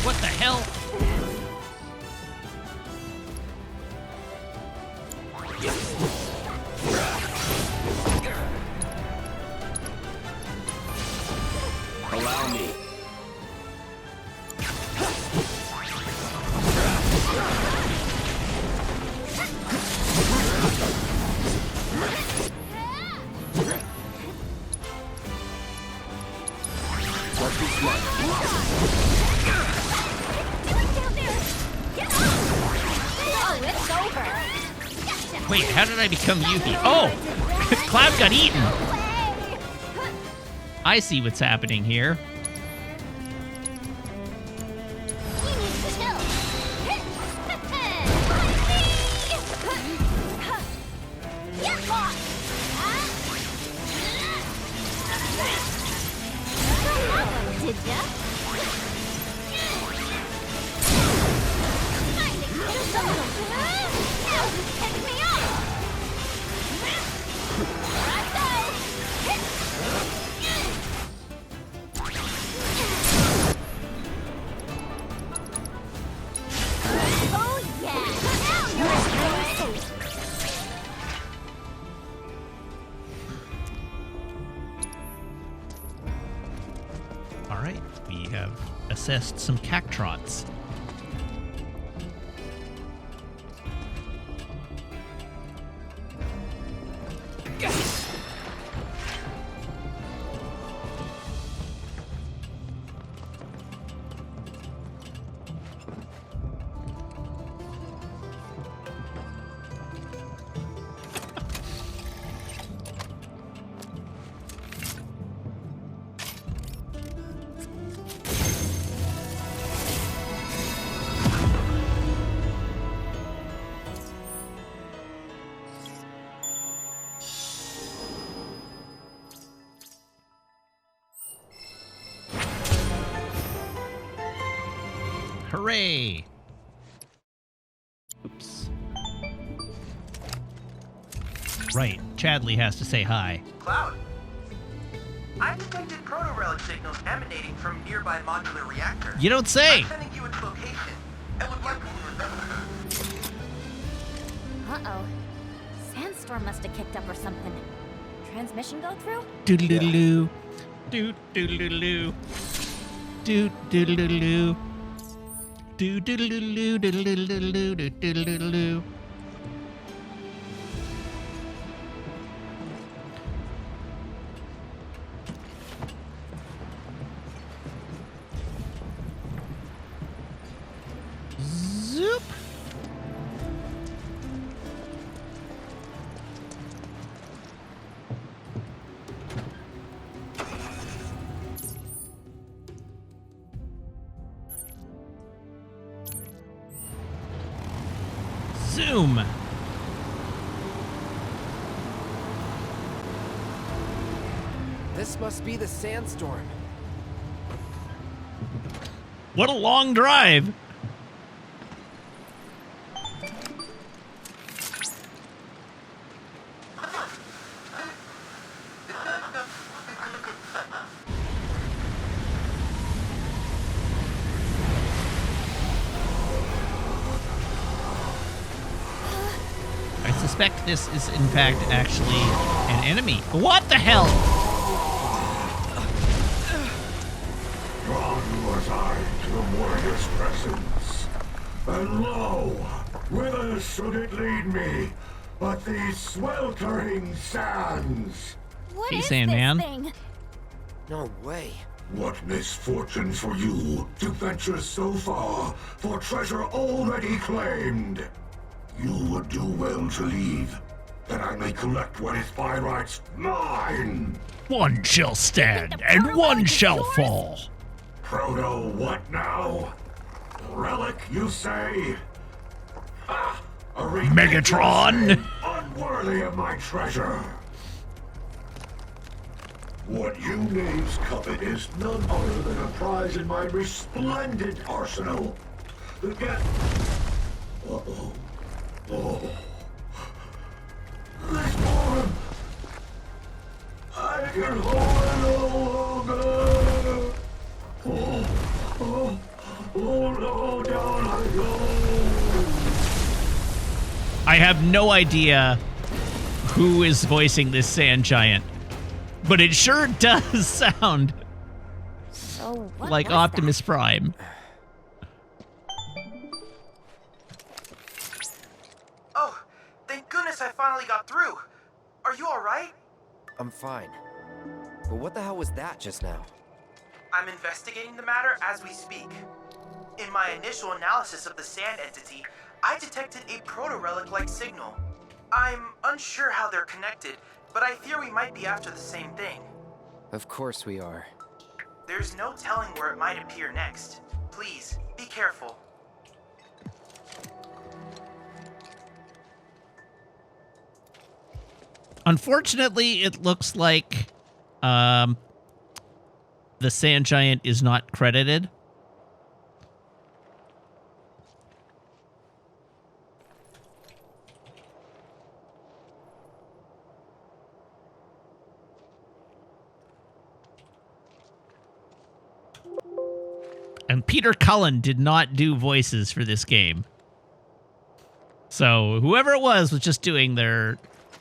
What the hell? Allow me. Let's be smart. Oh, it's over. Wait, how did I become Yuffie? Oh! Cloud got eaten! I see what's happening here. Did ya? Pick me up! Oh yeah! Now you're safe! All right, we have assessed some cactrots. Hooray! Oops. Right, Chadley has to say hi. Cloud. I detected proto-relic signals emanating from nearby modular reactor. You don't say! I'm sending you its location. It would like... Uh-oh. Sandstorm must have kicked up or something. Transmission go through? Doodle-doodle-doo. Doot-doodle-doodle-doo. Doot-doodle-doodle-doo. Doot-doodle-doodle-doo. Doodle-doodle-doo. Doot-doodle-doodle-doo. Zoop. Zoom. This must be the sandstorm. What a long drive. I suspect this is in fact actually an enemy. What the hell? Drawn was I to the warrior's presence, and lo, whither should it lead me but these sweltering sands? What Hey, is Sandman. this thing? No way. What misfortune for you to venture so far for treasure already claimed. You would do well to leave, that I may collect what is by rights mine. One shall stand and one shall fall. Proto what now? Relic, you say? Ha! A ridiculous Megatron! thing, unworthy of my treasure. What you knaves covet is none other than a prize in my resplendent arsenal. The get... Uh-oh. Oh. This form! I can hold it no longer! Oh no, down I go! I have no idea who is voicing this sand giant, but it sure does sound So what like was Optimus Prime. Oh, thank goodness I finally got through. Are you alright? I'm fine. But what the hell was that just now? I'm investigating the matter as we speak. In my initial analysis of the sand entity, I detected a proto-relic-like signal. I'm unsure how they're connected, but I fear we might be after the same thing. Of course we are. There's no telling where it might appear next. Please, be careful. Unfortunately, it looks like the sand giant is not credited. And Peter Cullen did not do voices for this game. So whoever it was just doing their...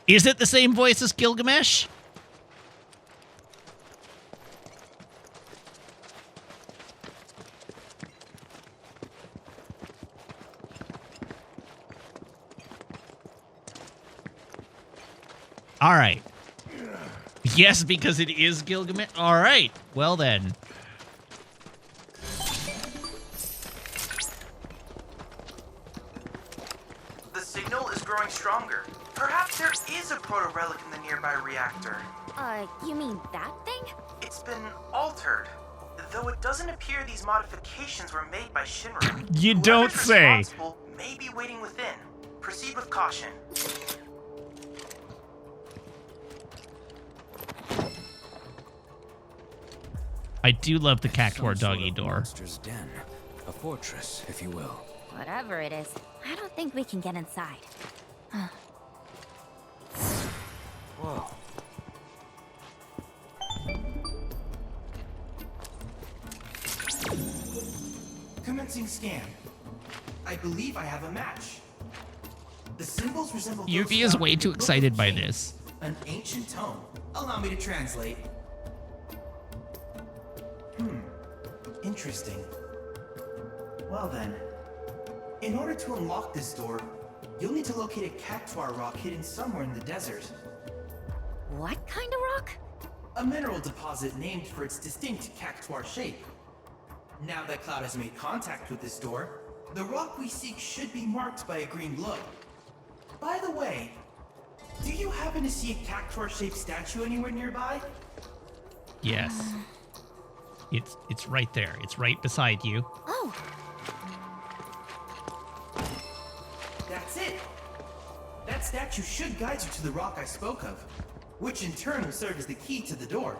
Is it the same voice as Gilgamesh? All right. Yes, because it is Gilgamesh. All right. Well then. The signal is growing stronger. Perhaps there is a proto-relic in the nearby reactor. You mean that thing? It's been altered. Though it doesn't appear these modifications were made by Shinra. You don't Whoever's say. responsible may be waiting within. Proceed with caution. I do love the Cactuar doggy door. Monster's den. A fortress, if you will. Whatever it is, I don't think we can get inside. Whoa. Commencing scan. I believe I have a match. The symbols resemble those Yuffie is found way in too the Book excited of by Kings, this. An ancient tome. Allow me to translate. Interesting. Well then, in order to unlock this door, you'll need to locate a cactuar rock hidden somewhere in the desert. What kind of rock? A mineral deposit named for its distinct cactuar shape. Now that Cloud has made contact with this door, the rock we seek should be marked by a green glow. By the way, do you happen to see a cactuar-shaped statue anywhere nearby? Yes. It's right there. It's right beside you. Oh. That's it. That statue should guide you to the rock I spoke of, which in turn will serve as the key to the door.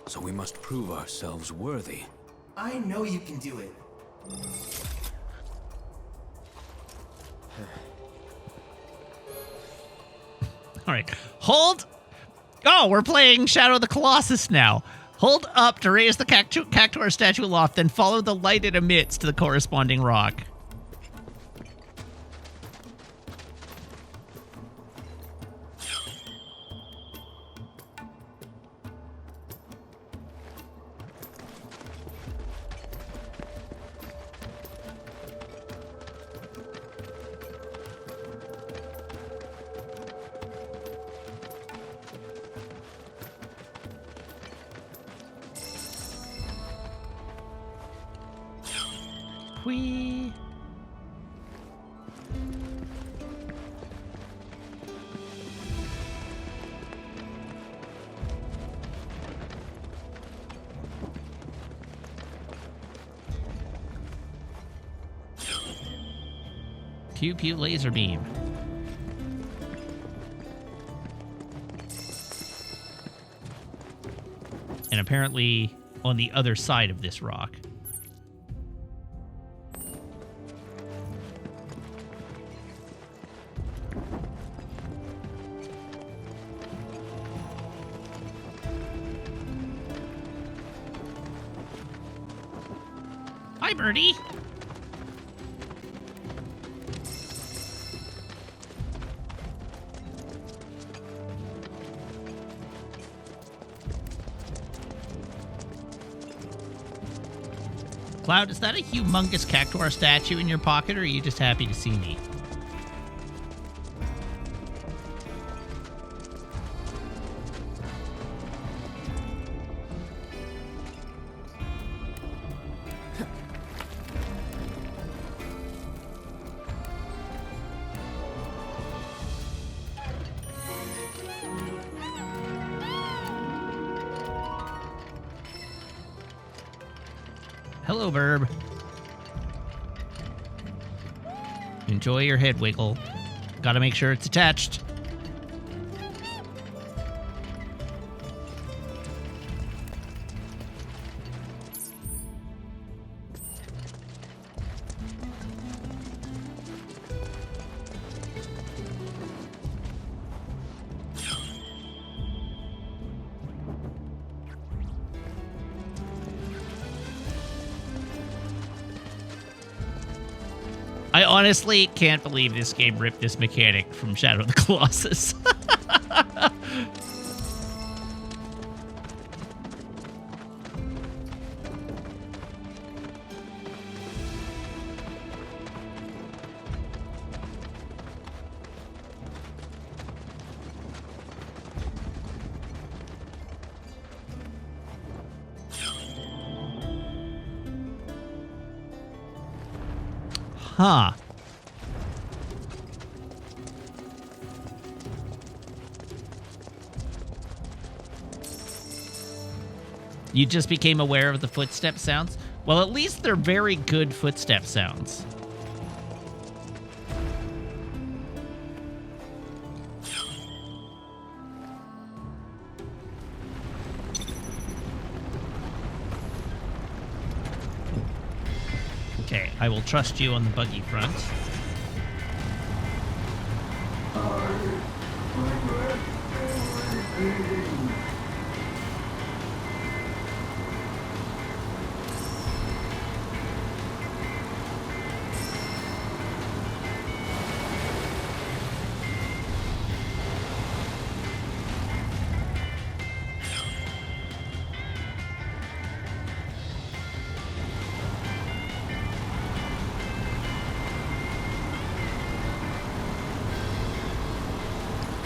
So we must prove ourselves worthy. I know you can do it. All right. Hold. Oh, we're playing Shadow of the Colossus now. Hold up to raise the cactuar statue aloft, then follow the light it emits to the corresponding rock. Whee! Pew pew laser beam. And apparently on the other side of this rock. Hi, Birdie. Cloud, is that a humongous cactuar statue in your pocket, or are you just happy to see me? Hello, Verb. Enjoy your head wiggle. Gotta make sure it's attached. I honestly can't believe this game ripped this mechanic from Shadow of the Colossus. Huh. You just became aware of the footstep sounds? Well, at least they're very good footstep sounds. I will trust you on the buggy front.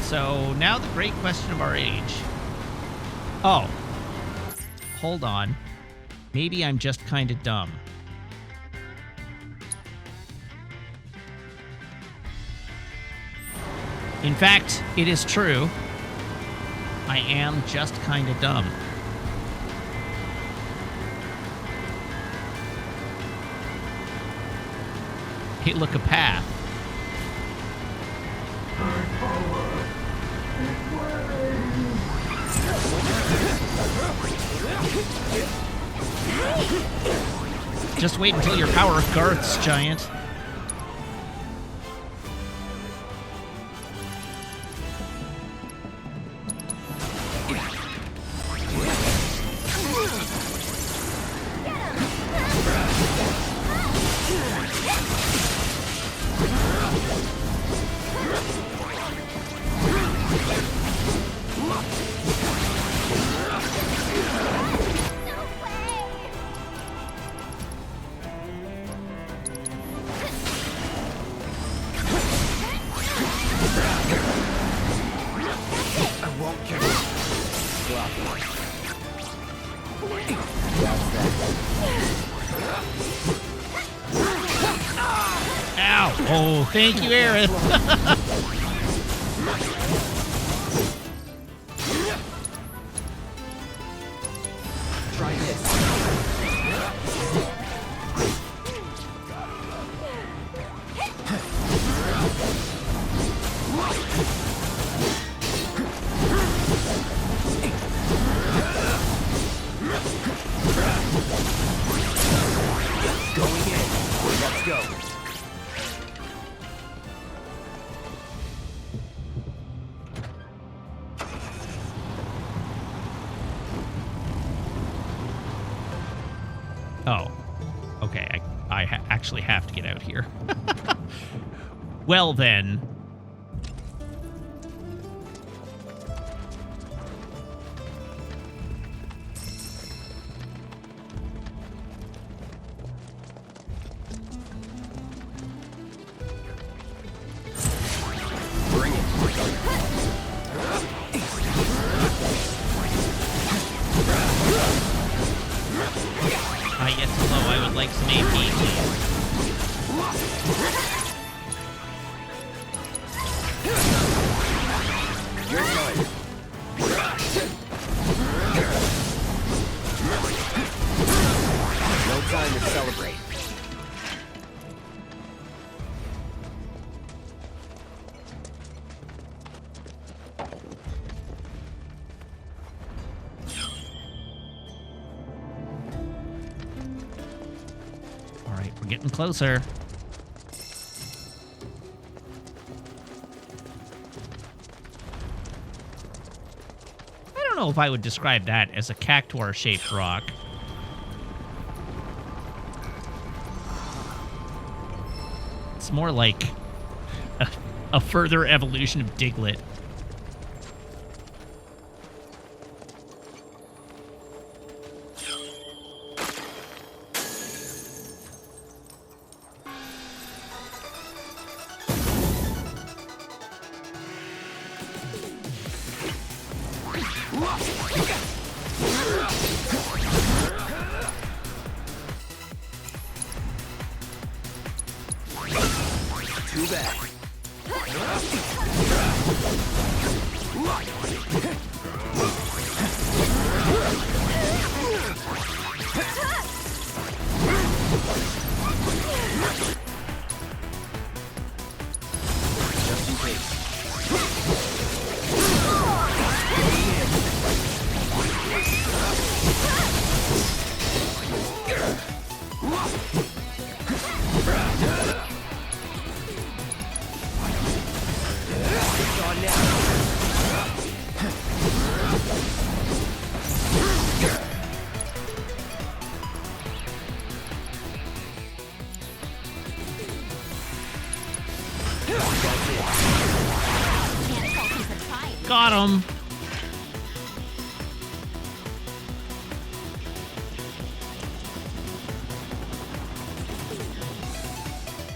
So now the great question of our age. Oh, hold on. Maybe I'm just kind of dumb. In fact, it is true. I am just kind of dumb. Hey, look, a path. Just wait until your power Garth's giant. Ow! Oh, thank you, Aerith. Try this. Going in. Let's go. Oh, okay. I actually have to get out here. Well, then. Bring it. Yes, hello, I would like some AP, please. You're done. No time to celebrate. All right, we're getting closer. I don't know if I would describe that as a cactuar-shaped rock. It's more like a further evolution of Diglett. Too bad. Just in case. Got him.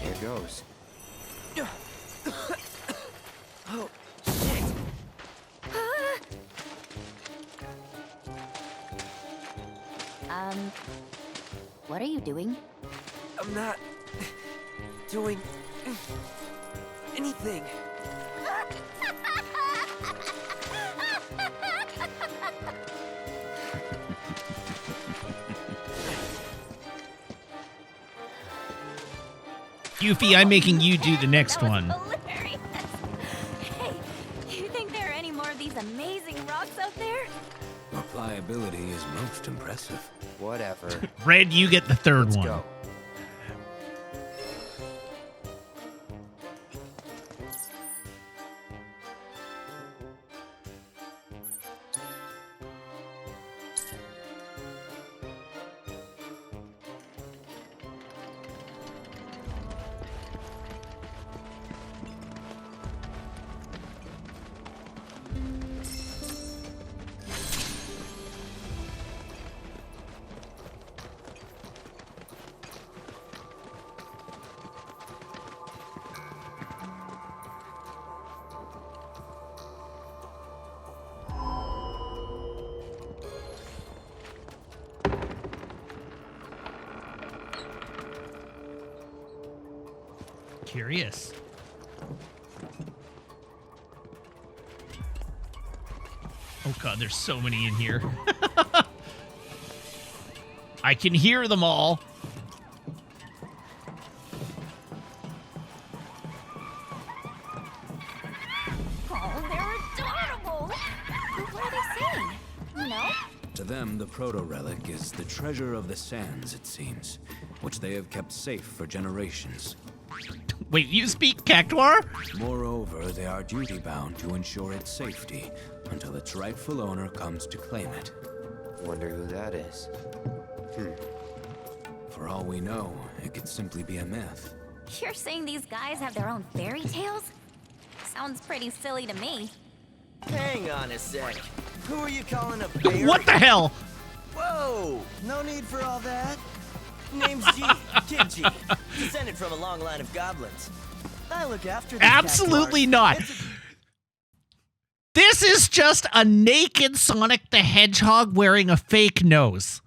Here goes. Oh, shit. What are you doing? I'm not doing anything. Yuffie, I'm making you do the next one. Hilarious. Hey, do you think there are any more of these amazing rocks out there? Your pliability is most impressive. Whatever. Red, you get the third Let's one. go. Curious. Oh god, there's so many in here. I can hear them all. Oh, they're adorable. What are they saying? You know? To them, the proto-relic is the treasure of the sands, it seems, which they have kept safe for generations. Wait, you speak Cactuar? Moreover, they are duty-bound to ensure its safety until its rightful owner comes to claim it. Wonder who that is. For all we know, it could simply be a myth. You're saying these guys have their own fairy tales? Sounds pretty silly to me. Hang on a sec. Who are you calling a bear? What the hell? Whoa! No need for all that. Name's G, Kid G. Descended from a long line of goblins. I look after these Absolutely cactuars. not. This is just a naked Sonic the Hedgehog wearing a fake nose.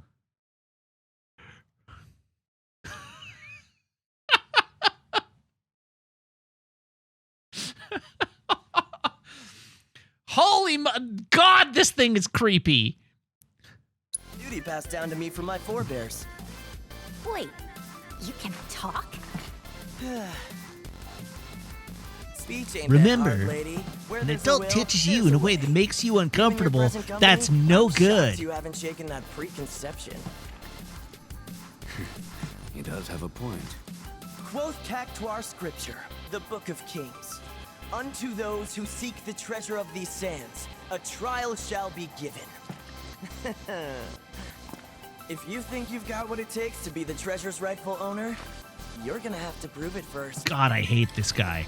Holy God, this thing is creepy. Duty passed down to me from my forebears. Wait, you can talk? Speech ain't Remember, that hard, lady. Where an there's a adult will, touches there's you in a a way way. that makes you Given your uncomfortable. present company, That's no I'm shocked good. You haven't shaken that preconception. He does have a point. Quoth Cactuar scripture, the Book of Kings. Unto those who seek the treasure of these sands, a trial shall be given. If you think you've got what it takes to be the treasure's rightful owner, you're gonna have to prove it first. God, I hate this guy.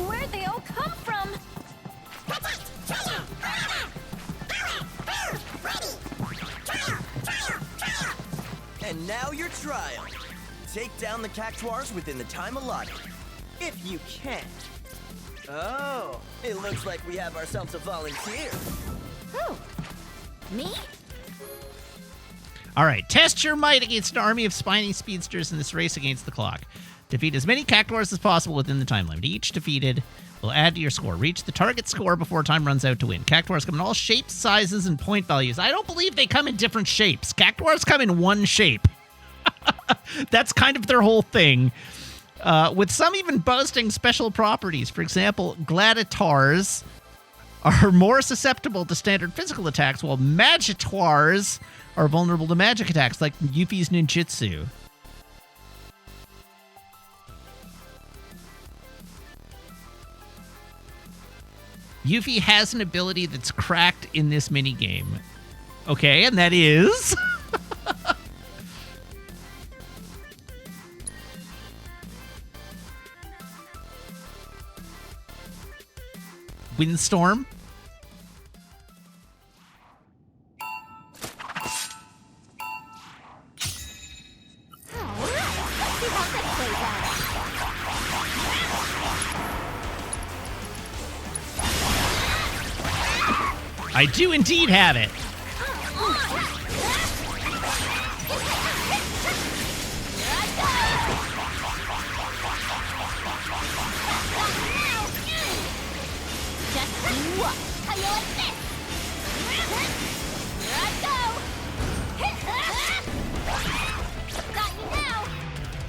Where'd they all come from? And now your trial. Take down the Cactuars within the time allotted. If you can. Oh, it looks like we have ourselves a volunteer. Who? Me? All right, test your might against an army of spiny speedsters in this race against the clock. Defeat as many Cactuars as possible within the time limit. Each defeated will add to your score. Reach the target score before time runs out to win. Cactuars come in all shapes, sizes, and point values. I don't believe they come in different shapes. Cactuars come in one shape. That's kind of their whole thing. With some even boasting special properties. For example, Gladiators are more susceptible to standard physical attacks, while Magitoires are vulnerable to magic attacks, like Yuffie's ninjutsu. Yuffie has an ability that's cracked in this minigame. Okay, and that is... Windstorm. I do indeed have it.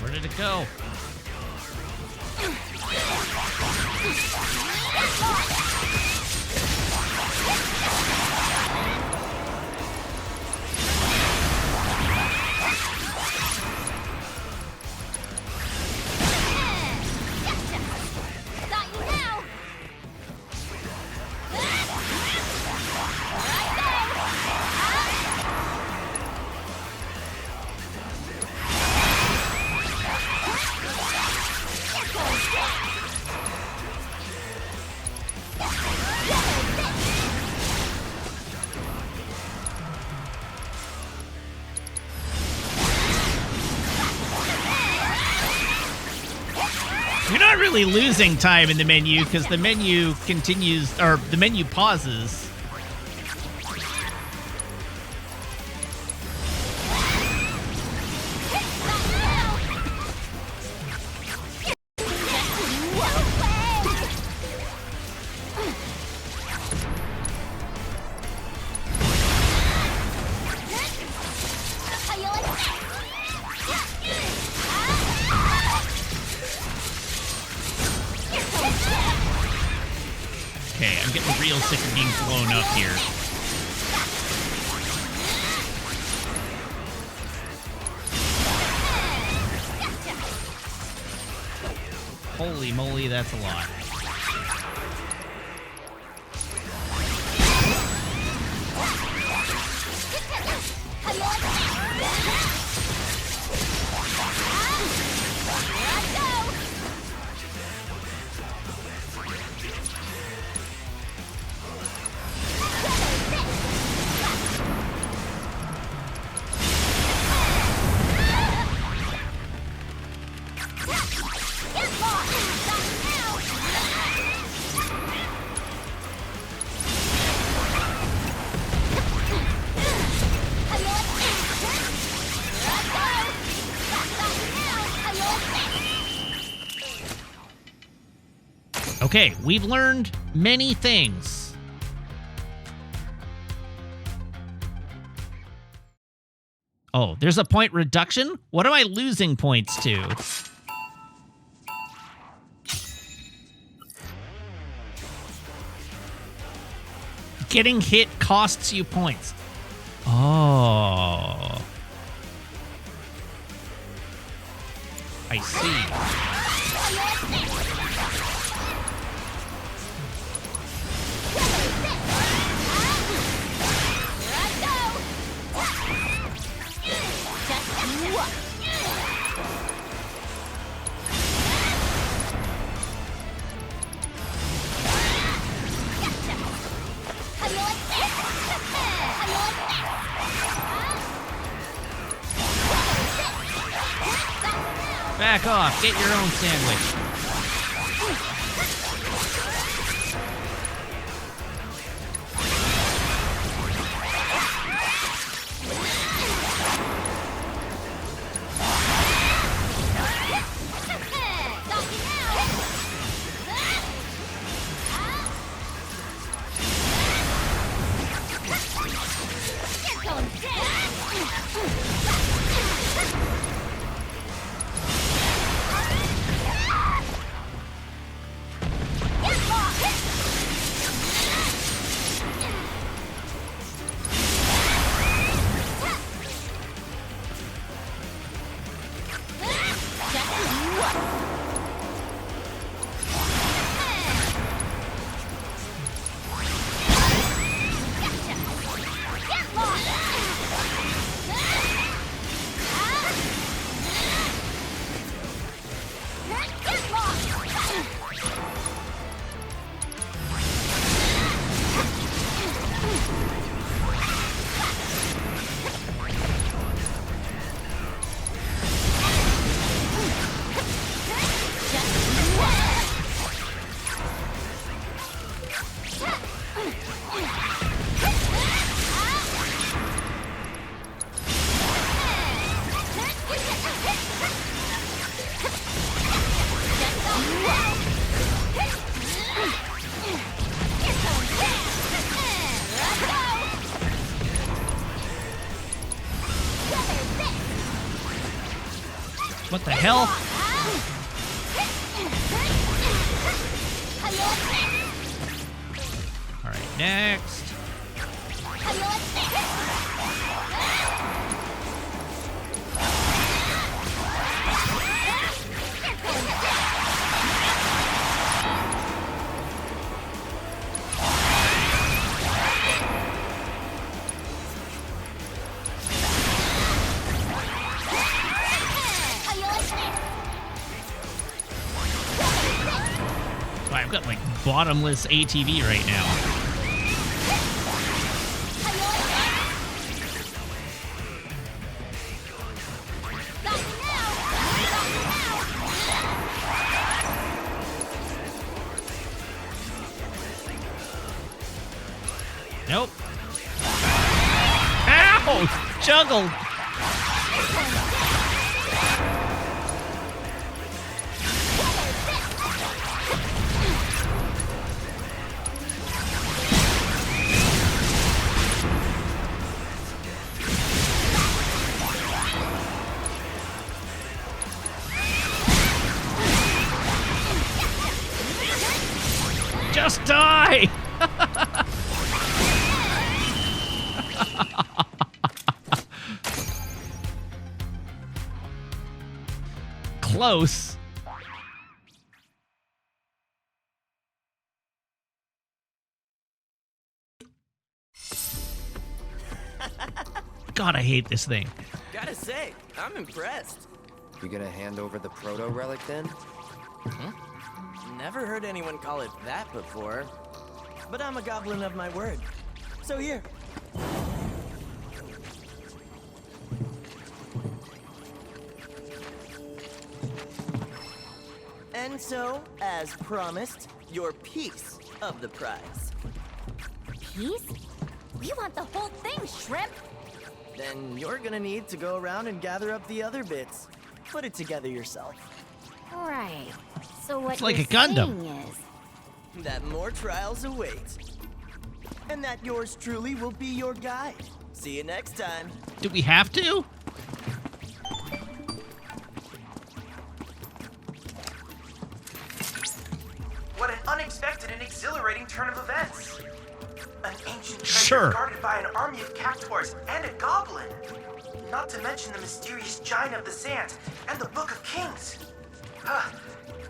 Where did it go? You're not really losing time in the menu because the menu continues, or the menu pauses. Okay, I'm getting real sick of being blown up here. Holy moly, that's a lot. Okay, we've learned many things. Oh, there's a point reduction? What am I losing points to? Getting hit costs you points. Oh. I see. Back off. Get your own sandwich. hell? All right, next. Wow, I've got like bottomless ATV right now. Nope. Ow! Juggled. Just die! Close. God, I hate this thing. Gotta say, I'm impressed. You gonna hand over the proto relic then? Never heard anyone call it that before. But I'm a goblin of my word. So here. And so, as promised, your piece of the prize. Piece? We want the whole thing, Shrimp! Then you're gonna need to go around and gather up the other bits. Put it together yourself. Right. So what It's like you're a Gundam. saying is... That more trials await. And that yours truly will be your guide. See you next time. Do we have to? What an unexpected and exhilarating turn of events! An ancient treasure Sure. guarded by an army of cactuars and a goblin! Not to mention the mysterious giant of the sands and the Book of Kings!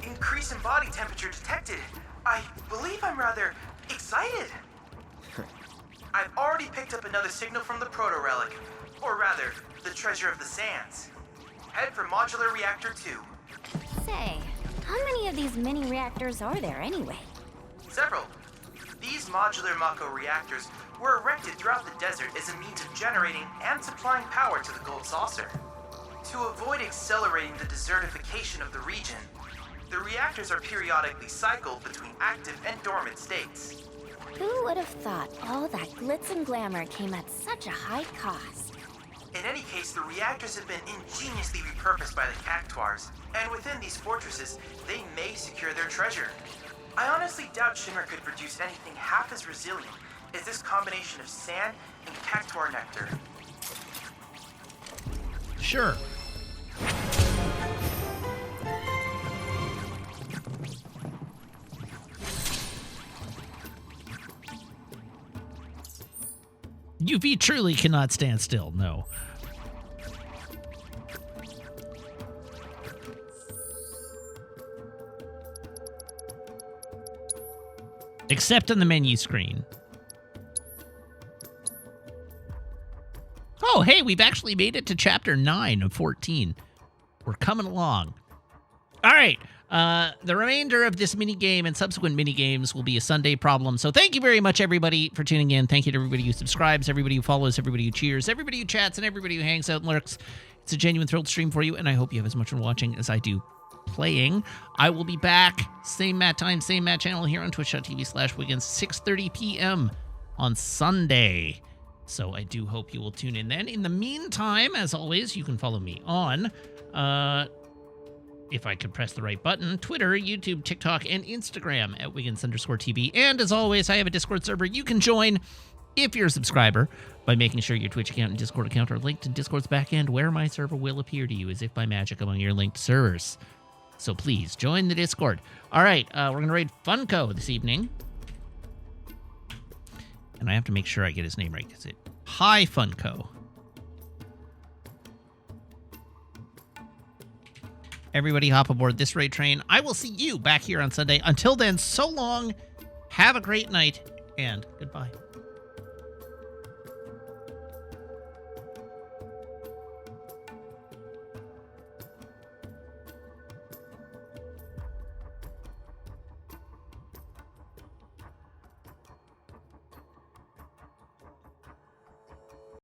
Increase in body temperature detected. I believe I'm rather excited. I've already picked up another signal from the proto-relic, or rather, the treasure of the sands. Head for modular reactor 2. Say, how many of these mini reactors are there anyway? Several. These modular Mako reactors were erected throughout the desert as a means of generating and supplying power to the gold saucer. To avoid accelerating the desertification of the region, the reactors are periodically cycled between active and dormant states. Who would have thought all that glitz and glamour came at such a high cost? In any case, the reactors have been ingeniously repurposed by the cactuars, and within these fortresses, they may secure their treasure. I honestly doubt Shimmer could produce anything half as resilient as this combination of sand and cactuar nectar. Sure. UV truly cannot stand still, no. Except on the menu screen. Oh, hey, we've actually made it to chapter 9 of 14. We're coming along. All right. The remainder of this minigame and subsequent minigames will be a Sunday problem. So thank you very much, everybody, for tuning in. Thank you to everybody who subscribes, everybody who follows, everybody who cheers, everybody who chats, and everybody who hangs out and lurks. It's a genuine thrill to stream for you, and I hope you have as much fun watching as I do playing. I will be back, same mat time, same mat channel here on twitch.tv/Wiggins, 6:30 p.m. on Sunday. So I do hope you will tune in then. In the meantime, as always, you can follow me on, if I could press the right button, Twitter, YouTube, TikTok, and Instagram at Wiggins_TV. And as always, I have a Discord server you can join if you're a subscriber, by making sure your Twitch account and Discord account are linked to Discord's backend, where my server will appear to you as if by magic among your linked servers. So please, join the Discord. All right, we're going to raid Funko this evening. And I have to make sure I get his name right, because Hi, Funko. Everybody hop aboard this raid train. I will see you back here on Sunday. Until then, so long, have a great night, and goodbye.